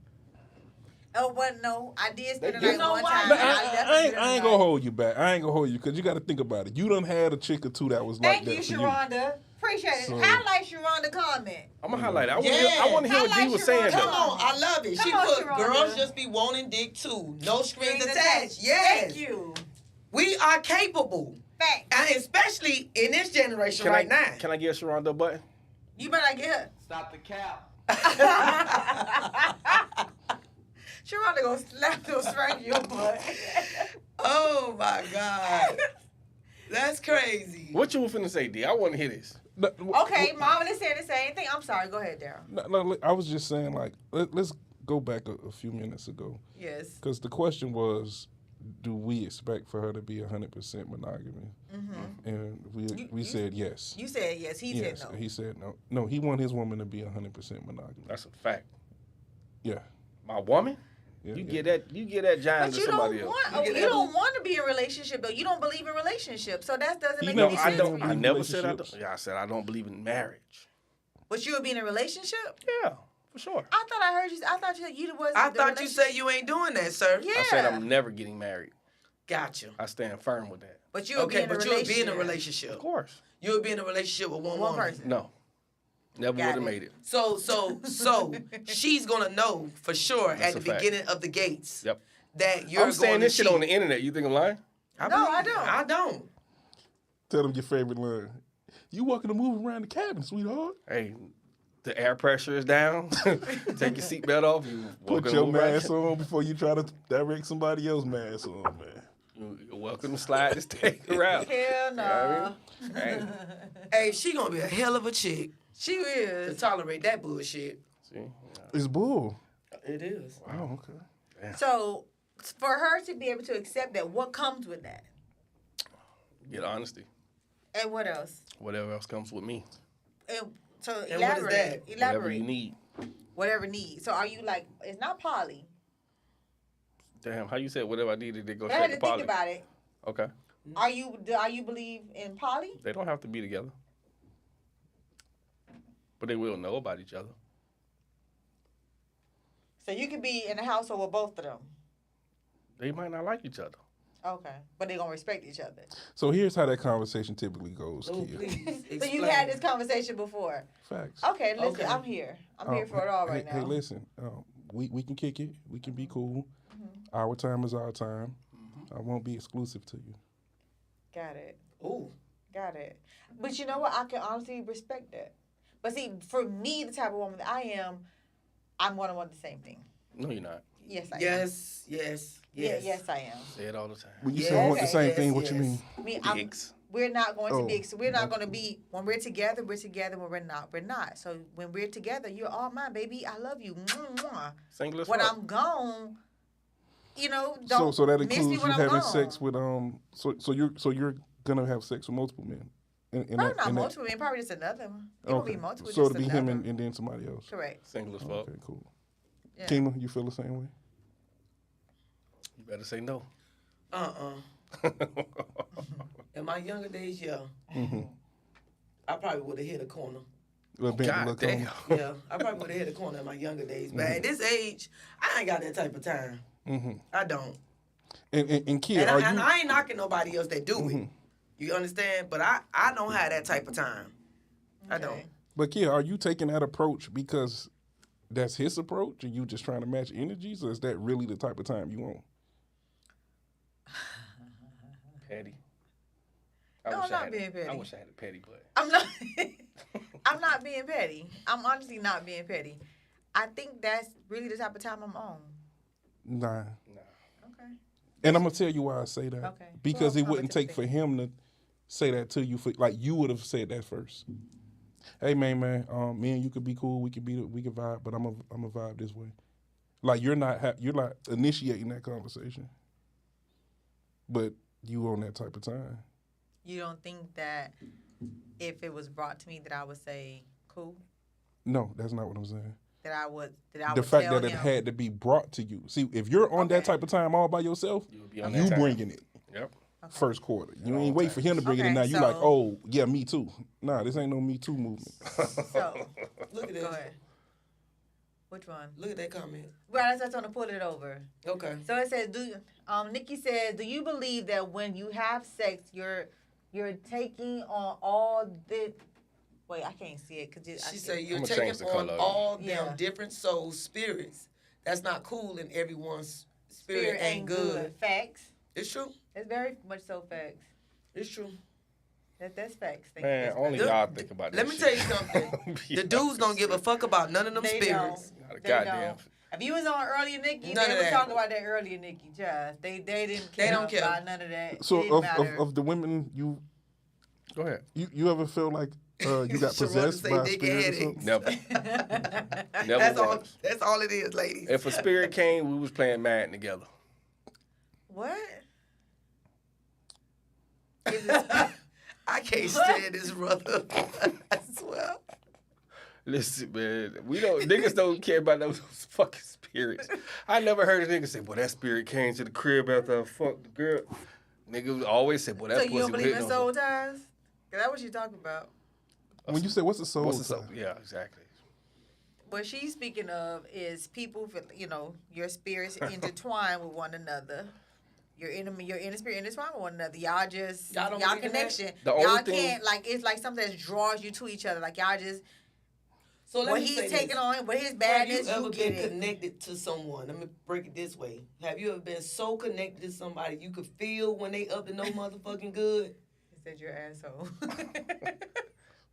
Oh, well, no. I did spend the You night know one why? time. But and I left ain't the gonna night. hold you back. I ain't gonna hold you because you got to think about it. You done had a chick or two that was like Thank you, that for you. Sharonda. Appreciate it. So- Highlight Sharonda comment. I'm gonna highlight it. I Yeah. want to hear what I D like was saying. Sharonda. Come though. on, I love it. She Come on, put Sharonda. girls just be wanting dick too. No strings Strings attached. Yes. Thank you. We are capable. Fact. And especially in this generation Can right I now. can I give Sharonda a button? You better get her. Stop the cap. Sharonda gonna slap your straight in your butt. Oh my God. That's crazy. What you were finna say, D? I want to hear this. No, Okay, Marvin is saying the same thing. I'm sorry. Go ahead, Daryl. no, I was just saying, like, let's go back a few minutes ago. Yes. Because the question was, do we expect for her to be 100% monogamy? Mm-hmm. And we You- said yes. You said yes. He Yes, said no. he said no. No, he want his woman to be 100% monogamy. That's a fact. Yeah. My woman, Yeah, you yeah. get that giant But to you somebody don't else. want. You You get that don't want to be in a relationship though. You don't believe in relationships, so that doesn't You make never- any I sense. don't. for I you. never said I relationships? don't. Yeah, I said I don't believe in marriage. But you would be in a relationship. Yeah, for sure. I thought I heard you. I thought you said you was. I thought you said you ain't doing that, sir. Yeah. I said I'm never getting married. Gotcha. I stand firm with that. But you would Okay, be in a but you relationship. would be in a Of relationship. course. You would be in a relationship with one One woman. person. No. Never Got would have it. made it. So she's gonna know for sure That's at a the fact. beginning of the gates Yep. that you're I'm saying going this to shit on cheat. the internet. You think I'm lying? No, believe I you. don't. I don't. Tell them your favorite line. You walking to move around the cabin, sweetheart. Hey, the air pressure is down. Take your seatbelt off. You Put welcome your to move around. mask on before you try to direct somebody else's mask on, man. You're welcome to slide this thing around. Hell no. Yeah, Hey, Hey, she gonna be a hell of a chick She to is. tolerate that bullshit. see? It's bull. It is. Oh, okay. So for her to be able to accept that, what comes with that, Get honesty. and what else? Whatever else comes with me. And So And what is elaborate. that? Elaborate. Whatever you need. Whatever need. So are you like? It's not poly. Damn, how you said whatever I needed to go But I had straight to to think poly? about it. Okay. Are you believe in poly? They don't have to be together. But they will know about each other. So you could be in a household with both of them. They might not like each other. Okay, but they gonna respect each other. So here's how that conversation typically goes, Oh, Kia. please. So you've had this conversation before. Facts. Okay, listen, Okay. I'm here. I'm here for it all right Hey, now. listen, we can kick it. We can be cool. Our time is our time. I won't be exclusive to you. Got it. Ooh. Got it. But you know what? I can honestly respect that. But see, for me, the type of woman that I am, I'm gonna want the same thing. No, you're not. Yes, I am. Yes, yes, Yeah, yes. yes, I am. Say it all the time. When you Yeah, say want the okay. same Yes, thing, what you yes. mean? I mean, Dicks. we're not going to Oh, be. So we're not going to be. When we're together, we're together. When we're not, we're not. So when we're together, you're all mine, baby. I love you. Mwah, mwah. Single as When fuck. I'm gone, you know, So don't so that miss me includes you when I'm having gone. sex with so you're gonna have sex with multiple men. In Probably that, not in that- multiple. Men, probably just another one. It won't Okay. be multiple. So just it'll be him another. and then somebody else. Correct. Single as fuck. Okay, cool. Yeah. Kima, you feel the same way? You better say no. In my younger days, yeah. I probably would have hit a corner. God God damn. Yeah, I probably would have hit a corner in my younger days. But at this age, I ain't got that type of time. I don't. And Kia, And are I, and you? I ain't knocking nobody else that do it. You understand? But I don't have that type of time. I don't. But Kia, are you taking that approach because that's his approach, and you just trying to match energies, or is that really the type of time you want? Petty. No, I'm wish I not had being I petty. wish I had a petty butt. I'm not. I'm not being petty. I'm honestly not being petty. I think that's really the type of time I'm on. Nah. Okay. And I'm gonna tell you why I say that. Okay. Because Well, it wouldn't take for him to say that to you. For like you would have said that first. Hey man, me and you could be cool. We could vibe, but I'm a vibe this way. Like you're not initiating that conversation, but you on that type of time. You don't think that if it was brought to me that I would say cool? No, that's not what I'm saying. That I would The fact tell that it him, had to be brought to you. See, if you're on that Okay. type of time all by yourself, You would be on that you time. bringing it. Yep. First quarter. You ain't wait for him to bring it in. Okay, Now you like, so- oh yeah, me too. Nah, this ain't no me too movement. So Look at go this. ahead. Which one? Look at that comment. Well, I just want to pull it over. Okay. So it says, Nikki says, do you believe that when you have sex, you're taking on all the? Wait, I can't see it because She said you're I'ma taking change the on color. all them Yeah. different soul spirits. That's not cool, and everyone's spirit ain't good. Facts. It's true. It's very much so facts. It's true. That's facts. Thank Man, you. That's only facts. y'all think about that Let me shit. tell you something. The dudes don't give a fuck about none of them They spirits. don't. Not a They goddamn. don't. If you was on earlier, Nikki, None they of was that. talking about that earlier, Nikki. Just they didn't care. They don't care. about none of that. So it didn't of matter. of the women Go ahead. you ever feel like you got Sharonda possessed say by a dick spirit or headaches. something? Never. Never That's all. once. That's all it is, ladies. If a spirit came, we was playing Madden together. What? I can't stand this brother. I swear. Listen, man, niggas don't care about those fucking spirits. I never heard a nigga say, "Boy, that spirit came to the crib after I fucked the girl." Niggas always say, "Boy, that So pussy you don't was believe hitting in on soul ties? 'Cause that's what you talking about. When you say what's the soul? What's the soul? tie? Yeah, exactly. What she's speaking of is people, your spirits intertwine with one another. Your inner spirit intertwine with one another. Y'all just Y'all don't y'all believe in that? connection. The Y'all only thing- can't it's like something that draws you to each other. Like y'all just So let what me he's say taking this. on, what his Have badness, you ever you get been it. connected to someone? Let me break it this way. Have you ever been so connected to somebody you could feel when they up to no motherfucking good? He said you're an asshole.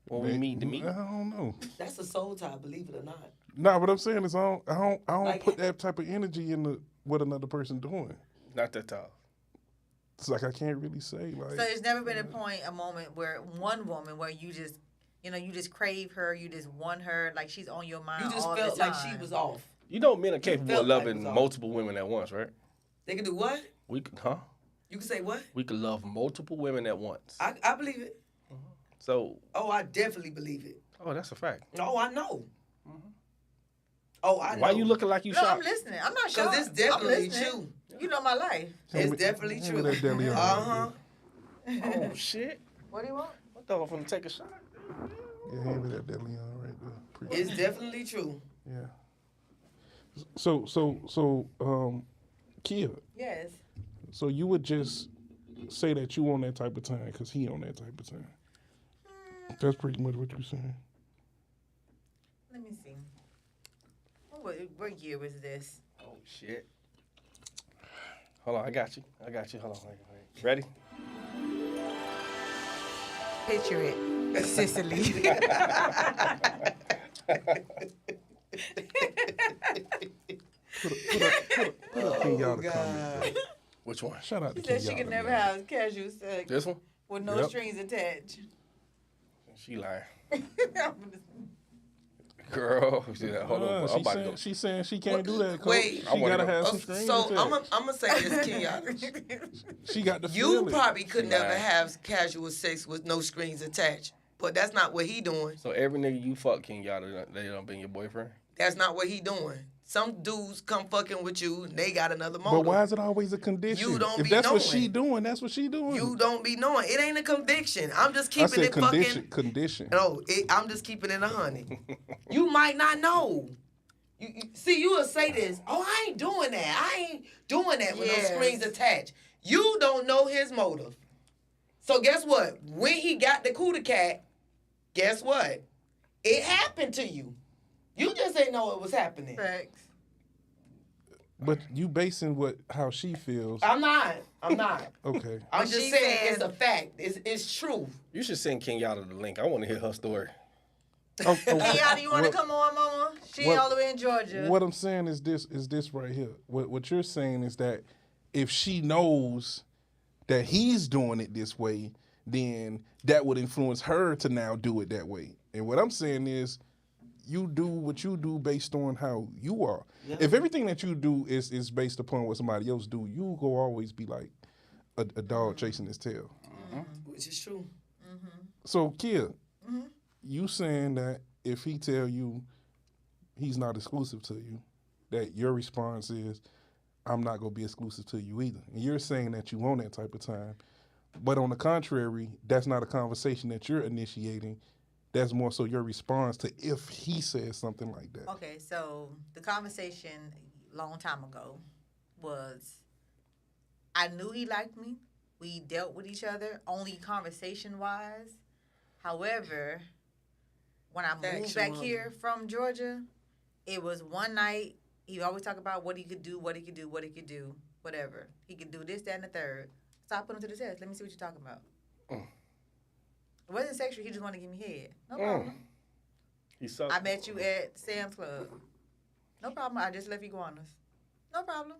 When we meet to meet. I don't know. That's a soul tie, believe it or not. Nah, what I'm saying is I don't Like- put that type of energy into what another person doing. Not that tall. It's like I can't really say like. So there's never been a moment where one woman where you just crave her, you just want her, like she's on your mind You just all felt the like time. she was off. You know men are capable felt of like loving it was all- multiple women at once, right? They can do what? We could, huh? You can say what? We could love multiple women at once. I believe it. So, Oh, I definitely believe it. oh, that's a fact. No, I know. Oh, I know. Why you looking like you No, I'm shocked? listening. I'm not Because shocked. it's definitely I'm listening. true. You know my life. It's me- definitely hand me true. that deli on Uh-huh. right Oh shit! What do you want? What the? I'm finna take a shot. Yeah, hand me that deli on right there. Appreciate It's definitely true. it. Yeah. So, Kia, Yes. so you would just say that you on that type of time because he on that type of time. That's pretty much what you're saying. Let me see. What year was this? Oh shit! Hold on, I got you. Hold on, wait. Ready? Picture it. Sicily. Put a Kenyatta comment there. Which one? Shout out to She said she Kenyatta, could never man. have casual sex This one? with no Yep. strings attached. She lying. Girl, hold on. I'm about to go. She's saying she can't do that. Coach. Wait. She gotta have Oh, some strings. so attached. I'm gonna say this, Kenyatta. She got the You feeling. probably could never Right. have casual sex with no strings attached, but that's not what he doing. So every nigga you fuck, Kenyatta, they don't been your boyfriend? That's not what he doing. Some dudes come fucking with you, and they got another motive. But why is it always a condition? You don't if be that's what knowing. she doing, that's what she doing. You don't be knowing. It ain't a conviction. I'm just I keeping said it condition. fucking. Condition. No, I'm just keeping it 100. You might not know. See, you will say this. Oh, I ain't doing that. I ain't doing that with Yes. no strings attached. You don't know his motive. So guess what? When he got the cootie cat, guess what? It happened to you. You just ain't know it was happening. Facts. But you basing how she feels. I'm not. Okay. I'm But just she saying said- it's a fact. It's true. You should send Kenyatta the link. I want to hear her story. Oh, okay. Kenyatta, you want to What- come on, Mama? She what- all the way in Georgia. What I'm saying is this right here. What you're saying is that if she knows that he's doing it this way, then that would influence her to now do it that way. And what I'm saying is you do what you do based on how you are. Yeah. If everything that you do is based upon what somebody else do, you go always be like a dog chasing his tail. Which is true. So Kia, you saying that if he tell you he's not exclusive to you, that your response is, I'm not gonna be exclusive to you either. And you're saying that you want that type of time. But on the contrary, that's not a conversation that you're initiating. That's more so your response to if he says something like that. Okay, so the conversation long time ago was I knew he liked me. We dealt with each other only conversation wise. However, when I moved back Factual. here from Georgia, it was one night. He always talk about what he could do, whatever. He could do this, that, and the third. So I put him to the test. Let me see what you're talking about. It wasn't sexual. He just wanted to give me head. No problem. He sucked. I met you at Sam's Club. No problem. I just left iguanas. No problem.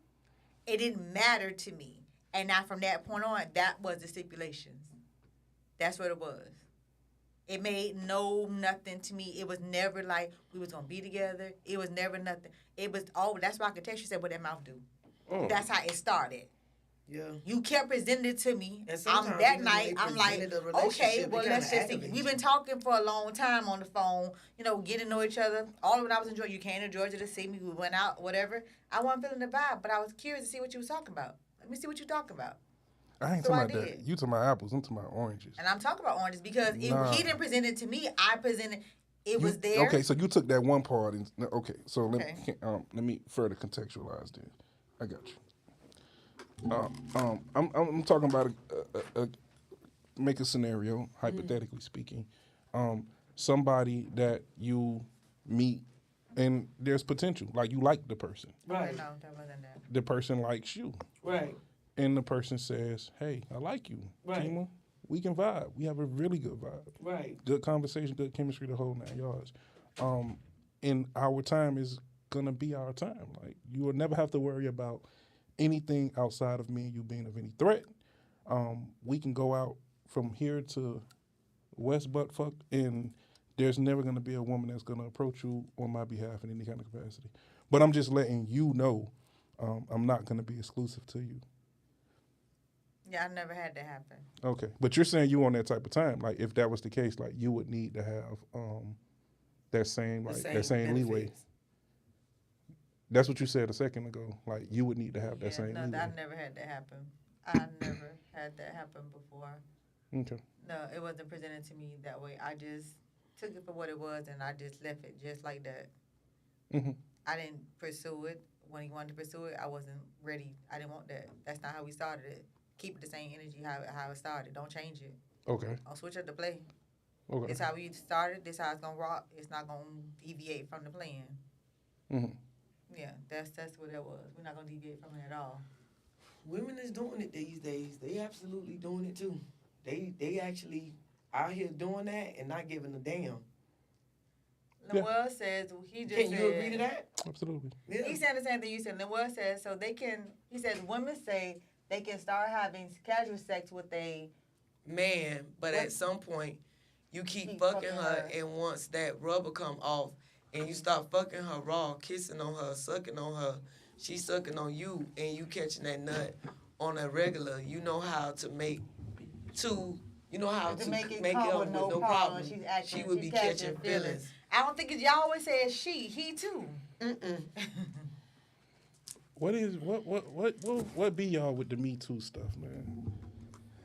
It didn't matter to me. And now from that point on, that was the stipulations. That's what it was. It made nothing to me. It was never like we was gonna be together. It was never nothing. It was that's why I could text you said what that mouth do. That's how it started. Yeah. You kept presenting it to me. And sometimes I'm that even when night. they I'm like, presented a okay, relationship, well it let's kinda just see. aggravates We've you. been talking for a long time on the phone. You know, getting to know each other. All when I was in Georgia, you came to Georgia to see me. We went out, whatever. I wasn't feeling the vibe, but I was curious to see what you was talking about. Let me see what you talking about. I ain't So talking I about that. did. You talking about apples, I'm talking about oranges. And I'm talking about oranges because Nah. he didn't present it to me. I presented. It was You- there. Okay, so you took that one part and okay. So Okay. let me further contextualize this. I got you. I'm talking about make a scenario, hypothetically speaking. Somebody that you meet and there's potential, like you like the person. Right. No, that wasn't that. The person likes you, Right. and the person says, "Hey, I like you, Right. Kima. We can vibe. We have a really good vibe. Right. Good conversation, good chemistry, the whole 9 yards. And our time is gonna be our time. Like you will never have to worry about anything outside of me and you being of any threat. We can go out from here to West Buttfuck, and there's never gonna be a woman that's gonna approach you on my behalf in any kind of capacity. But I'm just letting you know, I'm not gonna be exclusive to you. Yeah, I never had that happen. Okay, but you're saying you on that type of time. Like, if that was the case, like you would need to have that same leeway. benefits. That's what you said a second ago. Like, you would need to have that Yeah, same no, leeway. I never had that happen. I never had that happen before. Okay. No, it wasn't presented to me that way. I just took it for what it was, and I just left it just like that. Mhm. I didn't pursue it. When he wanted to pursue it, I wasn't ready. I didn't want that. That's not how we started it. Keep it the same energy how it started. Don't change it. Okay. Don't switch up the play. Okay. It's how we started. This how it's gonna rock. It's not gonna deviate from the plan. Mhm. Yeah, that's what that was. We're not gonna deviate from it at all. Women is doing it these days. They absolutely doing it too. They actually out here doing that and not giving a damn. Yeah. Lemuel says he just Can you said, agree to that? Absolutely. Yeah. He said the same thing you said. Lemuel says so they can. He says women say they can start having casual sex with a Man, but What? at some point, you keep Keep fucking fucking her, her. and once that rubber come off, and you start fucking her raw, kissing on her, sucking on her, she sucking on you, and you catching that nut on a regular. You know how to make two. You know how to make it up come with with no no problem. problem. She's acting- She would she's be catching feelings. I don't think y'all always say it's she. He too. Mm-mm. What be y'all with the Me Too stuff, man?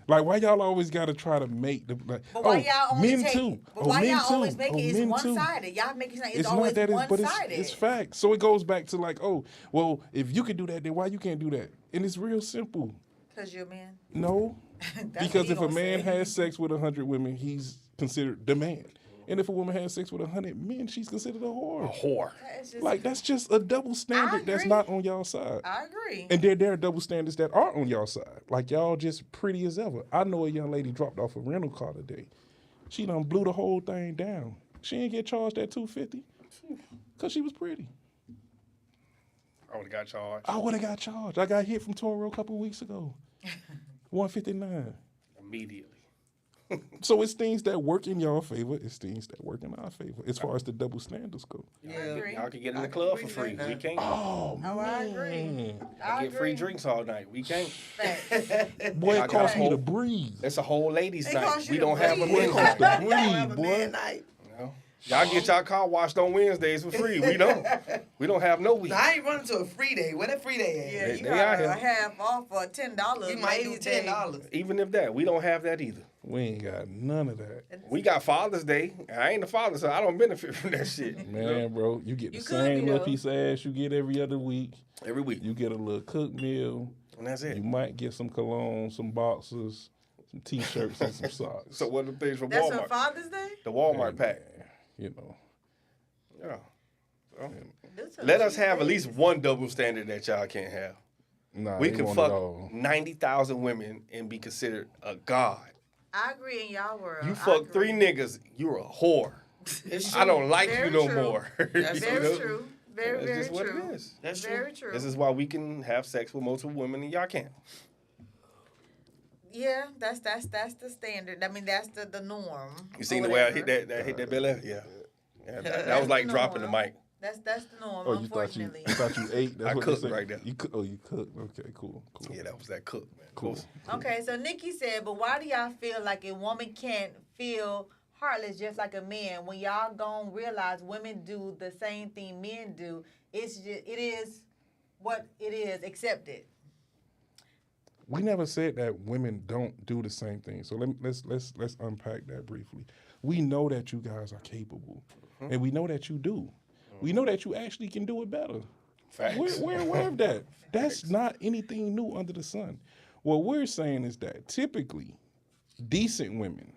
Like, why y'all always gotta try to make the like? But why oh, y'all only men take? too. But Oh, why men y'all too. always make Oh, it? It's men one too. sided. Y'all make it sound it's It's always not that, one but sided. it's facts. So it goes back to like, oh, well, if you can do that, then why you can't do that? And it's real simple. Because you're a man. No, That's because what he if a gonna man say. has sex with 100 women, he's considered the man. And if a woman has sex with 100 men, she's considered a whore. Whore. It's just, Like, that's just a double standard that's agree. not on y'all side. I agree. And then there are double standards that are on y'all side. Like, y'all just pretty as ever. I know a young lady dropped off a rental car today. She done blew the whole thing down. She ain't get charged that $250 because she was pretty. I would have got charged I would have got charged. I got hit from Toro a couple weeks ago. $159. immediately. So it's things that work in y'all favor. It's things that work in our favor as far as the double standards go. I agree. Y'all can get in I the can club agree for to free. that We now. can't. Oh, Oh, I agree. I get free drinks all night. We can't. Facts. boy, Y'all it got costs a me to whole- breathe. It's a whole ladies' It night. costs you We to don't have a breathe. men's It costs night. to You have a breathe, man boy. night. No. Y'all get y'all car washed on Wednesdays for free. We don't. We don't have no week. Now, I ain't running to a free day. Where that free day at? Yeah, They- you they got out a here. half off for $10. You might do ladies' day. $10. Even if that, we don't have that either. We ain't got none of that. We got Father's Day. I ain't a father, so I don't benefit from that shit. Man, bro, you get the You could same be, little though. piece of ass you get every other week. Every week. You get a little cooked meal. And that's it. You might get some cologne, some boxers, some T-shirts, and some socks. So what are the things from That's for Walmart? Father's Day? The Walmart pack. You know. Yeah. That's a Let us cheap have at day. least one double standard that y'all can't have. Nah, We they can want it fuck all. 90,000 women and be considered a god. I agree in y'all world. You I fuck agree. 3 niggas, you're a whore. It's I don't like Very you no true. more. That's You Very know? true. Very, That's very just what true. it is. That's true. Very true. This is why we can have sex with multiple women and y'all can't. Yeah, that's the standard. I mean, that's the norm. You seen or the way I whatever. hit that belly? Yeah. That was like No, dropping the no. mic. That's the norm. Oh, you thought you Unfortunately. ate? That's I what they cooked say. right there. You cook? Oh, you cooked. Okay, cool. Yeah, that was that cook, man. Cool. Okay, so Nikki said, but why do y'all feel like a woman can't feel heartless just like a man when y'all gon' realize women do the same thing men do? It's just it is what it is. Accept it. We never said that women don't do the same thing. So let's unpack that briefly. We know that you guys are capable, and we know that you do. We know that you actually can do it better. Facts. We're aware of that. That's not anything new under the sun. What we're saying is that typically, decent women.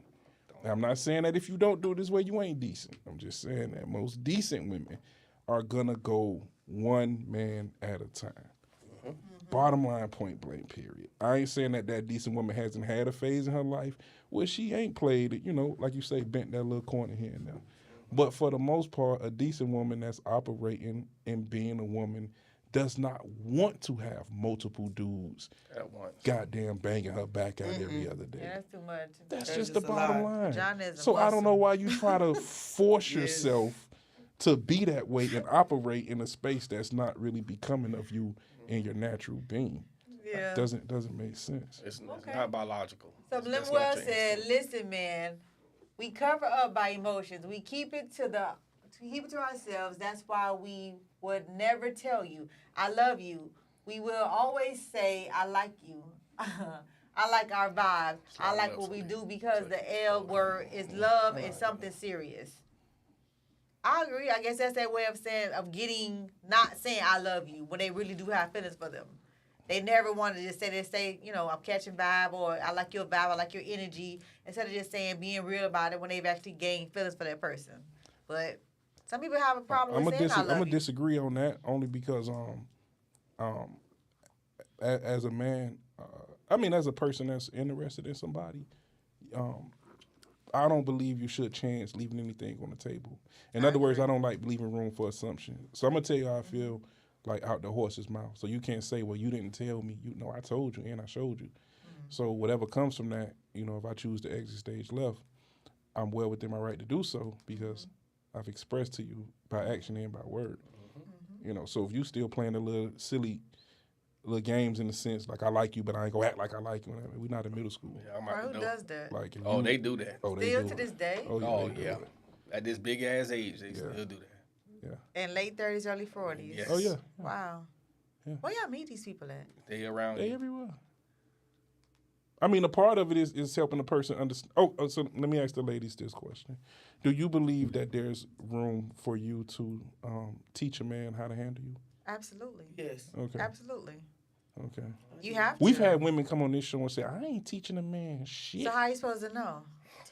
Now, I'm not saying that if you don't do it this way, you ain't decent. I'm just saying that most decent women are gonna go one man at a time. Bottom line, point blank, period. I ain't saying that decent woman hasn't had a phase in her life where she ain't played it, like you say, bent that little corner here and there. But for the most part, a decent woman that's operating and being a woman does not want to have multiple dudes At once. goddamn banging her back out every other day. Yeah, that's too much. That's That's just the just a bottom lie. line. John is a So I don't know muscle. why you try to force Yes. yourself to be that way and operate in a space that's not really becoming of you and your natural being. Yeah, Yeah. Doesn't make sense. It's Okay. not biological. So It's- that's Lemuel not your said, instinct. "Listen, man, we cover up by emotions. We keep it to ourselves. That's why we would never tell you I love you. We will always say I like you. I like our vibe. I like what we do because the L word is love and something serious." I agree. I guess that's their way of not saying I love you when they really do have feelings for them. They never want to just say, I'm catching vibe, or I like your vibe, I like your energy, instead of just being real about it when they've actually gained feelings for that person. But some people have a problem with saying I love I'm you. gonna disagree on that only because as a man, as a person that's interested in somebody, I don't believe you should chance leaving anything on the table. In other words, I don't like leaving room for assumption. So I'm gonna tell you how I feel, like out the horse's mouth. So you can't say, well, you didn't tell me. I told you and I showed you. So whatever comes from that, if I choose to exit stage left, I'm well within my right to do so because I've expressed to you by action and by word. So if you still playing a little silly little games in the sense like I like you, but I ain't gonna act like I like you. We're not in middle school. Yeah, I'm Bro, out who the door. does that? Like, if Oh, you- they do that. Oh, they Still do to it. this day? Oh, yeah. Oh, they do yeah. it. At this big ass age, they Yeah. still do that. In late 30s, early 40s? Yes. Oh, yeah. Wow. Yeah. Where y'all meet these people at? They around They you. everywhere. A part of it is helping the person understand. So let me ask the ladies this question. Do you believe that there's room for you to teach a man how to handle you? Absolutely. Yes. Okay. Absolutely. Okay. You have to. We've had women come on this show and say, I ain't teaching a man shit. So how you supposed to know?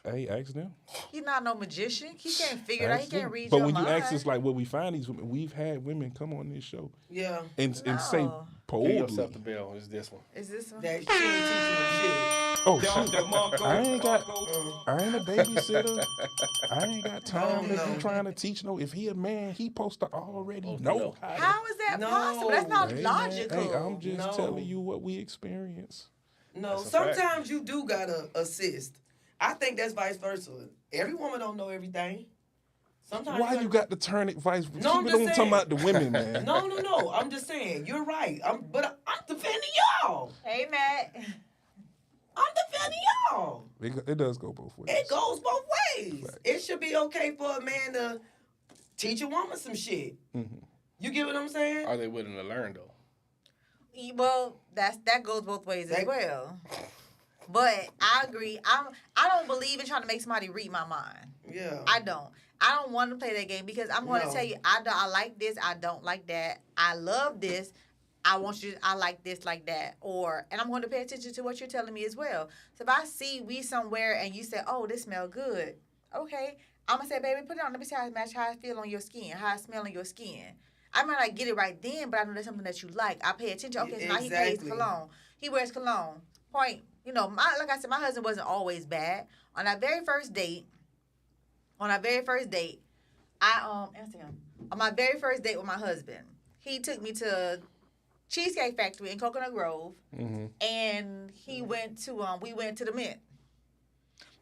Hey, ask them. He's not no magician. He can't figure it out. He Ask them. can't read But your when mind. you ask us like where we find these women, we've had women come on this show Yeah. and say No. Give boldly, yourself the bell. It's this one. Is this one? That she ain't teaching oh shit, I ain't a babysitter. I ain't got time to No. be trying to teach. No, if he a man, he supposed to already know no. how to. How is that No. possible? That's not Hey, man, logical. Hey, I'm just No. telling you what we experience. No, That's a fact. sometimes you do gotta assist. I think that's vice versa. Every woman don't know everything. Sometimes Why you got to turn it vice? No, I'm Keep it just on talking saying. about the women, man. No. I'm just saying. You're right. I'm defending y'all. Hey, Matt. I'm defending y'all. It does go both ways. It goes both ways. Right. It should be okay for a man to teach a woman some shit. Mhm. You get what I'm saying? Are they willing to learn though? Well, that goes both ways as That- well. But I agree. I don't believe in trying to make somebody read my mind. Yeah. I don't. I don't want to play that game because I'm going to No. tell you I like this. I don't like that. I love this. I like this like that. And I'm going to pay attention to what you're telling me as well. So if I see we somewhere and you say, oh, this smells good. Okay. I'm going to say, baby, put it on. Let me see how it match, how it feel on your skin, how it smell on your skin. I might not get it right then, but I know that's something that you like. I pay attention. Okay, so now he pays Exactly. cologne. He wears cologne. Point. Like I said, my husband wasn't always bad. On our very first date, I answer him. On my very first date with my husband, he took me to Cheesecake Factory in Coconut Grove, and we went to the Mint.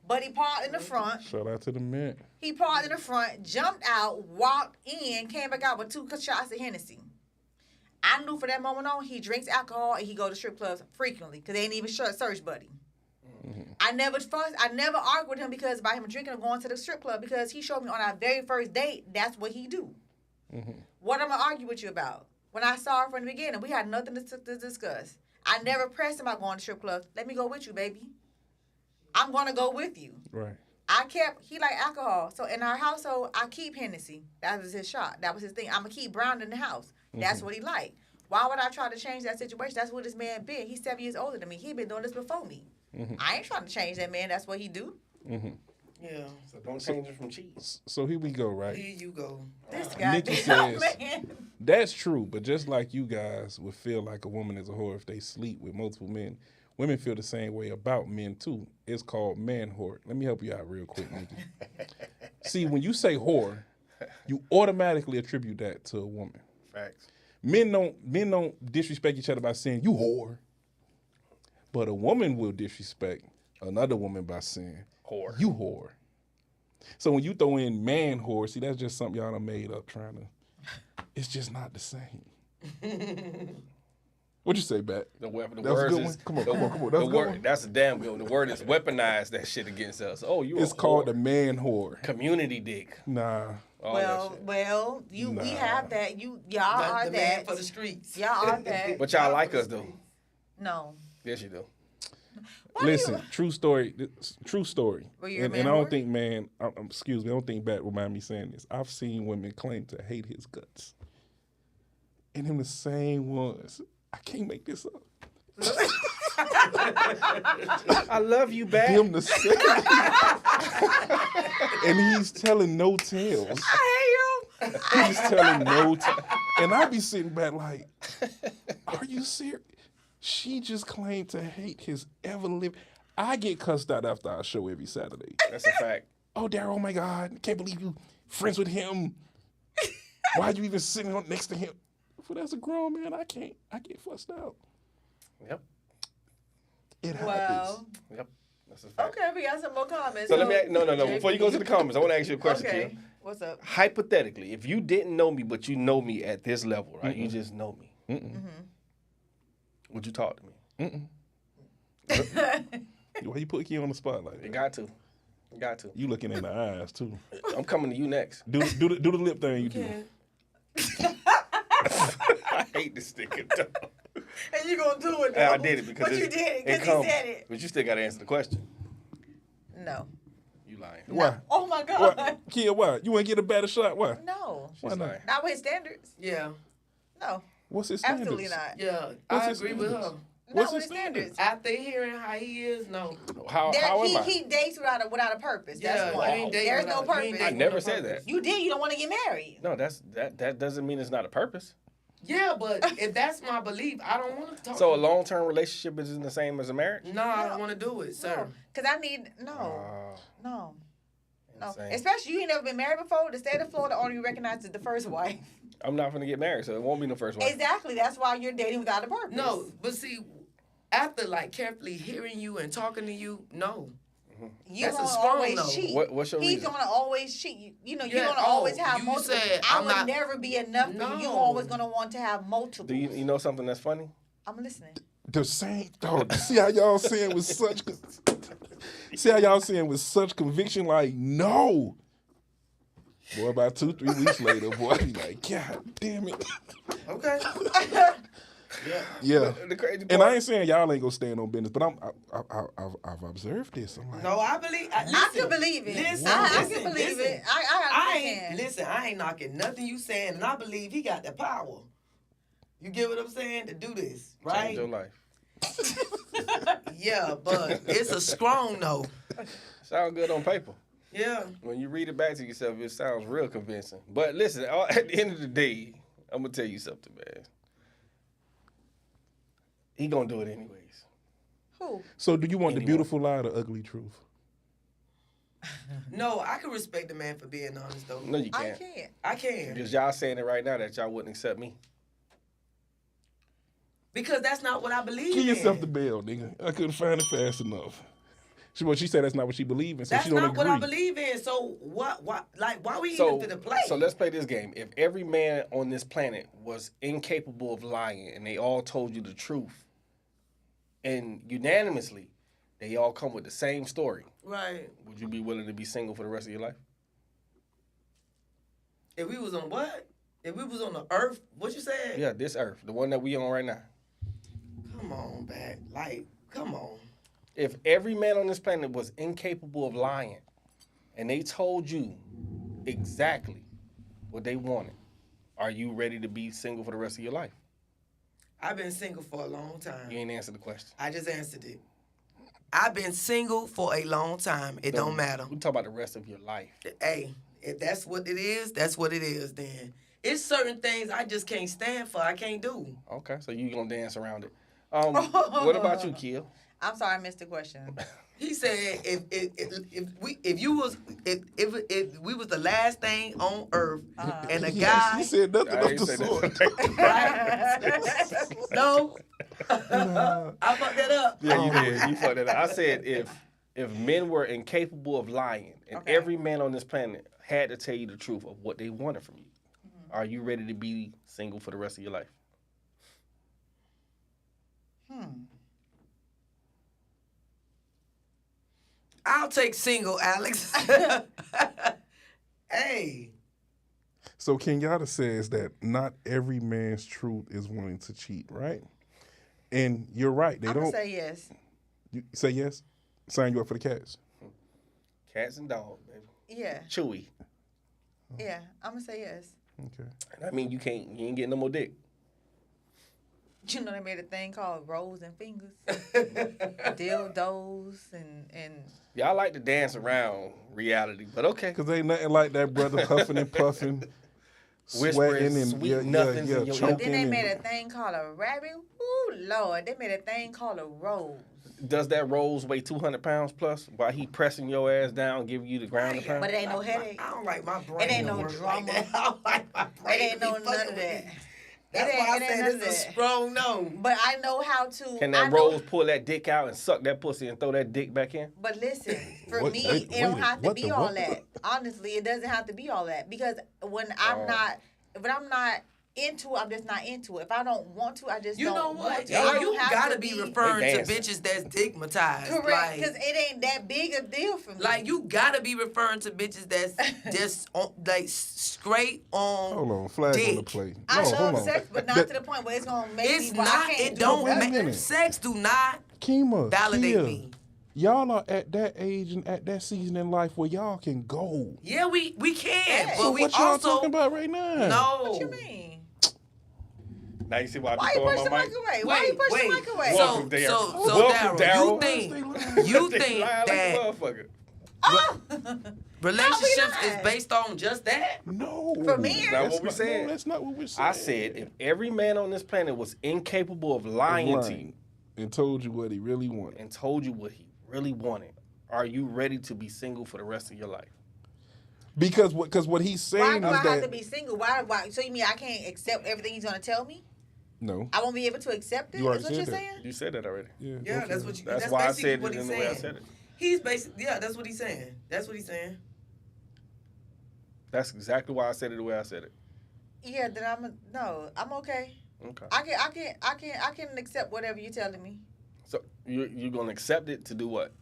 But he parked in the front. Shout out to the men. He parked in the front, jumped out, walked in, came back out with 2 shots of Hennessy. I knew from that moment on he drinks alcohol and he go to strip clubs frequently because they ain't even search buddy. I never argued with him because about him drinking or going to the strip club because he showed me on our very first date that's what he do. What am I argue with you about? When I saw her from the beginning, we had nothing to discuss. I never pressed him about going to strip clubs. Let me go with you, baby. I'm gonna go with you. Right. He like alcohol. So in our household, I keep Hennessy. That was his shot. That was his thing. I'm going to keep Brown in the house. That's what he liked. Why would I try to change that situation? That's what this man been. He's 7 years older than me. He been doing this before me. I ain't trying to change that man. That's what he do. Yeah. So don't change it from cheese. So here we go, right? Here you go. This guy, Nikki damn says- man. That's true, but just like you guys would feel like a woman is a whore if they sleep with multiple men, women feel the same way about men too. It's called man whore. Let me help you out real quick, Nikki. See, when you say whore, you automatically attribute that to a woman. Facts. Men don't disrespect each other by saying you whore, but a woman will disrespect another woman by saying Whore. you whore. So when you throw in man whore, see that's just something y'all done made up trying to. It's just not the same. What'd you say, Bat? The weapon. The That was a words good is one. Come on, the- come on, come on. the That's a good word- one. That's a damn good one. The word is weaponize that shit against us. Oh, you. It's called the man whore. community dick. Nah. All that Well, shit. well, we Nah. have that. Y'all The are man that. for the streets. Y'all are that. But y'all like us though. No. Yes, you do. Why do Listen, you- true story. True story. Were you a And man I don't whore? think, man. Excuse me. I don't think Bat will mind me saying this. I've seen women claim to hate his guts, and them the same ones. I can't make this up. I love you, Bat. Them the same. And he's telling no tales. I hate you. He's telling no tales. And I be sitting back like, are you serious? She just claimed to hate his ever live. I get cussed out after our show every Saturday. That's a fact. Oh, Daryl, oh my God, can't believe you friends with him. Why you even sitting on next to him? Well, as a grown man, I can't. I get fussed out. Yep. It happens. Well, Yep. That's a fact. okay, we got some more comments. So let me no. JP. Before you go to the comments, I want to ask you a question, Okay. Kim. What's up? Hypothetically, if you didn't know me, but you know me at this level, right? You just know me. Would you talk to me? Why you put Key on the spot like You that? got to. You got to. You looking in the eyes too. I'm coming to you next. Do the lip thing you do. I hate this nigga. dog. And you gonna do it? I though. did it because But you it's- did it it because comes. he said it. But you still got to answer the question. No. You lying. Why? Oh my God. Why? Kia, why? You want to get a better shot? Why? No. Why She's not? lying. Not with his standards. Yeah, No. What's his standards? Absolutely not. yeah. What's I his agree with her. standards? Not What's with his his standards. After hearing how he is, no. How am I? He dates without a purpose. That's Yeah, one. you ain't dating There's no without- you ain't purpose. dating I never with no said purpose. that. You did. You don't want to get married. No, that doesn't mean it's not a purpose. Yeah, but if that's my belief, I don't want to talk. So a long-term relationship isn't the same as a marriage? No, I don't want to do it, sir. No. Because I need no. No. Insane. Especially you ain't never been married before. The state of Florida only recognizes the first wife. I'm not gonna get married, so it won't be the first one. Exactly. That's why you're dating without a purpose. No, but see, after like carefully hearing you and talking to you, no. You That's a gonna strong always no. cheat. What's your He's reason? gonna always cheat. You know, you're Yeah, gonna always have you multiple. said, I I'm would not- never be enough for you. You're No. always gonna want to have multiple. Do you know something that's funny? I'm listening. The same. Oh, see how y'all saying with such. See how y'all saying with such conviction, like no. Boy, about 2-3 weeks later, boy, I be like, God damn it. Okay. Yeah. The crazy And part- I ain't saying y'all ain't gonna stand on business, but I've observed this. I'm like, No, I believe. I can believe it. Listen, I listen, can believe listen. it. I ain't understand. listen. I ain't knocking nothing you saying, and I believe he got the power. You get what I'm saying to do this, right? Change your life. Yeah, but it's a strong no. Sound good on paper. Yeah. When you read it back to yourself, it sounds real convincing. But listen, at the end of the day, I'm gonna tell you something, man. He gonna do it anyways. Who? so do you want the Anyone. beautiful lie or the ugly truth? No, I can respect the man for being honest though. No, you I can't. can't. I can. Because y'all saying it right now that y'all wouldn't accept me. Because that's not what I believe Give in. yourself the bell, nigga. I couldn't find it fast enough. She said that's not what she believed in, so That's she don't not agree. what I believe in. So what? Like, why we So, even to the play? so let's play this game. If every man on this planet was incapable of lying and they all told you the truth, and unanimously they all come with the same story, Right. would you be willing to be single for the rest of your life? If we was on what? If we was on the earth, what you said? Yeah, this earth, the one that we on right now. Come on, back. Like, come on. If every man on this planet was incapable of lying and they told you exactly what they wanted, are you ready to be single for the rest of your life? I've been single for a long time. You ain't answered the question. I just answered it. I've been single for a long time. It don't matter. We talk about the rest of your life. Hey, if that's what it is, that's what it is then. It's certain things I just can't stand for. I can't do. Okay, so you gonna dance around it. What about you, Kiel? I'm sorry, I missed the question. He said if we was the last thing on earth and a He guy said nothing I of ain't the say sort. that. no I fucked that up. Yeah, you did. You fucked that up. I said if men were incapable of lying and Okay. every man on this planet had to tell you the truth of what they wanted from you, are you ready to be single for the rest of your life? I'll take single, Alex. Hey. So Kenyatta says that not every man's truth is wanting to cheat, right? And you're right. They I'm don't gonna say yes. You say yes. Sign you up for the cats. Cats and dogs, baby. Yeah, Chewy. yeah. I'm gonna say yes. Okay. I mean, you ain't getting no more dick. You know they made a thing called rose and fingers, dildos, and Y'all like to dance around reality, but okay. Because ain't nothing like that brother huffing and puffing, Whispering sweating and sweet nothings in your ear. choking. then they and- made a thing called a rabbit. Ooh, Lord, they made a thing called a rose. Does that rose weigh 200 pounds plus while he pressing your ass down, giving you the ground and pound? But it ain't no headache. I don't like my brain. It ain't to no work drama. Like that. I don't like my brain. It ain't to no be none fucking of with that. me. That's why I It ain't said none of it's a that. strong no. But I know how to. Can I that know- rose pull that dick out and suck that pussy and throw that dick back in? But listen, for What? me, Wait, it don't wait, have to what be the- all what the- that. Honestly, it doesn't have to be all that because when I'm not into it, I'm just not into it. If I don't want to, I just You don't know want what? to. I don't You have gotta to be referring They to dancing. bitches that's stigmatized. correct because it ain't that big a deal for me. Like you gotta be referring to bitches that's just on, like straight on. Hold on, flag on the dick. play. I No, hold love on. sex, but not That- to the point where it's gonna make It's me. But not. I can't It do don't. Wait a that. minute. Sex do not Kima, validate Kia, me. y'all are at that age and at that season in life where y'all can go. Yeah, we can, Yeah. but So we what y'all also talking about right now? no. What you mean? Now you see why I Why be you push throwing the my mic mic? away? Why you push the mic away? Welcome, So, Daryl. so Welcome, Daryl, Daryl. you They think lying like a that motherfucker. Oh! relationships How we is lying? based on just that? No. For me, That's not what we not- said. No, that's not what we're saying. I said if every man on this planet was incapable of lying to you Lying and told you what he really wanted. and told you what he really wanted, are you ready to be single for the rest of your life? Because what he's Why saying do is I have that to be single? Why? So you mean I can't accept everything he's gonna tell me? no. I won't be able to accept it. You already That's what you're said that. saying? You said that already. Yeah, Yeah, okay. that's what you. That's That's why I basically said what it he's in the way I saying. said it. He's basically that's what he's saying. That's what he's saying. That's exactly why I said it the way I said it. Yeah, then I'm okay. Okay. I can accept whatever you're telling me. So you're gonna accept it to do what?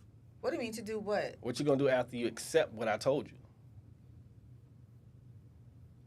What do you mean to do what? What you gonna do after you accept what I told you?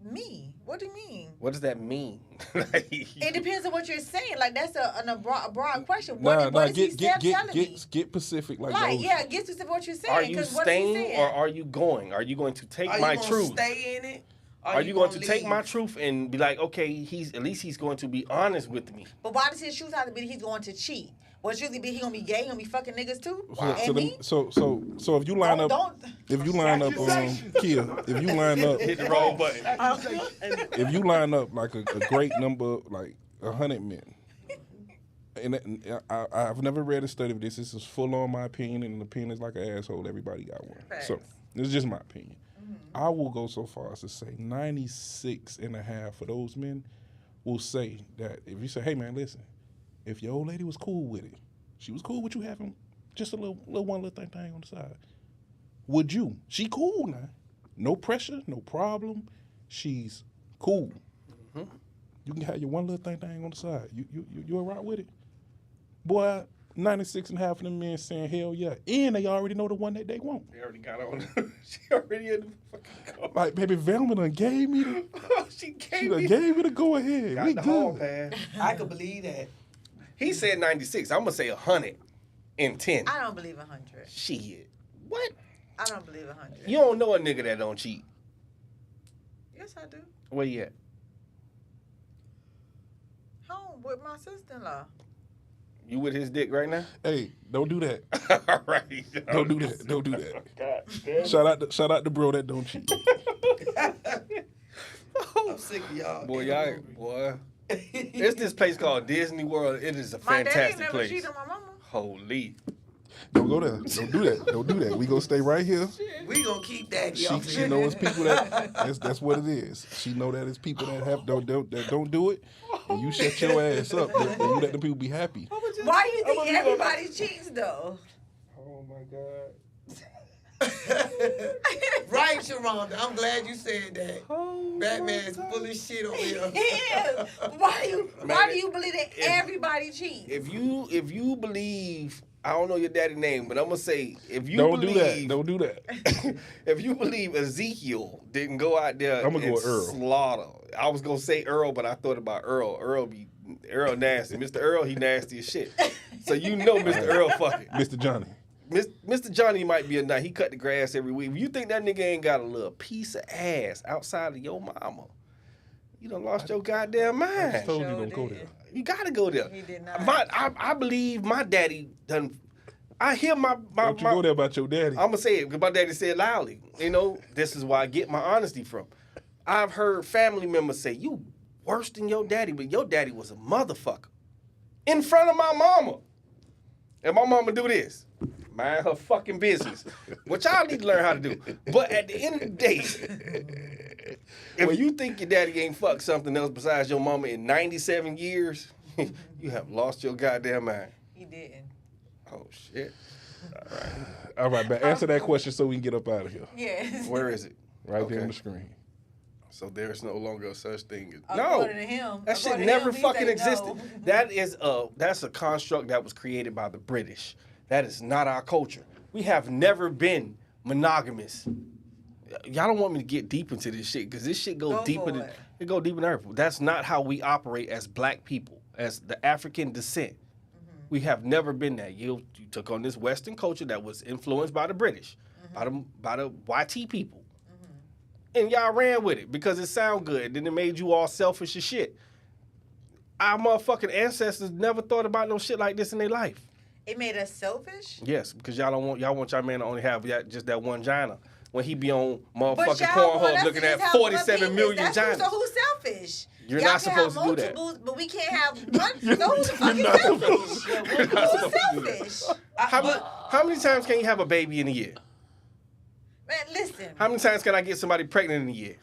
Me? What do you mean? What does that mean? It depends on what you're saying. Like that's a broad question. Nah, What is he telling me? get Pacific like Like, those. yeah, get to what you're saying. Are you 'cause what is he staying saying? or are you going? Are you going to take Are my you gonna truth? stay in it? Are you going to gonna take my leave? truth and be like, okay, he's going to be honest with me? But why does his truth have to be that he's going to cheat? What's usually be he gonna be gay? He gonna be fucking niggas too? And me? So if you line up, Don't. if you line up, Kia, if you line up, Hit the wrong button. if you line up like a great number, like 100 men, and I've never read a study of this. This is full on my opinion, and an opinion is like an asshole. Everybody got one. So Facts. this is just my opinion. I will go so far as to say 96.5% of those men will say that if you say, hey man, listen, if your old lady was cool with it, she was cool with you having just a little one little thing on the side. Would you? She cool now. No pressure, no problem. She's cool. You can have your one little thing on the side. You all right with it? Boy, 96.5% of them men saying hell yeah. And they already know the one that they want. They already got on. She already in the fucking car. Like, baby, Velma done gave me the She she gave done me gave me the go ahead. got We the hall good. pass. I could believe that. He said 96. I'm gonna say 110. I don't believe 100. Shit. What? I don't believe 100. You don't know a nigga that don't cheat. Yes, I do. Where you at? Home with my sister-in-law. You with his dick right now? Hey, don't do that. All right. Don't do that. Don't do that. God damn. Shout out to bro that don't cheat. I'm sick of y'all. Boy, y'all, boy. It's this place called Disney World. It is a My daddy fantastic never place. cheated on my mama. Holy. Don't go there. Don't do that. Don't do that. We gonna stay right here. We gonna keep that. She know it's people that's what it is. She know that it's people that don't do it, and you shut your ass up and you let the people be happy. Why do you think everybody cheats though? Oh my God. Right, Sharonda. I'm glad you said that. Oh, Batman's full of shit over here. He is. Why do you believe that everybody cheats? If you believe, I don't know your daddy's name, but I'm gonna say if you Don't believe, do that. Don't do that. if you believe Ezekiel didn't go out there I'ma go and with Earl. slaughter. I was gonna say Earl, but I thought about Earl. Earl nasty. Mr. Earl, he nasty as shit. So you know Mr. Earl fucking. Mr. Johnny. Mr. Johnny might be a nut. He cut the grass every week. If you think that nigga ain't got a little piece of ass outside of your mama, you done lost your goddamn I mind. just told you Sure don't go did. there. You gotta go there. He did not. I believe my daddy done. I hear my Don't you go there about your daddy. I'm gonna say it because my daddy said loudly. You know, this is where I get my honesty from. I've heard family members say, "You worse than your daddy," but your daddy was a motherfucker in front of my mama, and my mama do this. Mind her fucking business, which y'all need to learn how to do. But at the end of the day, if you think your daddy ain't fucked something else besides your mama in 97 years, you have lost your goddamn mind. He didn't. Oh shit! All right, man. Answer that question so we can get up out of here. Yes. Where is it? Right there Okay. on the screen. So there's no longer such thing as According to him. That shit According to never him, he fucking said existed. no. That's a construct that was created by the British. That is not our culture. We have never been monogamous. Y'all don't want me to get deep into this shit because this shit Go deeper for than it. it go deeper than earth. That's not how we operate as black people, as the African descent. We have never been that. You took on this Western culture that was influenced by the British, by the YT people. And y'all ran with it because it sound good. Then it made you all selfish as shit. Our motherfucking ancestors never thought about no shit like this in their life. It made us selfish. Yes, because y'all want y'all man to only have just that one gina. When he be on But motherfucking y'all want Pornhub us looking to at just have 47 one million penis. That's ginas. So who's selfish? You're Y'all not can supposed have to do that. multiples, but we can't have one. So who's fucking selfish? Who's selfish? How many times can you have a baby in a year? Man, listen. How many times can I get somebody pregnant in a year?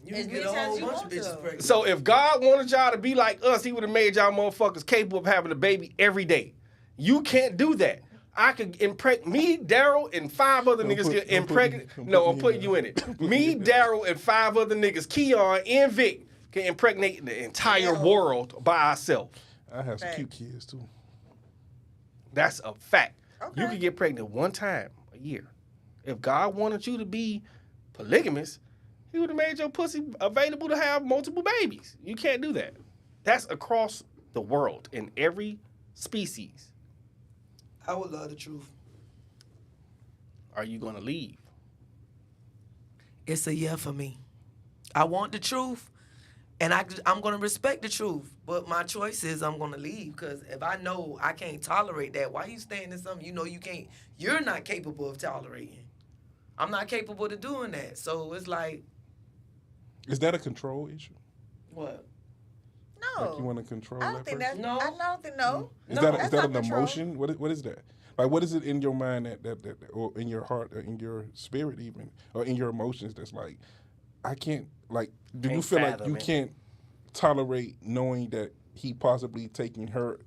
You As can many get a times whole you bunch want of bitches to. pregnant. So if God wanted y'all to be like us, he would have made y'all motherfuckers capable of having a baby every day. You can't do that. I could impregnate me, Daryl, and 5 other niggas get impregnated. No, I'm putting you in it. Me, Daryl, and 5 other niggas, Keon and Vic, can impregnate the entire world by ourselves. I have some Fact. cute kids too. That's a fact. You Okay. can get pregnant one time a year. If God wanted you to be polygamous, he would have made your pussy available to have multiple babies. You can't do that. That's across the world in every species. I would love the truth. Are you going to leave? It's a yeah for me. I want the truth, and I'm going to respect the truth. But my choice is I'm going to leave because if I know I can't tolerate that, why you staying in something you know you can't? You're not capable of tolerating. I'm not capable of doing that. So it's like, Is that a control issue? what? No. Like you want to control I that don't think person? that's. No. I don't think no. Is No, that that's is that not an control. emotion? What is that? Like what is it in your mind that or in your heart or in your spirit even or in your emotions that's like I can't like do you Can't feel like fathom you it. can't tolerate knowing that he possibly taking her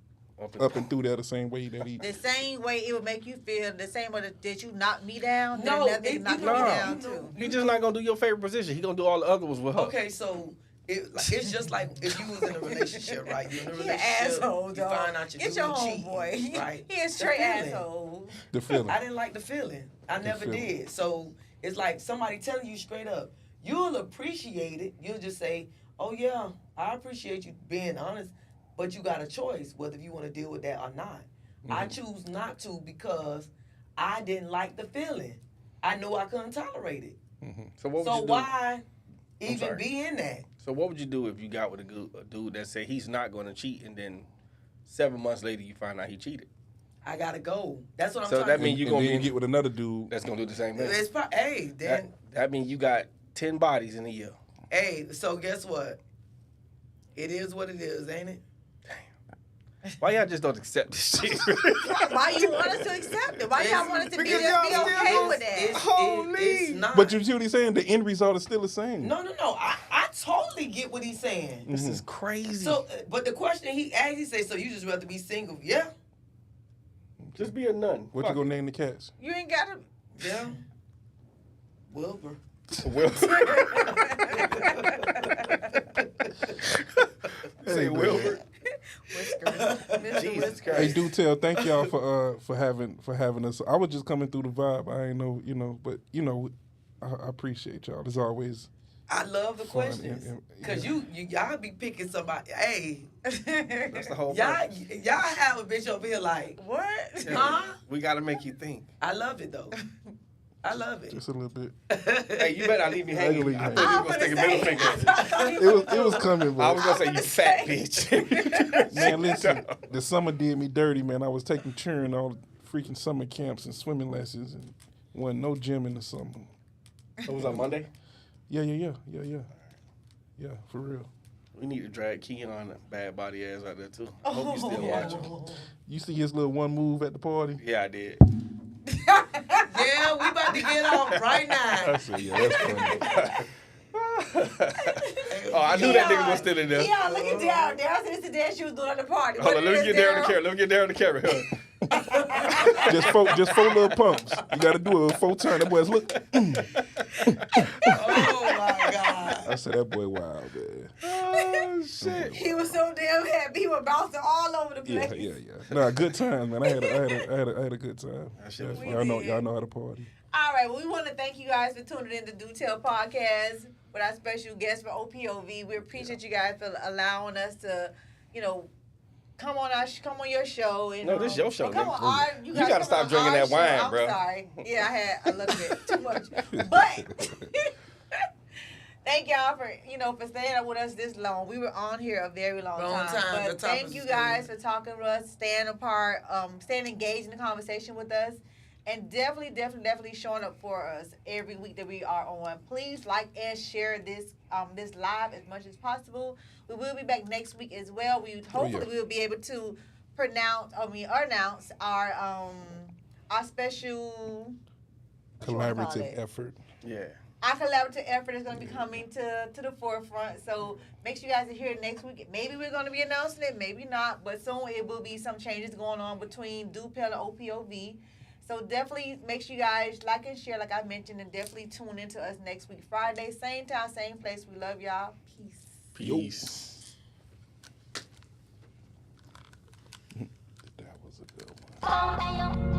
up and through there the same way that he The same way it would make you feel, the same way that you knock me down, No, then that nigga knock me no. down You know- too. He just not going to do your favorite position. He going to do all the other ones with her. Okay, so it's just like if you was in a relationship, right? You're in a He an relationship. asshole, you dog. find out Get you're your doing homeboy. cheating, right? He a The straight feeling. asshole. the feeling. I didn't like the feeling. I never feeling. did. So it's like somebody telling you straight up. You'll appreciate it. You'll just say, "Oh yeah, I appreciate you being honest," but you got a choice whether you want to deal with that or not. I choose not to because I didn't like the feeling. I knew I couldn't tolerate it. So what would So you do? why even sorry. be in that? So what would you do if you got with a dude that said he's not going to cheat and then 7 months later you find out he cheated? I gotta go. That's what I'm So trying that to mean do. you and gonna then you be get with another dude. that's gonna do the same thing. It's hey, then That means you got 10 bodies in a year. hey, so guess what? It is what it is, ain't it? Why y'all just don't accept this shit? Why you want us to accept it? Why y'all want us to be Because okay y'all still with that? Holy. It's not. But you see what he's saying? The end result is still the same. No. I totally get what he's saying. This is crazy. So, but the question he asked, he said, "So you just rather be single?" Yeah, just be a nun. What Fuck you gonna it. name the cats? You ain't gotta. yeah. Wilbur. Say Wilbur. Whiskers. Mr. Jesus Whiskers. Christ. Hey, do tell. Thank y'all for having us. I was just coming through the vibe. I ain't know, but I appreciate y'all. As always. I love the Fun, questions and- because y'all be picking somebody. Hey, That's the whole y'all purpose. have a bitch over here like, What? huh? We got to make you think. I love it though. I love it. Just a little bit. Hey, you better not leave me hanging. Leave you I hanging. thought you was going to stick a middle finger. It was coming, I but was going to say, you fat bitch. man, listen. The summer did me dirty, man. I was taking cheering all the freaking summer camps and swimming lessons, and wasn't no gym in the summer. It was on Monday? Yeah, for real. We need to drag Keon bad body ass out there, too. I hope you still watching. You see his little one move at the party? Yeah, I did. Yeah, we about to get off right now. I said, yeah, that's funny. Oh, I knew that nigga was still in there. Yeah, look at Darryl. Darryl said it's the dance she was doing at the party. Hold on, let me get Darryl on the Darryl. camera. Let me get Darryl on the camera. just four little pumps. You got to do a 4 turn. That boy's look. Oh my God. I said that boy wild, man. Oh, shit. He was so damn happy. He was bouncing all over the place. Yeah. Nah, good time, man. I had a good time. That shit was Yeah, fun. y'all know how to party. All right, well, we want to thank you guys for tuning in to Do Tell Podcast with our special guest for OPOV. We appreciate you guys for allowing us to, come on your show. And, No, this your show, Come nigga. on, You guys gotta come stop on drinking our that wine, show. I'm bro. sorry. Yeah, I had a little bit too much. But thank y'all for staying up with us this long. We were on here a very long time. The But top thank is you good. guys for talking with us, staying apart, staying engaged in the conversation with us. And definitely showing up for us every week that we are on. Please like and share this this live as much as possible. We will be back next week as well. Hopefully we will be able to announce our special what you wanna call Collaborative it? effort. Yeah. Our collaborative effort is going to be coming to the forefront. So make sure you guys are here next week. Maybe we're going to be announcing it, maybe not. But soon it will be some changes going on between DuPel and OPOV. So definitely make sure you guys like and share, like I mentioned, and definitely tune into us next week, Friday, same time, same place. We love y'all. Peace. Peace. That was a good one. Oh,